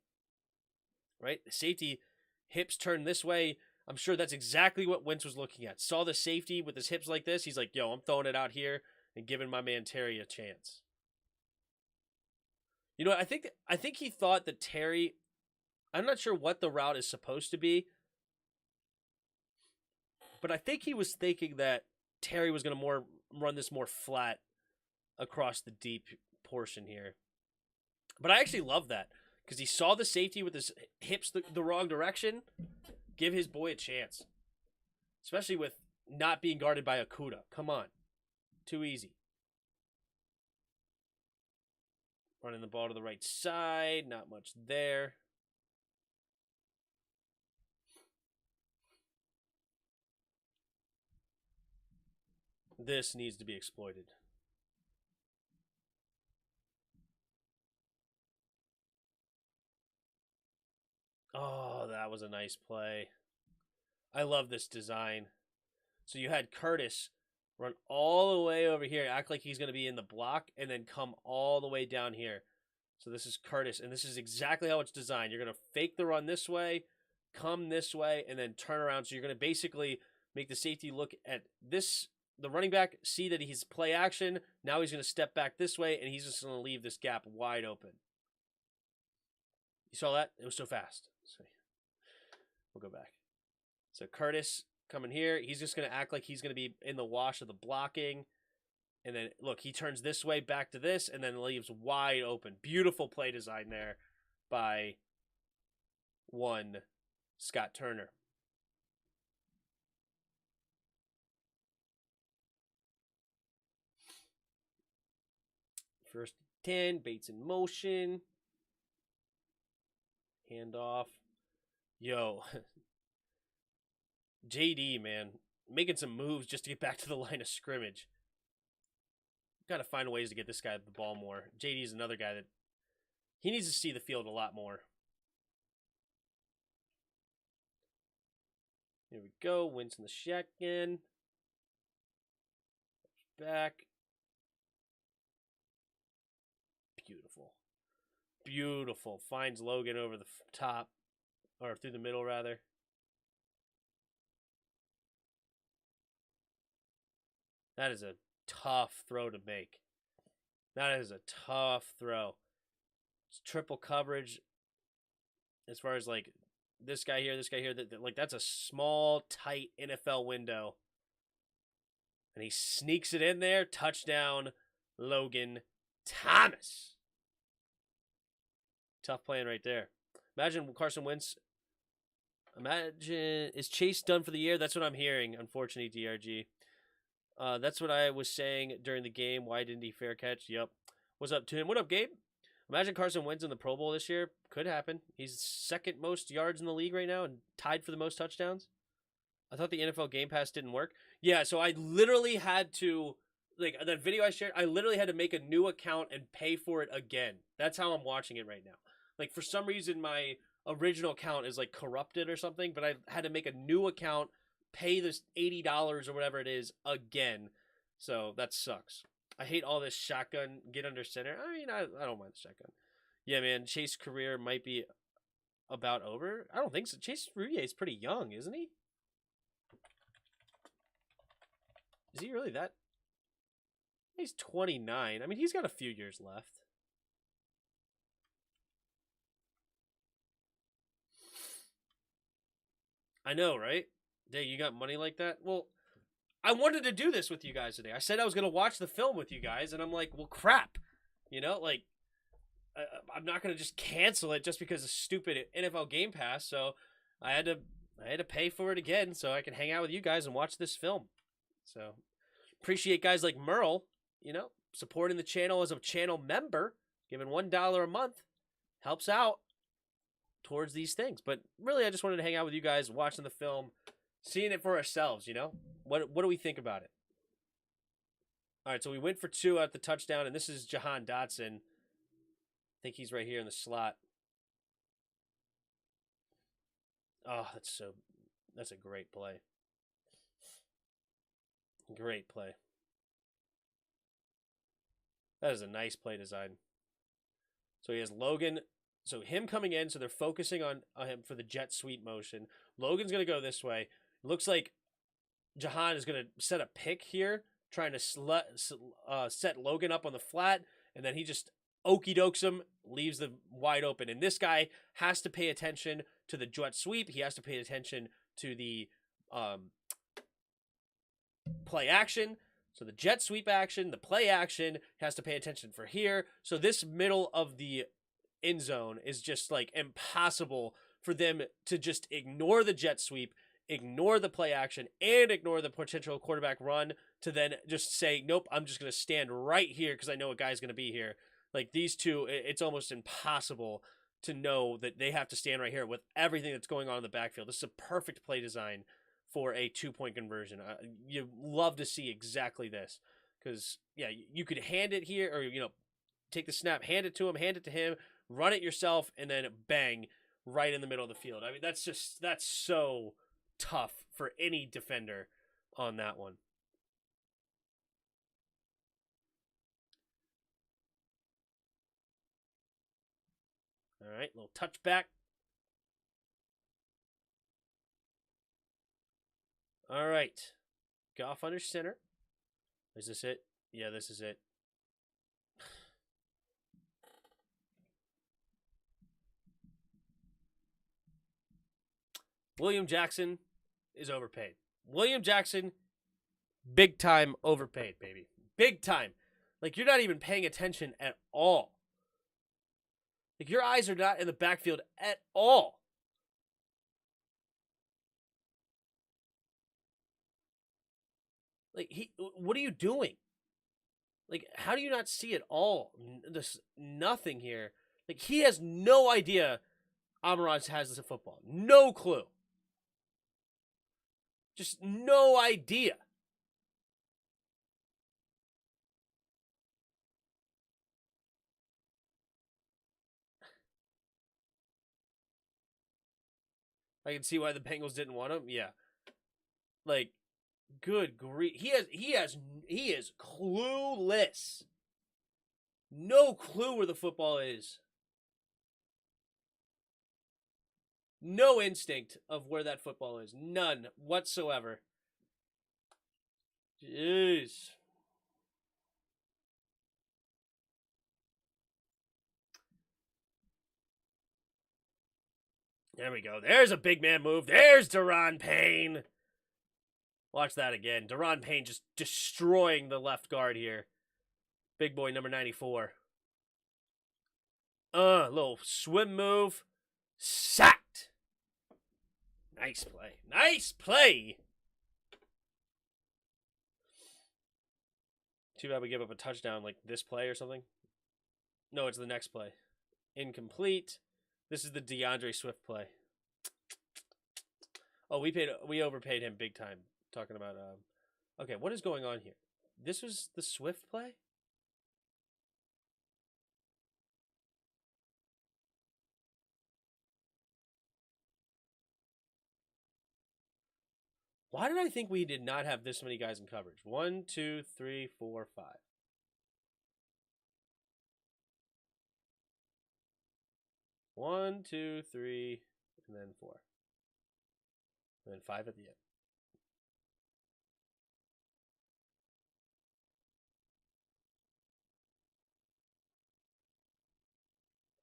Speaker 1: Right? The safety hips turned this way. I'm sure that's exactly what Wentz was looking at. Saw the safety with his hips like this. He's like, yo, I'm throwing it out here and giving my man Terry a chance. You know, I think he thought that Terry, I'm not sure what the route is supposed to be, but I think he was thinking that Terry was going to run this more flat across the deep portion here. But I actually love that because he saw the safety with his hips the wrong direction. Give his boy a chance, especially with not being guarded by Okuda. Come on. Too easy. Running the ball to the right side. Not much there. This needs to be exploited. Oh, that was a nice play. I love this design. So you had Curtis run all the way over here, act like he's going to be in the block, and then come all the way down here. So this is Curtis, and this is exactly how it's designed. You're going to fake the run this way, come this way, and then turn around. So you're going to basically make the safety look at this, the running back, see that he's play action. Now he's going to step back this way, and he's just going to leave this gap wide open. You saw that? It was so fast. So we'll go back. So Curtis coming here. He's just going to act like he's going to be in the wash of the blocking. And then, look, he turns this way back to this and then leaves wide open. Beautiful play design there by one Scott Turner. First 10, Bates in motion. Handoff. Yo. JD, man, making some moves just to get back to the line of scrimmage. Got to find ways to get this guy the ball more. JD is another guy that he needs to see the field a lot more. Here we go. Winston the shotgun. Back. Beautiful. Beautiful. Finds Logan over the top. Or through the middle, rather. That is a tough throw to make. That is a tough throw. It's triple coverage. As far as like this guy here, like that's a small, tight NFL window. And he sneaks it in there. Touchdown, Logan Thomas. Tough playing right there. Imagine Carson Wentz. Imagine, is Chase done for the year? That's what I'm hearing, unfortunately, DRG. That's what I was saying during the game. Why didn't he fair catch? Yep. What's up to him? What up, Gabe? Imagine Carson Wentz in the Pro Bowl this year. Could happen. He's second most yards in the league right now and tied for the most touchdowns. I thought the NFL Game Pass didn't work. Yeah, so I literally had to, like, that video I shared, I literally had to make a new account and pay for it again. That's how I'm watching it right now. Like, for some reason, my original account is, like, corrupted or something, but I had to make a new account, pay this $80 or whatever it is again. So that sucks. I hate all this shotgun, get under center. I mean, I don't mind the shotgun. Yeah, man, Chase's career might be about over. I don't think so. Chase Roulier is pretty young, isn't he? Is he really that? He's 29. I mean, he's got a few years left. I know, right? Dang, you got money like that? Well, I wanted to do this with you guys today. I said I was going to watch the film with you guys, and I'm like, well, crap. You know, like, I'm not going to just cancel it just because of stupid NFL Game Pass, so I had to pay for it again so I can hang out with you guys and watch this film. So, appreciate guys like Merle, you know, supporting the channel as a channel member, giving $1 a month, helps out towards these things. But really, I just wanted to hang out with you guys, watching the film, seeing it for ourselves, you know? What do we think about it? All right, so we went for 2 at the touchdown, and this is Jahan Dotson. I think he's right here in the slot. Oh, that's a great play. Great play. That is a nice play design. So he has Logan. So him coming in, so they're focusing on him for the jet sweep motion. Logan's going to go this way. Looks like Jahan is going to set a pick here, trying to set Logan up on the flat, and then he just okey-dokes him, leaves them wide open. And this guy has to pay attention to the jet sweep. He has to pay attention to the play action. So the jet sweep action, the play action, has to pay attention for here. So this middle of the end zone is just like impossible for them to just ignore the jet sweep, ignore the play action, and ignore the potential quarterback run to then just say, nope, I'm just going to stand right here because I know a guy's going to be here. Like these two, it's almost impossible to know that they have to stand right here with everything that's going on in the backfield. This is a perfect play design for a 2-point conversion. You love to see exactly this because, yeah, you could hand it here or, you know, take the snap, hand it to him, run it yourself, and then bang, right in the middle of the field. I mean, that's so tough for any defender on that one. All right, little touchback. All right. Goff under center. Is this it? Yeah, this is it. William Jackson is overpaid. William Jackson, big time overpaid, baby. Big time. Like, you're not even paying attention at all. Like, your eyes are not in the backfield at all. Like, what are you doing? Like, how do you not see it all? There's nothing here. Like, he has no idea Amon-Ra has this football. No clue. Just no idea. I can see why the Bengals didn't want him. Yeah. Like, good grief. He is clueless. No clue where the football is. No instinct of where that football is. None whatsoever. Jeez. There we go. There's a big man move. There's Daron Payne. Watch that again. Daron Payne just destroying the left guard here. Big boy number 94. Little swim move. Sacked. Nice play. Nice play. Too bad we give up a touchdown like this play or something. No, it's the next play. Incomplete. This is the DeAndre Swift play. Oh, we overpaid him big time. Talking about okay, what is going on here? This was the Swift play? Why did I think we did not have this many guys in coverage? 1, 2, 3, 4, 5. 1, 2, 3, and then 4. And then 5 at the end.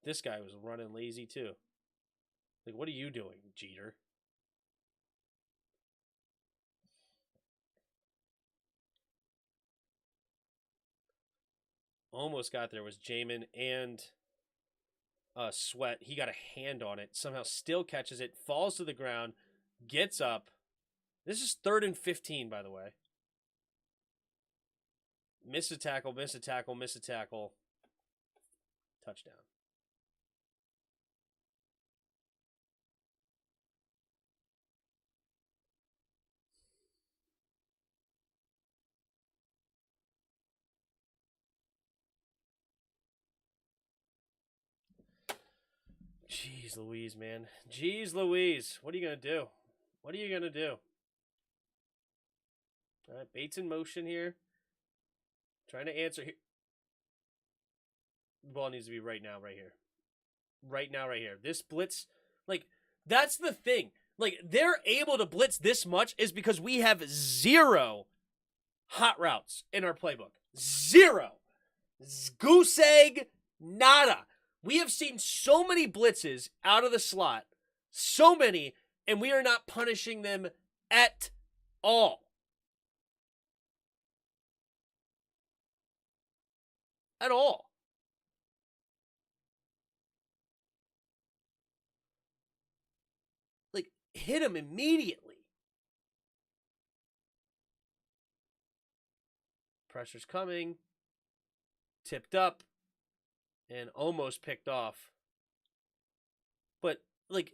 Speaker 1: This guy was running lazy too. Like, what are you doing, Jeter? Almost got there was Jamin and Sweat. He got a hand on it. Somehow still catches it. Falls to the ground. Gets up. This is 3rd and 15, by the way. Miss a tackle, miss a tackle, miss a tackle. Touchdown. Jeez Louise, man. Jeez Louise. What are you going to do? What are you going to do? All right, Bates in motion here. Trying to answer here. The ball needs to be right now, right here. Right now, right here. This blitz, like, that's the thing. Like, they're able to blitz this much is because we have 0 hot routes in our playbook. 0. Goose egg, nada. We have seen so many blitzes out of the slot. So many, and we are not punishing them at all. At all. Like, hit him immediately. Pressure's coming. Tipped up. And almost picked off. But, like,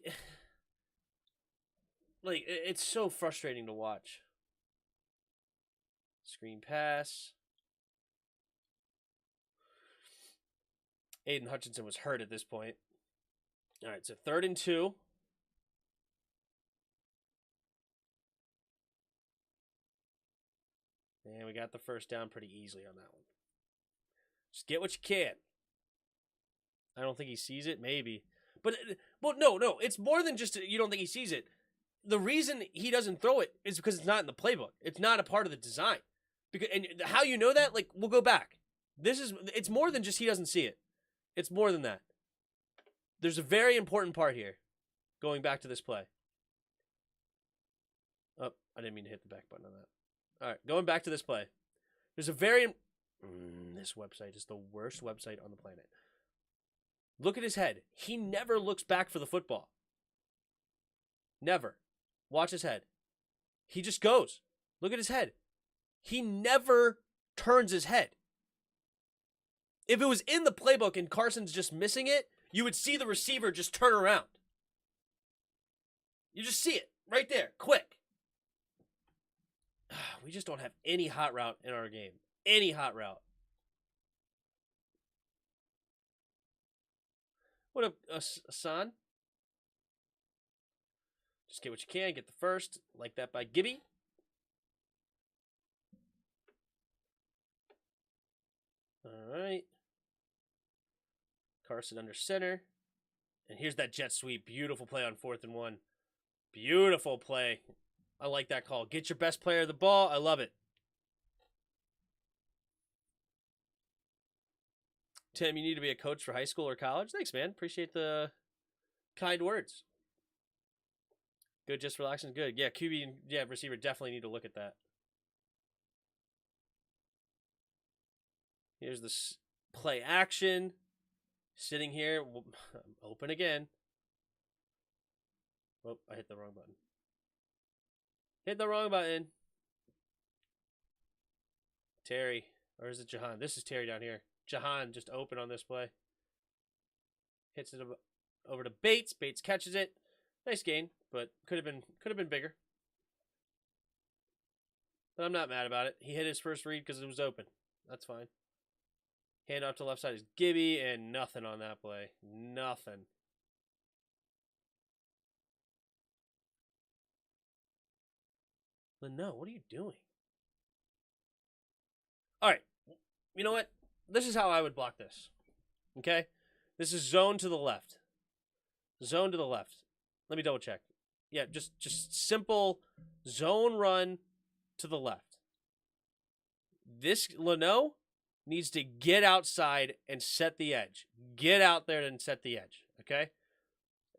Speaker 1: it's so frustrating to watch. Screen pass. Aiden Hutchinson was hurt at this point. All right, so 3rd and 2. And we got the first down pretty easily on that one. Just get what you can. I don't think he sees it, maybe. But, well, no. It's more than just you don't think he sees it. The reason he doesn't throw it is because it's not in the playbook. It's not a part of the design. And how you know that? Like, we'll go back. It's more than just he doesn't see it. It's more than that. There's a very important part here. Going back to this play. Oh, I didn't mean to hit the back button on that. All right, going back to this play. There's a very... this website is the worst website on the planet. Look at his head. He never looks back for the football. Never. Watch his head. He just goes. Look at his head. He never turns his head. If it was in the playbook and Carson's just missing it, you would see the receiver just turn around. You just see it right there, quick. We just don't have any hot route in our game. Any hot route. What up, Hassan? Just get what you can. Get the first. Like that by Gibby. All right. Carson under center. And here's that jet sweep. Beautiful play on 4th and 1. Beautiful play. I like that call. Get your best player the ball. I love it. Tim, you need to be a coach for high school or college? Thanks, man. Appreciate the kind words. Good, just relaxing. Good. Yeah, QB and receiver definitely need to look at that. Here's this play action. Sitting here. Open again. Oh, I hit the wrong button. Hit the wrong button. Terry. Or is it Jahan? This is Terry down here. Jahan just open on this play. Hits it over to Bates. Bates catches it. Nice gain, but could have been bigger. But I'm not mad about it. He hit his first read because it was open. That's fine. Hand off to left side is Gibby, and nothing on that play. Nothing. No, what are you doing? All right. You know what? This is how I would block this. Okay? This is zone to the left. Zone to the left. Let me double check. Yeah, just simple zone run to the left. This Leno needs to get outside and set the edge. Get out there and set the edge. Okay?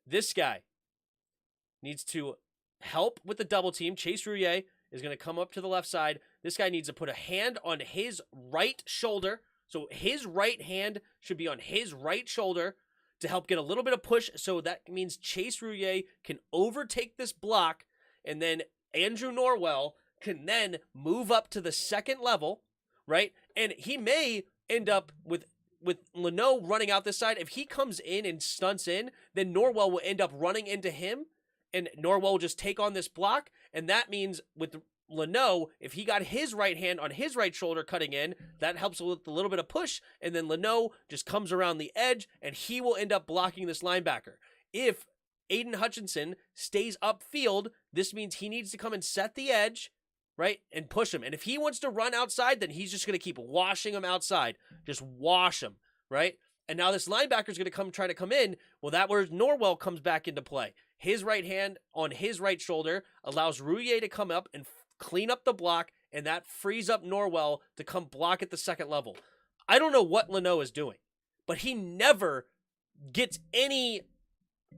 Speaker 1: This guy needs to help with the double team. Chase Rouillet is going to come up to the left side. This guy needs to put a hand on his right shoulder. So his right hand should be on his right shoulder to help get a little bit of push. So that means Chase Rouillet can overtake this block, and then Andrew Norwell can then move up to the second level, right? And he may end up with Leno running out this side. If he comes in and stunts in, then Norwell will end up running into him, and Norwell will just take on this block. And that means with Leno, if he got his right hand on his right shoulder cutting in, that helps with a little bit of push. And then Leno just comes around the edge, and he will end up blocking this linebacker. If Aiden Hutchinson stays upfield, this means he needs to come and set the edge, right, and push him. And if he wants to run outside, then he's just going to keep washing him outside. Just wash him, right? And now this linebacker is going to try to come in. Well, that's where Norwell comes back into play. His right hand on his right shoulder allows Rouillet to come up and clean up the block, and that frees up Norwell to come block at the second level. I don't know what Leno is doing, but he never gets any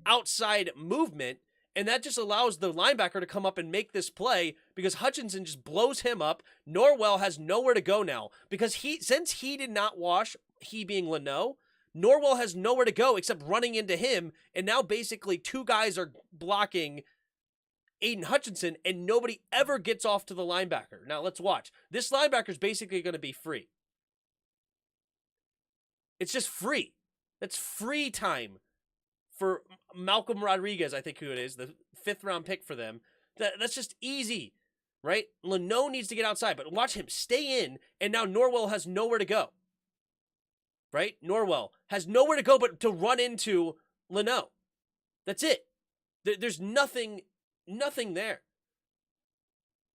Speaker 1: outside movement, and that just allows the linebacker to come up and make this play because Hutchinson just blows him up. Norwell has nowhere to go now because since he did not wash, he being Leno, Norwell has nowhere to go except running into him, and now basically two guys are blocking Aiden Hutchinson, and nobody ever gets off to the linebacker. Now, let's watch. This linebacker is basically going to be free. It's just free. That's free time for Malcolm Rodriguez, I think who it is, the 5th-round pick for them. That's just easy, right? Leno needs to get outside, but watch him stay in, and now Norwell has nowhere to go, right? Norwell has nowhere to go but to run into Leno. That's it. There's nothing there.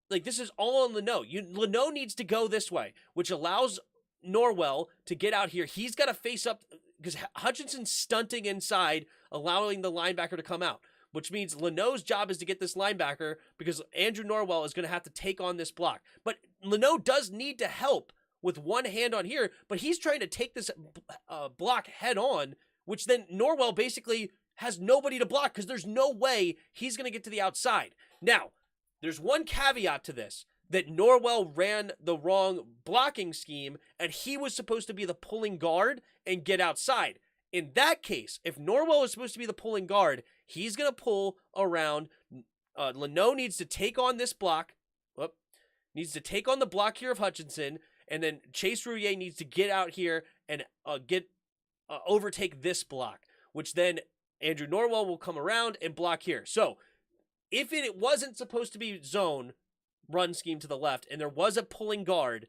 Speaker 1: Like, this is all on Leno. Leno needs to go this way, which allows Norwell to get out here. He's got to face up because Hutchinson's stunting inside, allowing the linebacker to come out, which means Leno's job is to get this linebacker because Andrew Norwell is going to have to take on this block. But Leno does need to help with one hand on here, but he's trying to take this block head on, which then Norwell basically has nobody to block because there's no way he's going to get to the outside. Now, there's one caveat to this, that Norwell ran the wrong blocking scheme, and he was supposed to be the pulling guard and get outside. In that case, if Norwell is supposed to be the pulling guard, he's going to pull around. Leno needs to take on this block. Needs to take on the block here of Hutchinson, and then Chase Roullier needs to get out here and overtake this block, which then Andrew Norwell will come around and block here. So, if it wasn't supposed to be zone run scheme to the left and there was a pulling guard,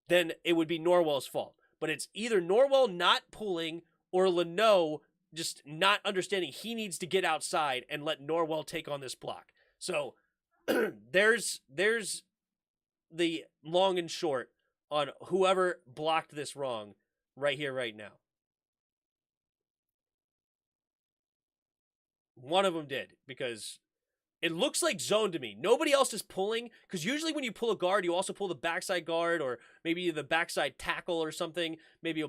Speaker 1: then it would be Norwell's fault. But it's either Norwell not pulling or Leno just not understanding he needs to get outside and let Norwell take on this block. So there's the long and short on whoever blocked this wrong right here, right now. One of them did, because it looks like zone to me. Nobody else is pulling, because usually when you pull a guard, you also pull the backside guard or maybe the backside tackle or something. Maybe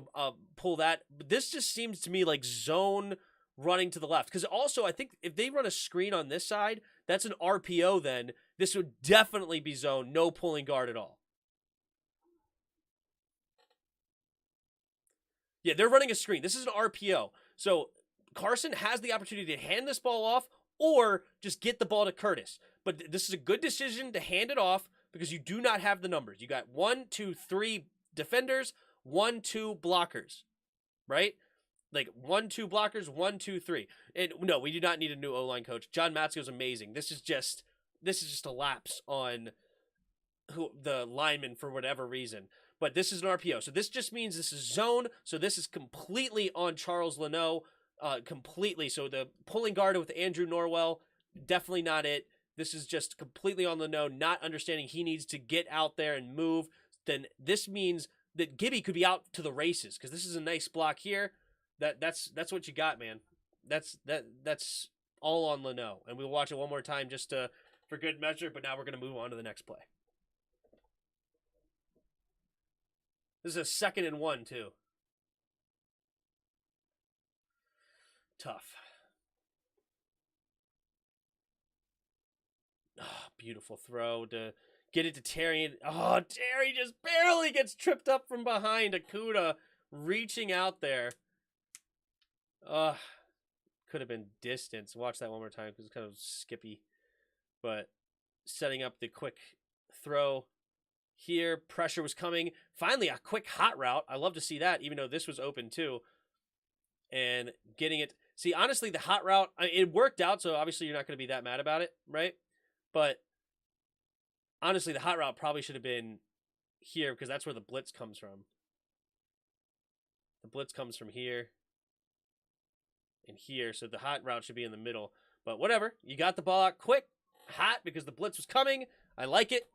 Speaker 1: pull that. But this just seems to me like zone running to the left. Because also, I think if they run a screen on this side, that's an RPO then. This would definitely be zone, no pulling guard at all. Yeah, they're running a screen. This is an RPO. So Carson has the opportunity to hand this ball off or just get the ball to Curtis. But this is a good decision to hand it off because you do not have the numbers. You got 1, 2, 3 defenders, 1, 2 blockers, right? Like 1, 2 blockers, 1, 2, 3. And no, we do not need a new O-line coach. John Matsko is amazing. This is just a lapse on the lineman for whatever reason. But this is an RPO. So this just means this is zone. So this is completely on Charles Leno. Completely. So the pulling guard with Andrew Norwell, definitely not it. This is just completely on Leno, not understanding he needs to get out there and move. Then this means that Gibby could be out to the races because this is a nice block here. That's what you got, man. That's all on Leno. And we'll watch it one more time just for good measure, but now we're going to move on to the next play. This is a 2nd and 1, too. Tough. Oh, beautiful throw to get it to Terry. Oh, Terry just barely gets tripped up from behind. Akuda reaching out there. Could have been distance. Watch that one more time because it's kind of skippy. But setting up the quick throw here. Pressure was coming. Finally, a quick hot route. I love to see that, even though this was open too. And getting it. See, honestly, the hot route, it worked out, so obviously you're not going to be that mad about it, right? But honestly, the hot route probably should have been here because that's where the blitz comes from. The blitz comes from here and here, so the hot route should be in the middle. But whatever, you got the ball out quick, hot, because the blitz was coming. I like it.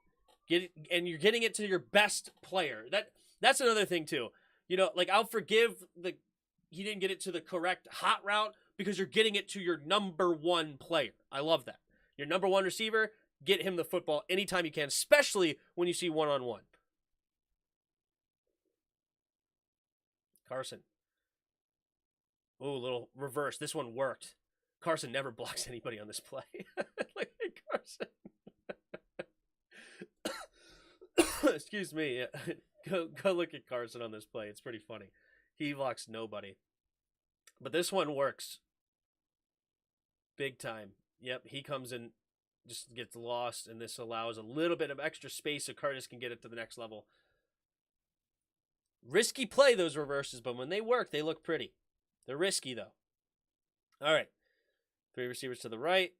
Speaker 1: Get it, and you're getting it to your best player. That's another thing too. You know, like I'll forgive he didn't get it to the correct hot route because you're getting it to your number 1 player. I love that. Your number 1 receiver, get him the football anytime you can, especially when you see one-on-one. Carson. Oh, little reverse. This one worked. Carson never blocks anybody on this play. Look at Carson. Excuse me. Go look at Carson on this play. It's pretty funny. He blocks nobody. But this one works. Big time. Yep, he comes in, just gets lost, and this allows a little bit of extra space so Curtis can get it to the next level. Risky play, those reverses, but when they work, they look pretty. They're risky, though. All right. 3 receivers to the right.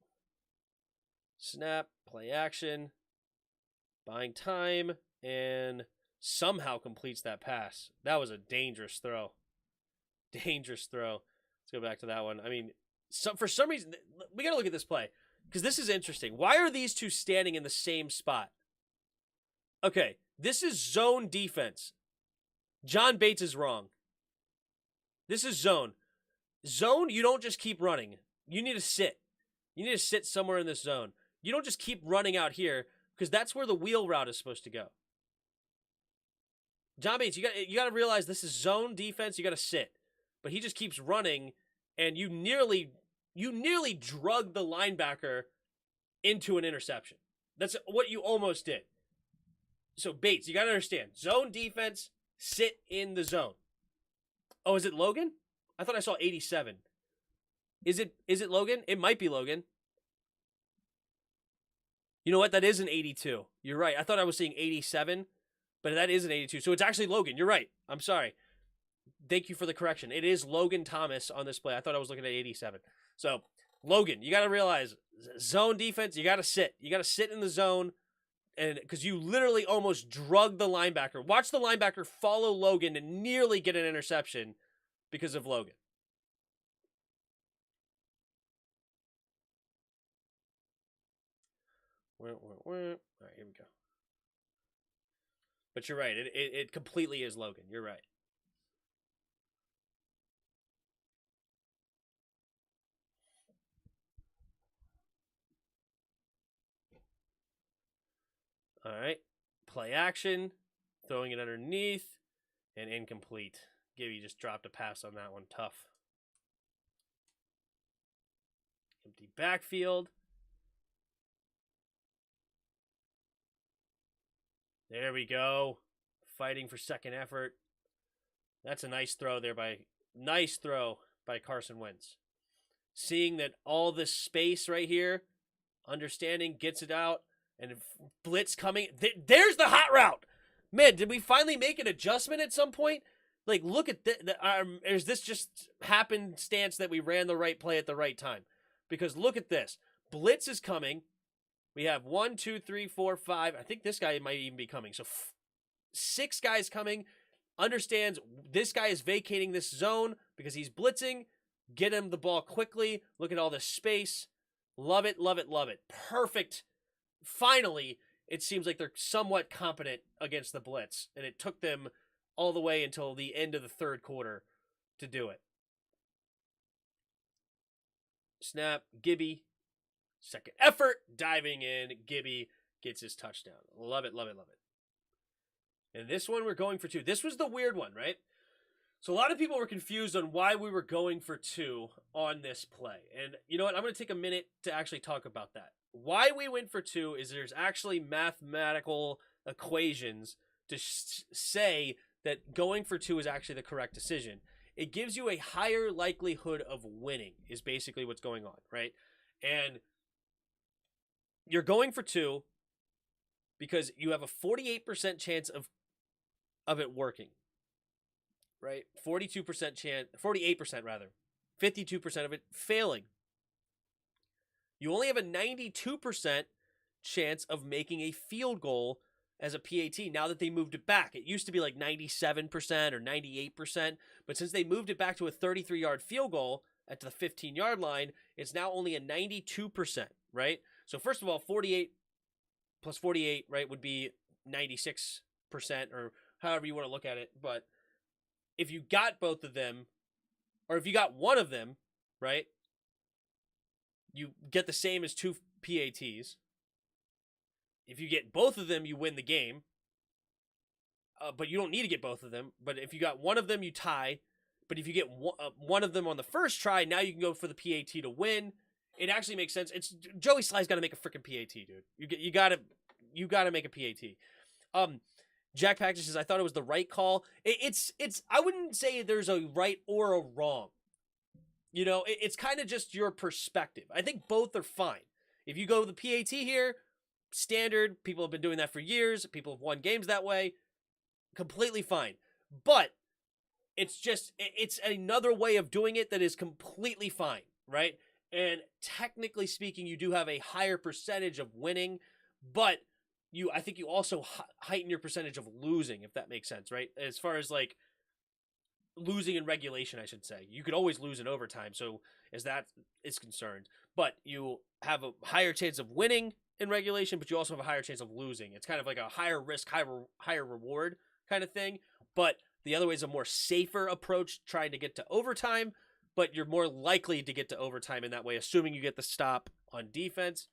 Speaker 1: Snap, play action. Buying time, and somehow completes that pass. That was a dangerous throw. Dangerous throw. Let's go back to that one. I mean, for some reason, we got to look at this play because this is interesting. Why are these two standing in the same spot? Okay, this is zone defense. John Bates is wrong. This is zone. Zone, you don't just keep running. You need to sit. You need to sit somewhere in this zone. You don't just keep running out here because that's where the wheel route is supposed to go. John Bates, you got to realize this is zone defense. You got to sit, but he just keeps running, and you nearly drug the linebacker into an interception. That's what you almost did. So Bates, you got to understand, zone defense, sit in the zone. Oh, is it Logan? I thought I saw 87. Is it Logan? It might be Logan. You know what? That is an 82. You're right. I thought I was seeing 87, but that is an 82. So it's actually Logan. You're right. I'm sorry. Thank you for the correction. It is Logan Thomas on this play. I thought I was looking at 87. So, Logan, you got to realize, zone defense, you got to sit. You got to sit in the zone, and because you literally almost drug the linebacker. Watch the linebacker follow Logan and nearly get an interception because of Logan. All right, here we go. But you're right. It completely is Logan. You're right. All right. Play action. Throwing it underneath. And incomplete. Gibby just dropped a pass on that one. Tough. Empty backfield. There we go. Fighting for second effort. That's a nice throw there by Carson Wentz. Seeing that all this space right here, understanding, gets it out, and blitz coming. There's the hot route. Man, did we finally make an adjustment at some point? Like, look at this. Is this just happenstance that we ran the right play at the right time? Because look at this. Blitz is coming. We have 1, 2, 3, 4, 5. I think this guy might even be coming. So 6 guys coming. Understands this guy is vacating this zone because he's blitzing. Get him the ball quickly. Look at all this space. Love it, love it, love it. Perfect. Finally, it seems like they're somewhat competent against the blitz. And it took them all the way until the end of the third quarter to do it. Snap, Gibby. Second effort, diving in. Gibby gets his touchdown. Love it, love it, love it. And this one, we're going for 2. This was the weird one, right? So a lot of people were confused on why we were going for 2 on this play. And you know what? I'm going to take a minute to actually talk about that. Why we went for 2 is there's actually mathematical equations to say that going for 2 is actually the correct decision. It gives you a higher likelihood of winning is basically what's going on, right? And you're going for 2 because you have a 48% chance of it working, right? 42% chance, 48% rather, 52% of it failing. You only have a 92% chance of making a field goal as a PAT now that they moved it back. It used to be like 97% or 98%, but since they moved it back to a 33-yard field goal at the 15-yard line, it's now only a 92%, right? So first of all, 48 plus 48, right, would be 96% or however you want to look at it. But if you got both of them, or if you got one of them, right, you get the same as 2 PATs. If you get both of them, you win the game. But you don't need to get both of them. But if you got one of them, you tie. But if you get one of them on the first try, now you can go for the PAT to win. It actually makes sense. It's Joey Sly's got to make a freaking PAT, dude. You got to make a PAT. Jack Paxton says I thought it was the right call. It's I wouldn't say there's a right or a wrong. You know, it's kind of just your perspective. I think both are fine. If you go the PAT here, standard. People have been doing that for years. People have won games that way. Completely fine. But it's another way of doing it that is completely fine, right? And technically speaking, you do have a higher percentage of winning, but I think you also heighten your percentage of losing, if that makes sense, right? As far as like losing in regulation, I should say. You could always lose in overtime, so as that is concerned. But you have a higher chance of winning in regulation, but you also have a higher chance of losing. It's kind of like a higher risk, higher reward kind of thing. But the other way is a more safer approach, trying to get to overtime, but you're more likely to get to overtime in that way, assuming you get the stop on defense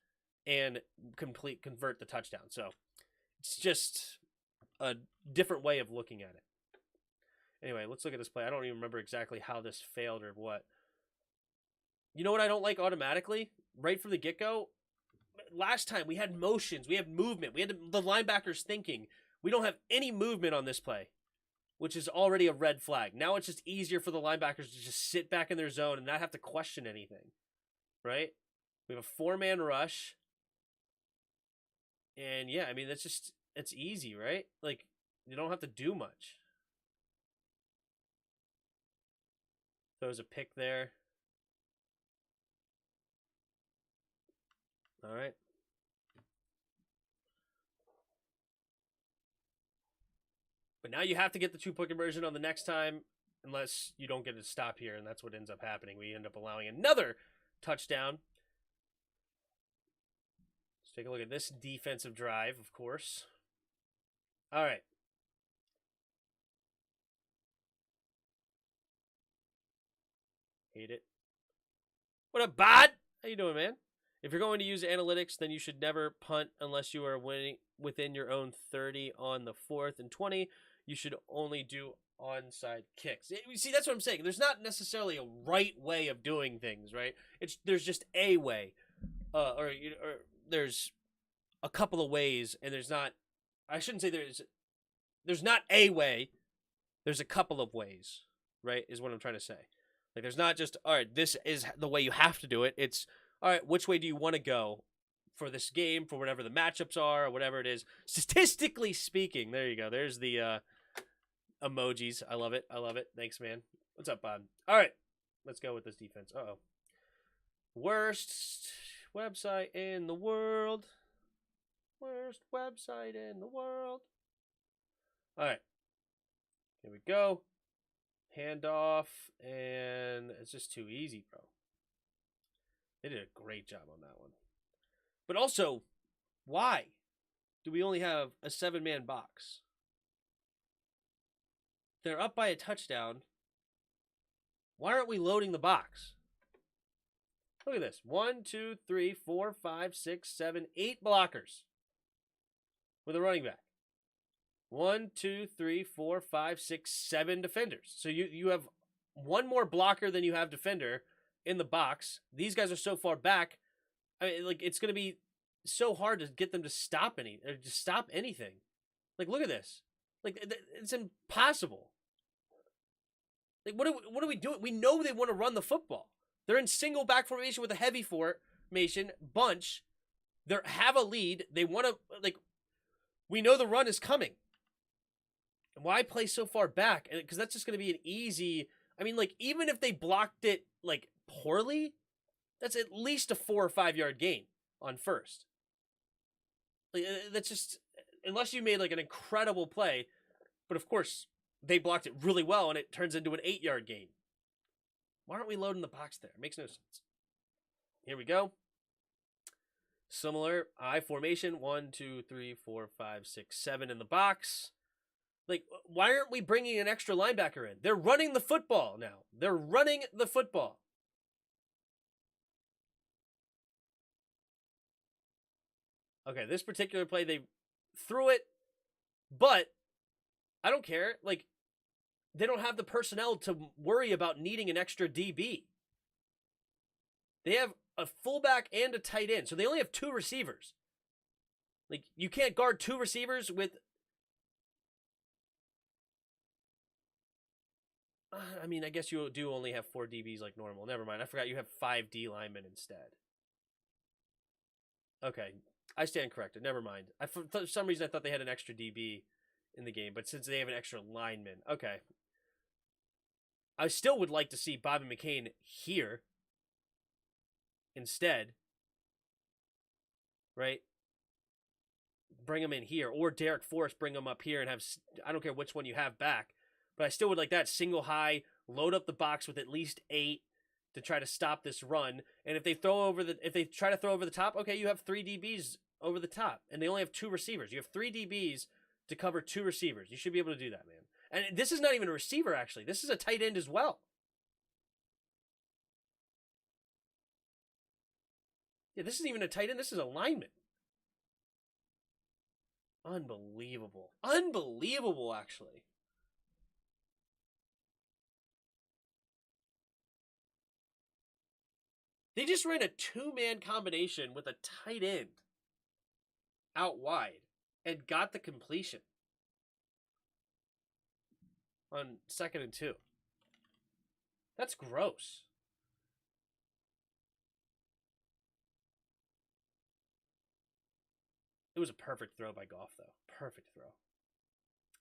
Speaker 1: and convert the touchdown. So it's just a different way of looking at it. Anyway, let's look at this play. I don't even remember exactly how this failed or what. You know what I don't like automatically? Right from the get-go? Last time, we had motions. We had movement. We had the linebackers thinking. We don't have any movement on this play, which is already a red flag. Now it's just easier for the linebackers to just sit back in their zone and not have to question anything, right? We have a 4-man rush. And, yeah, I mean, it's easy, right? Like, you don't have to do much. Throws a pick there. All right. But now you have to get the 2-point conversion on the next time, unless you don't get a stop here, and that's what ends up happening. We end up allowing another touchdown. Let's take a look at this defensive drive, of course. All right. Hate it. What up, Bod? How you doing, man? If you're going to use analytics, then you should never punt unless you are winning within your own 30 on the 4th and 20. You should only do onside kicks. You see, that's what I'm saying. There's not necessarily a right way of doing things, right? There's just a way, or there's a couple of ways, and there's not. I shouldn't say there's not a way. There's a couple of ways, right? Is what I'm trying to say. Like, there's not just, all right, this is the way you have to do it. It's, all right, which way do you want to go for this game, for whatever the matchups are, or whatever it is? Statistically speaking, there you go. There's the emojis. I love it. I love it. Thanks, man. What's up, Bob? All right, let's go with this defense. Uh-oh. Worst website in the world. Worst website in the world. All right. Here we go. Handoff, and it's just too easy, bro. They did a great job on that one. But also, why do we only have a 7-man box? They're up by a touchdown. Why aren't we loading the box? Look at this. 1, 2, 3, 4, 5, 6, 7, 8 blockers with a running back. 1, 2, 3, 4, 5, 6, 7 defenders. So you have one more blocker than you have defender in the box. These guys are so far back. I mean, like, it's going to be so hard to get them to stop anything. Like, look at this. Like, it's impossible. Like, what are we doing? We know they want to run the football. They're in single back formation with a heavy formation bunch. They have a lead. They want to, like, we know the run is coming. Why play so far back? Because that's just going to be an easy. I mean, like, even if they blocked it, like, poorly, that's at least a 4 or 5 yard gain on first. Like, that's just, unless you made, like, an incredible play. But of course, they blocked it really well, and it turns into an 8 yard gain. Why aren't we loading the box there? It makes no sense. Here we go. Similar I formation. 1, 2, 3, 4, 5, 6, 7 in the box. Like, why aren't we bringing an extra linebacker in? They're running the football now. They're running the football. Okay, this particular play, they threw it, but I don't care. Like, they don't have the personnel to worry about needing an extra DB. They have a fullback and a tight end, so they only have 2 receivers. Like, you can't guard 2 receivers with... I mean, I guess you do only have 4 DBs like normal. Never mind. I forgot you have 5 D linemen instead. Okay. I stand corrected. Never mind. For some reason, I thought they had an extra DB in the game, but since they have an extra lineman, okay. I still would like to see Bobby McCain here instead, right? Bring him in here, or Derek Forrest bring him up here and have, I don't care which one you have back, but I still would like that single high, load up the box with at least 8 to try to stop this run. And if they try to throw over the top, okay, you have 3 DBs over the top, and they only have 2 receivers. You have 3 DBs to cover 2 receivers. You should be able to do that, man. And this is not even a receiver, actually. This is a tight end as well. Yeah, this isn't even a tight end. This is a lineman. Unbelievable. Unbelievable, actually. They just ran a 2-man combination with a tight end out wide and got the completion on 2nd and 2. That's gross. It was a perfect throw by Goff, though. Perfect throw.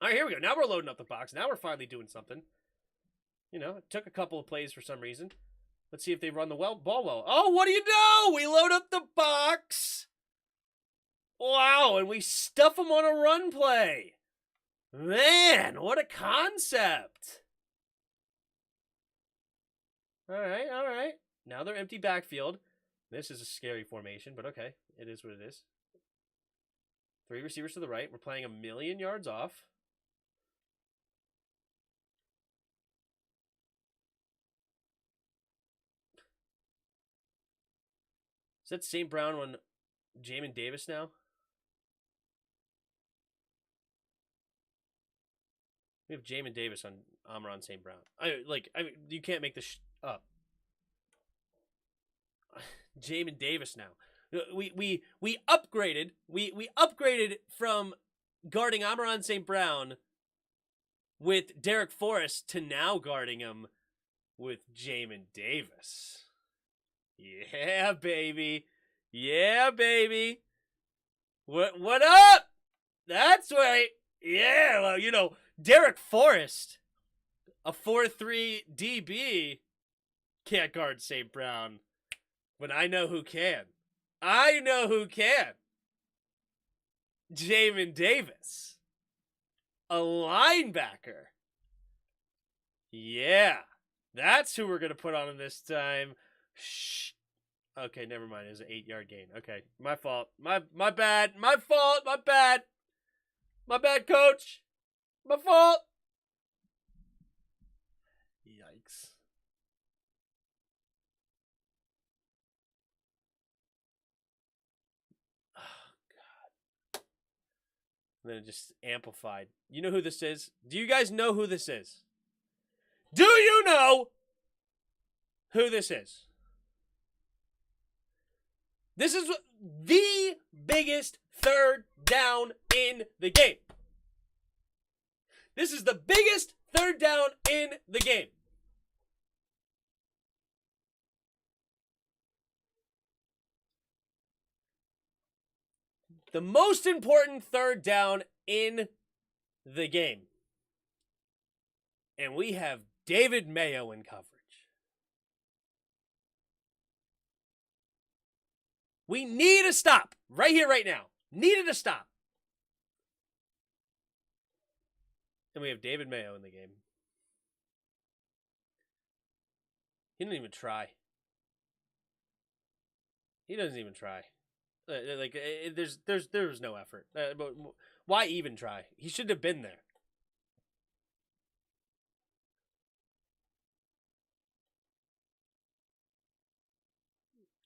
Speaker 1: All right, here we go. Now we're loading up the box. Now we're finally doing something. You know, it took a couple of plays for some reason. Let's see if they run the ball well. Oh, what do you know? We load up the box. Wow, and we stuff them on a run play. Man, what a concept. All right. Now they're empty backfield. This is a scary formation, but okay. It is what it is. 3 receivers to the right. We're playing 1,000,000 yards off. Is that St. Brown on Jamin Davis now? We have Jamin Davis on Amon St. Brown. You can't make this up. Jamin Davis now. We upgraded. We upgraded from guarding Amon St. Brown with Derek Forrest to now guarding him with Jamin Davis. Yeah, baby. Yeah, baby. What up? That's right. Yeah, well, you know, Derek Forrest, a 4-3 DB, can't guard St. Brown, but I know who can. I know who can. Jamin Davis, a linebacker. Yeah, that's who we're going to put on him this time. Shh. Okay, never mind. It was an 8-yard gain. Okay, my fault. My bad. My fault. My bad. My bad, coach. My fault. Yikes. Oh, God. And then it just amplified. You know who this is? Do you guys know who this is? Do you know who this is? This is the biggest 3rd down in the game. This is the biggest 3rd down in the game. The most important 3rd down in the game. And we have David Mayo in coverage. We need a stop right here, right now. Needed a stop. And we have David Mayo in the game. He didn't even try. He doesn't even try. There's no effort. But why even try? He should have been there.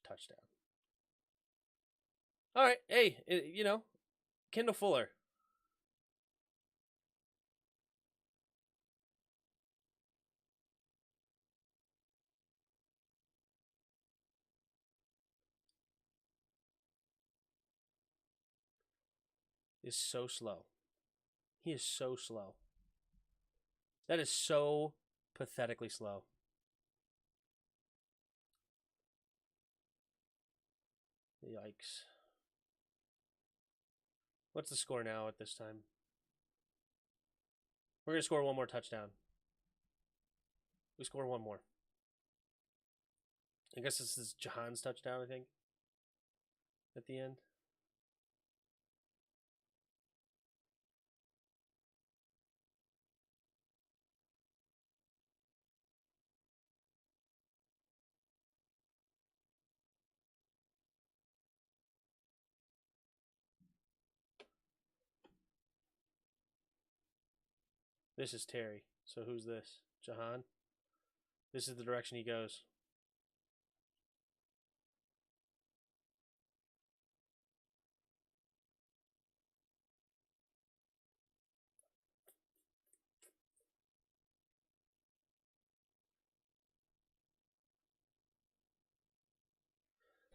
Speaker 1: Touchdown. All right, hey, you know, Kendall Fuller. Is so slow. He is so slow. That is so pathetically slow. Yikes. What's the score now at this time? We're going to score one more touchdown. We score one more. I guess this is Jahan's touchdown, I think, at the end. This is Terry. So who's this? Jahan? This is the direction he goes.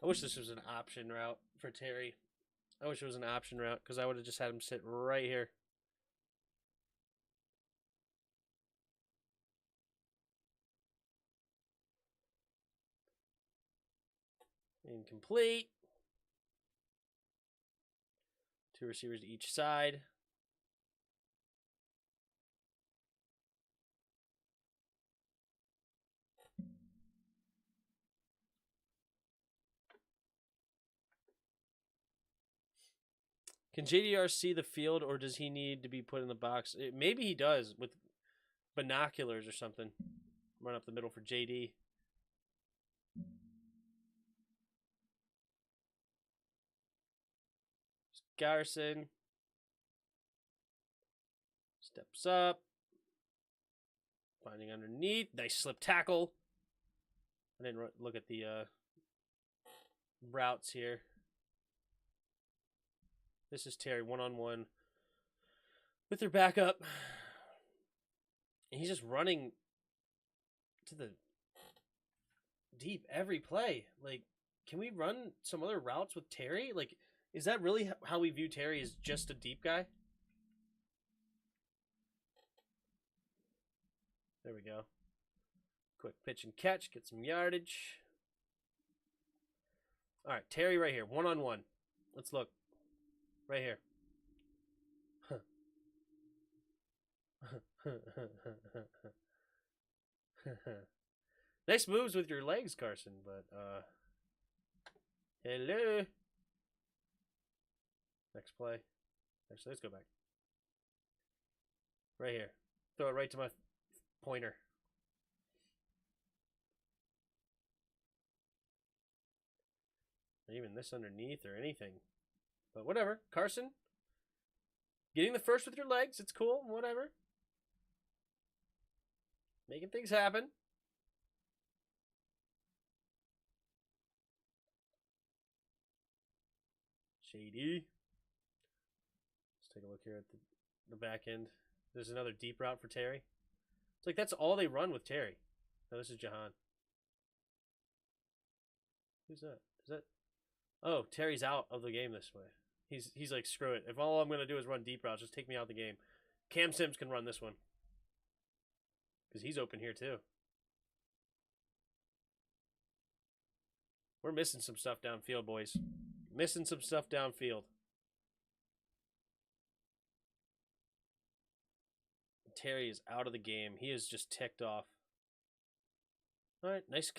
Speaker 1: I wish this was an option route for Terry. I wish it was an option route because I would have just had him sit right here. Incomplete. 2 receivers to each side. Can JDR see the field, or does he need to be put in the box? Maybe he does with binoculars or something. Run up the middle for JD. Garrison steps up. Finding underneath. Nice slip tackle. I didn't look at the routes here. This is Terry one-on-one with their backup. And he's just running to the deep every play. Like, can we run some other routes with Terry? Like, is that really how we view Terry, as just a deep guy? There we go. Quick pitch and catch. Get some yardage. All right, Terry right here. One-on-one. Let's look. Right here. Nice moves with your legs, Carson, but hello. Next play. Actually, let's go back. Right here. Throw it right to my pointer. Not even this underneath or anything. But whatever. Carson, getting the first with your legs. It's cool. Whatever. Making things happen. Shady. Let's take a look here at the back end. There's another deep route for Terry. It's like that's all they run with Terry. No, this is Jahan. Who's that? Is that? Oh, Terry's out of the game this way. He's like, screw it. If all I'm going to do is run deep routes, just take me out of the game. Cam Sims can run this one. Because he's open here too. We're missing some stuff downfield, boys. Missing some stuff downfield. Terry is out of the game. He is just ticked off. All right, nice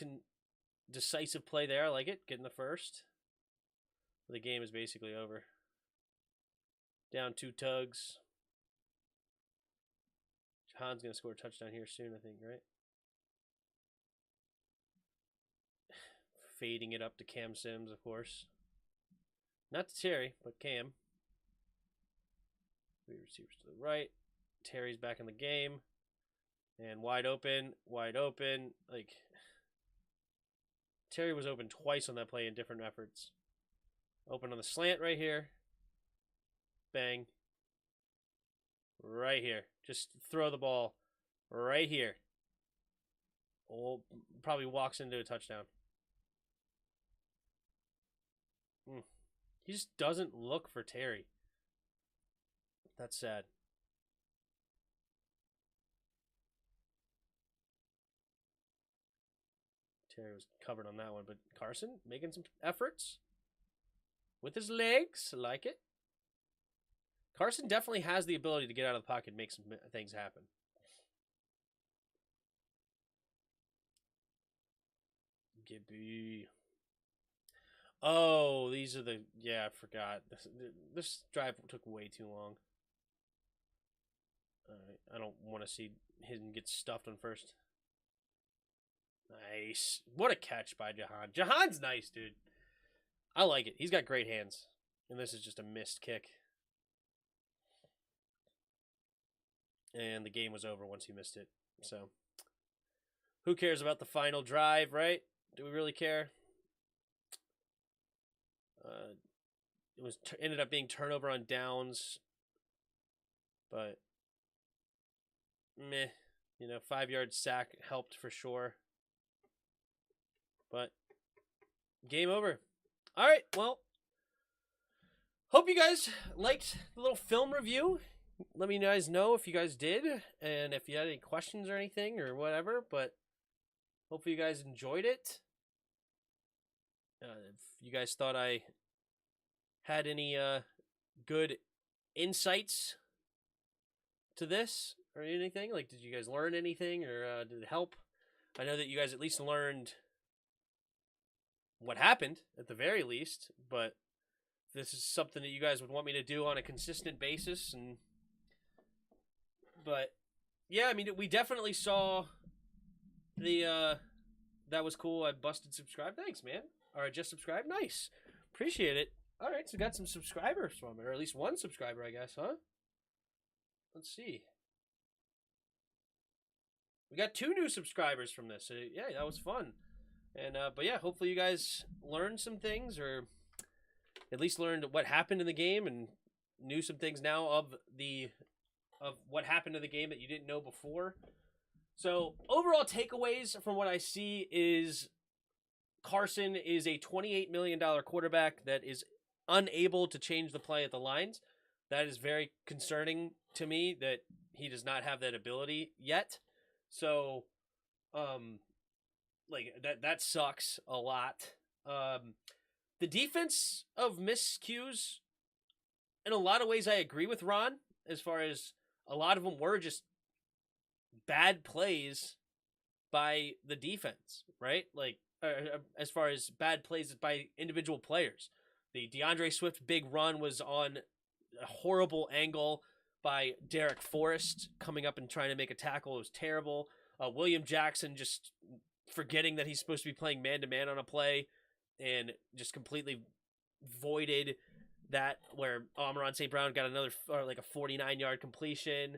Speaker 1: decisive play there. I like it. Getting the first. The game is basically over. Down 2 tugs. Jahan's going to score a touchdown here soon, I think, right? Fading it up to Cam Sims, of course. Not to Terry, but Cam. 3 receivers to the right. Terry's back in the game. And wide open. Wide open. Like, Terry was open twice on that play in different efforts. Open on the slant right here. Bang. Right here. Just throw the ball right here. Oh, probably walks into a touchdown. He just doesn't look for Terry. That's sad. Terry was covered on that one, but Carson making some efforts with his legs. I like it. Carson definitely has the ability to get out of the pocket and make some things happen. Gibby. Oh, these are the... Yeah, I forgot. This drive took way too long. Alright, I don't want to see him get stuffed on first. Nice. What a catch by Jahan. Jahan's nice, dude. I like it. He's got great hands. And this is just a missed kick. and the game was over once he missed it. So, who cares about the final drive, right? Do we really care? It ended up being turnover on downs, but meh. 5-yard sack helped for sure. But game over. All right, well, hope you guys liked the little film review. Let me guys know if you guys did, and if you had any questions or anything or whatever, but hopefully you guys enjoyed it. If you guys thought I had any good insights to this or anything, like did you guys learn anything or did it help? I know that you guys at least learned what happened at the very least, but this is something that you guys would want me to do on a consistent basis. But yeah, I mean, we definitely saw the that was cool. I busted subscribe. Thanks, man. Or I just subscribed. Nice. Appreciate it. All right, so got some subscribers from it, or at least one subscriber, I guess, huh? Let's see. We got 2 new subscribers from this. So yeah, that was fun. And but yeah, hopefully you guys learned some things, or at least learned what happened in the game, and knew some things now of what happened in the game that you didn't know before. So overall takeaways from what I see is Carson is a $28 million quarterback that is unable to change the play at the lines. That is very concerning to me that he does not have that ability yet. So, that sucks a lot. The defense of miscues, in a lot of ways, I agree with Ron, as far as a lot of them were just bad plays by the defense, right? Like, as far as bad plays by individual players. The DeAndre Swift big run was on a horrible angle by Derek Forrest coming up and trying to make a tackle. It was terrible. William Jackson just forgetting that he's supposed to be playing man-to-man on a play and just completely voided that, where Amon-Ra St. Brown got another, like a 49-yard completion.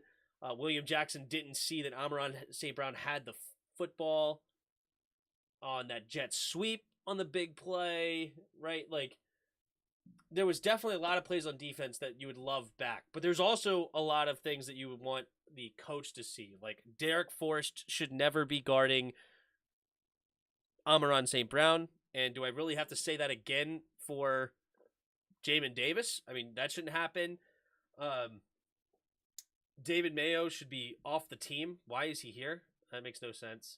Speaker 1: William Jackson didn't see that Amon-Ra St. Brown had the football on that jet sweep on the big play, right? Like, there was definitely a lot of plays on defense that you would love back, but there's also a lot of things that you would want the coach to see. Like, Derek Forrest should never be guarding Amon-Ra St. Brown. And do I really have to say that again for Jamin Davis? I mean, that shouldn't happen. David Mayo should be off the team. Why is he here? That makes no sense.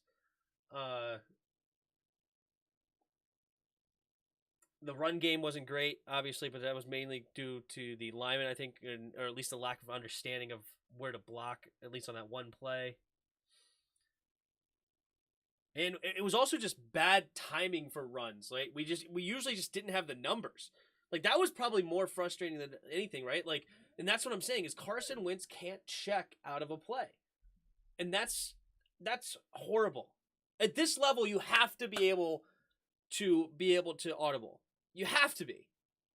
Speaker 1: The run game wasn't great, obviously, but that was mainly due to the lineman, I think, or at least a lack of understanding of where to block, at least on that one play. And it was also just bad timing for runs. Like, we usually just didn't have the numbers. Like, that was probably more frustrating than anything, right? Like, and that's what I'm saying, is Carson Wentz can't check out of a play. And that's horrible. At this level, you have to be able to audible. You have to be,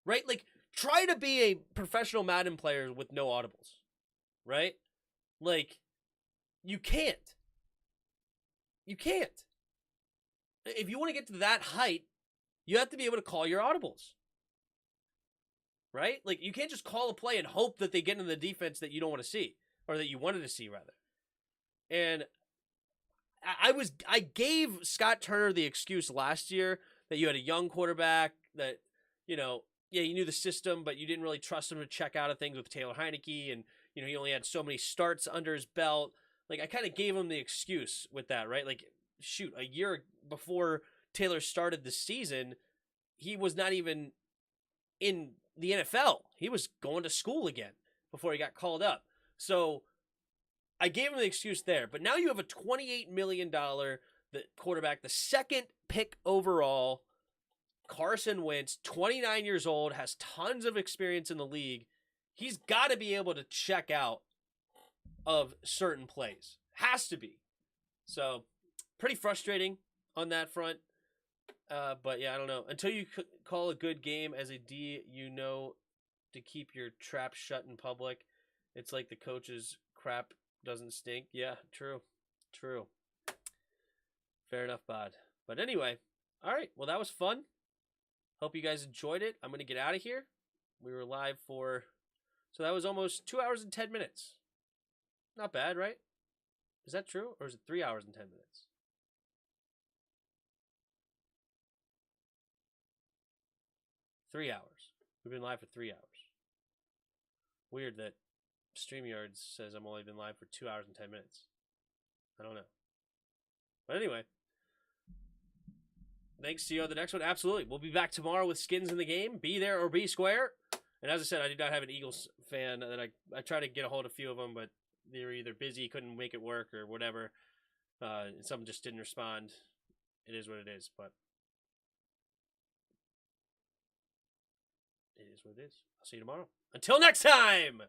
Speaker 1: right? Like, try to be a professional Madden player with no audibles, right? Like, you can't. You can't. If you want to get to that height, you have to be able to call your audibles, right? Like, you can't just call a play and hope that they get into the defense that you don't want to see, or that you wanted to see, rather. And I gave Scott Turner the excuse last year that you had a young quarterback that, you knew the system, but you didn't really trust him to check out of things with Taylor Heineke, and, he only had so many starts under his belt. Like, I kind of gave him the excuse with that, right? Like, shoot, a year before Taylor started the season, he was not even in the NFL. He was going to school again before he got called up. So I gave him the excuse there. But now you have a $28 million quarterback, the second pick overall, Carson Wentz, 29 years old, has tons of experience in the league. He's got to be able to check out of certain plays. Has to be. So, pretty frustrating on that front. But yeah, I don't know. Until you call a good game as a D, to keep your trap shut in public. It's like the coach's crap Doesn't stink. Yeah, true. True. Fair enough, Bod. But anyway, all right. Well, that was fun. Hope you guys enjoyed it. I'm going to get out of here. We were live for... So that was almost 2 hours and 10 minutes. Not bad, right? Is that true? Or is it 3 hours and 10 minutes? 3 hours. We've been live for 3 hours. Weird that StreamYard says I've only been live for 2 hours and 10 minutes. I don't know. But anyway. Thanks. See you on the next one. Absolutely. We'll be back tomorrow with skins in the game. Be there or be square. And as I said, I did not have an Eagles fan that I tried to get a hold of a few of them, but they were either busy, couldn't make it work, or whatever. Some just didn't respond. It is what it is, but it is what it is. I'll see you tomorrow. Until next time!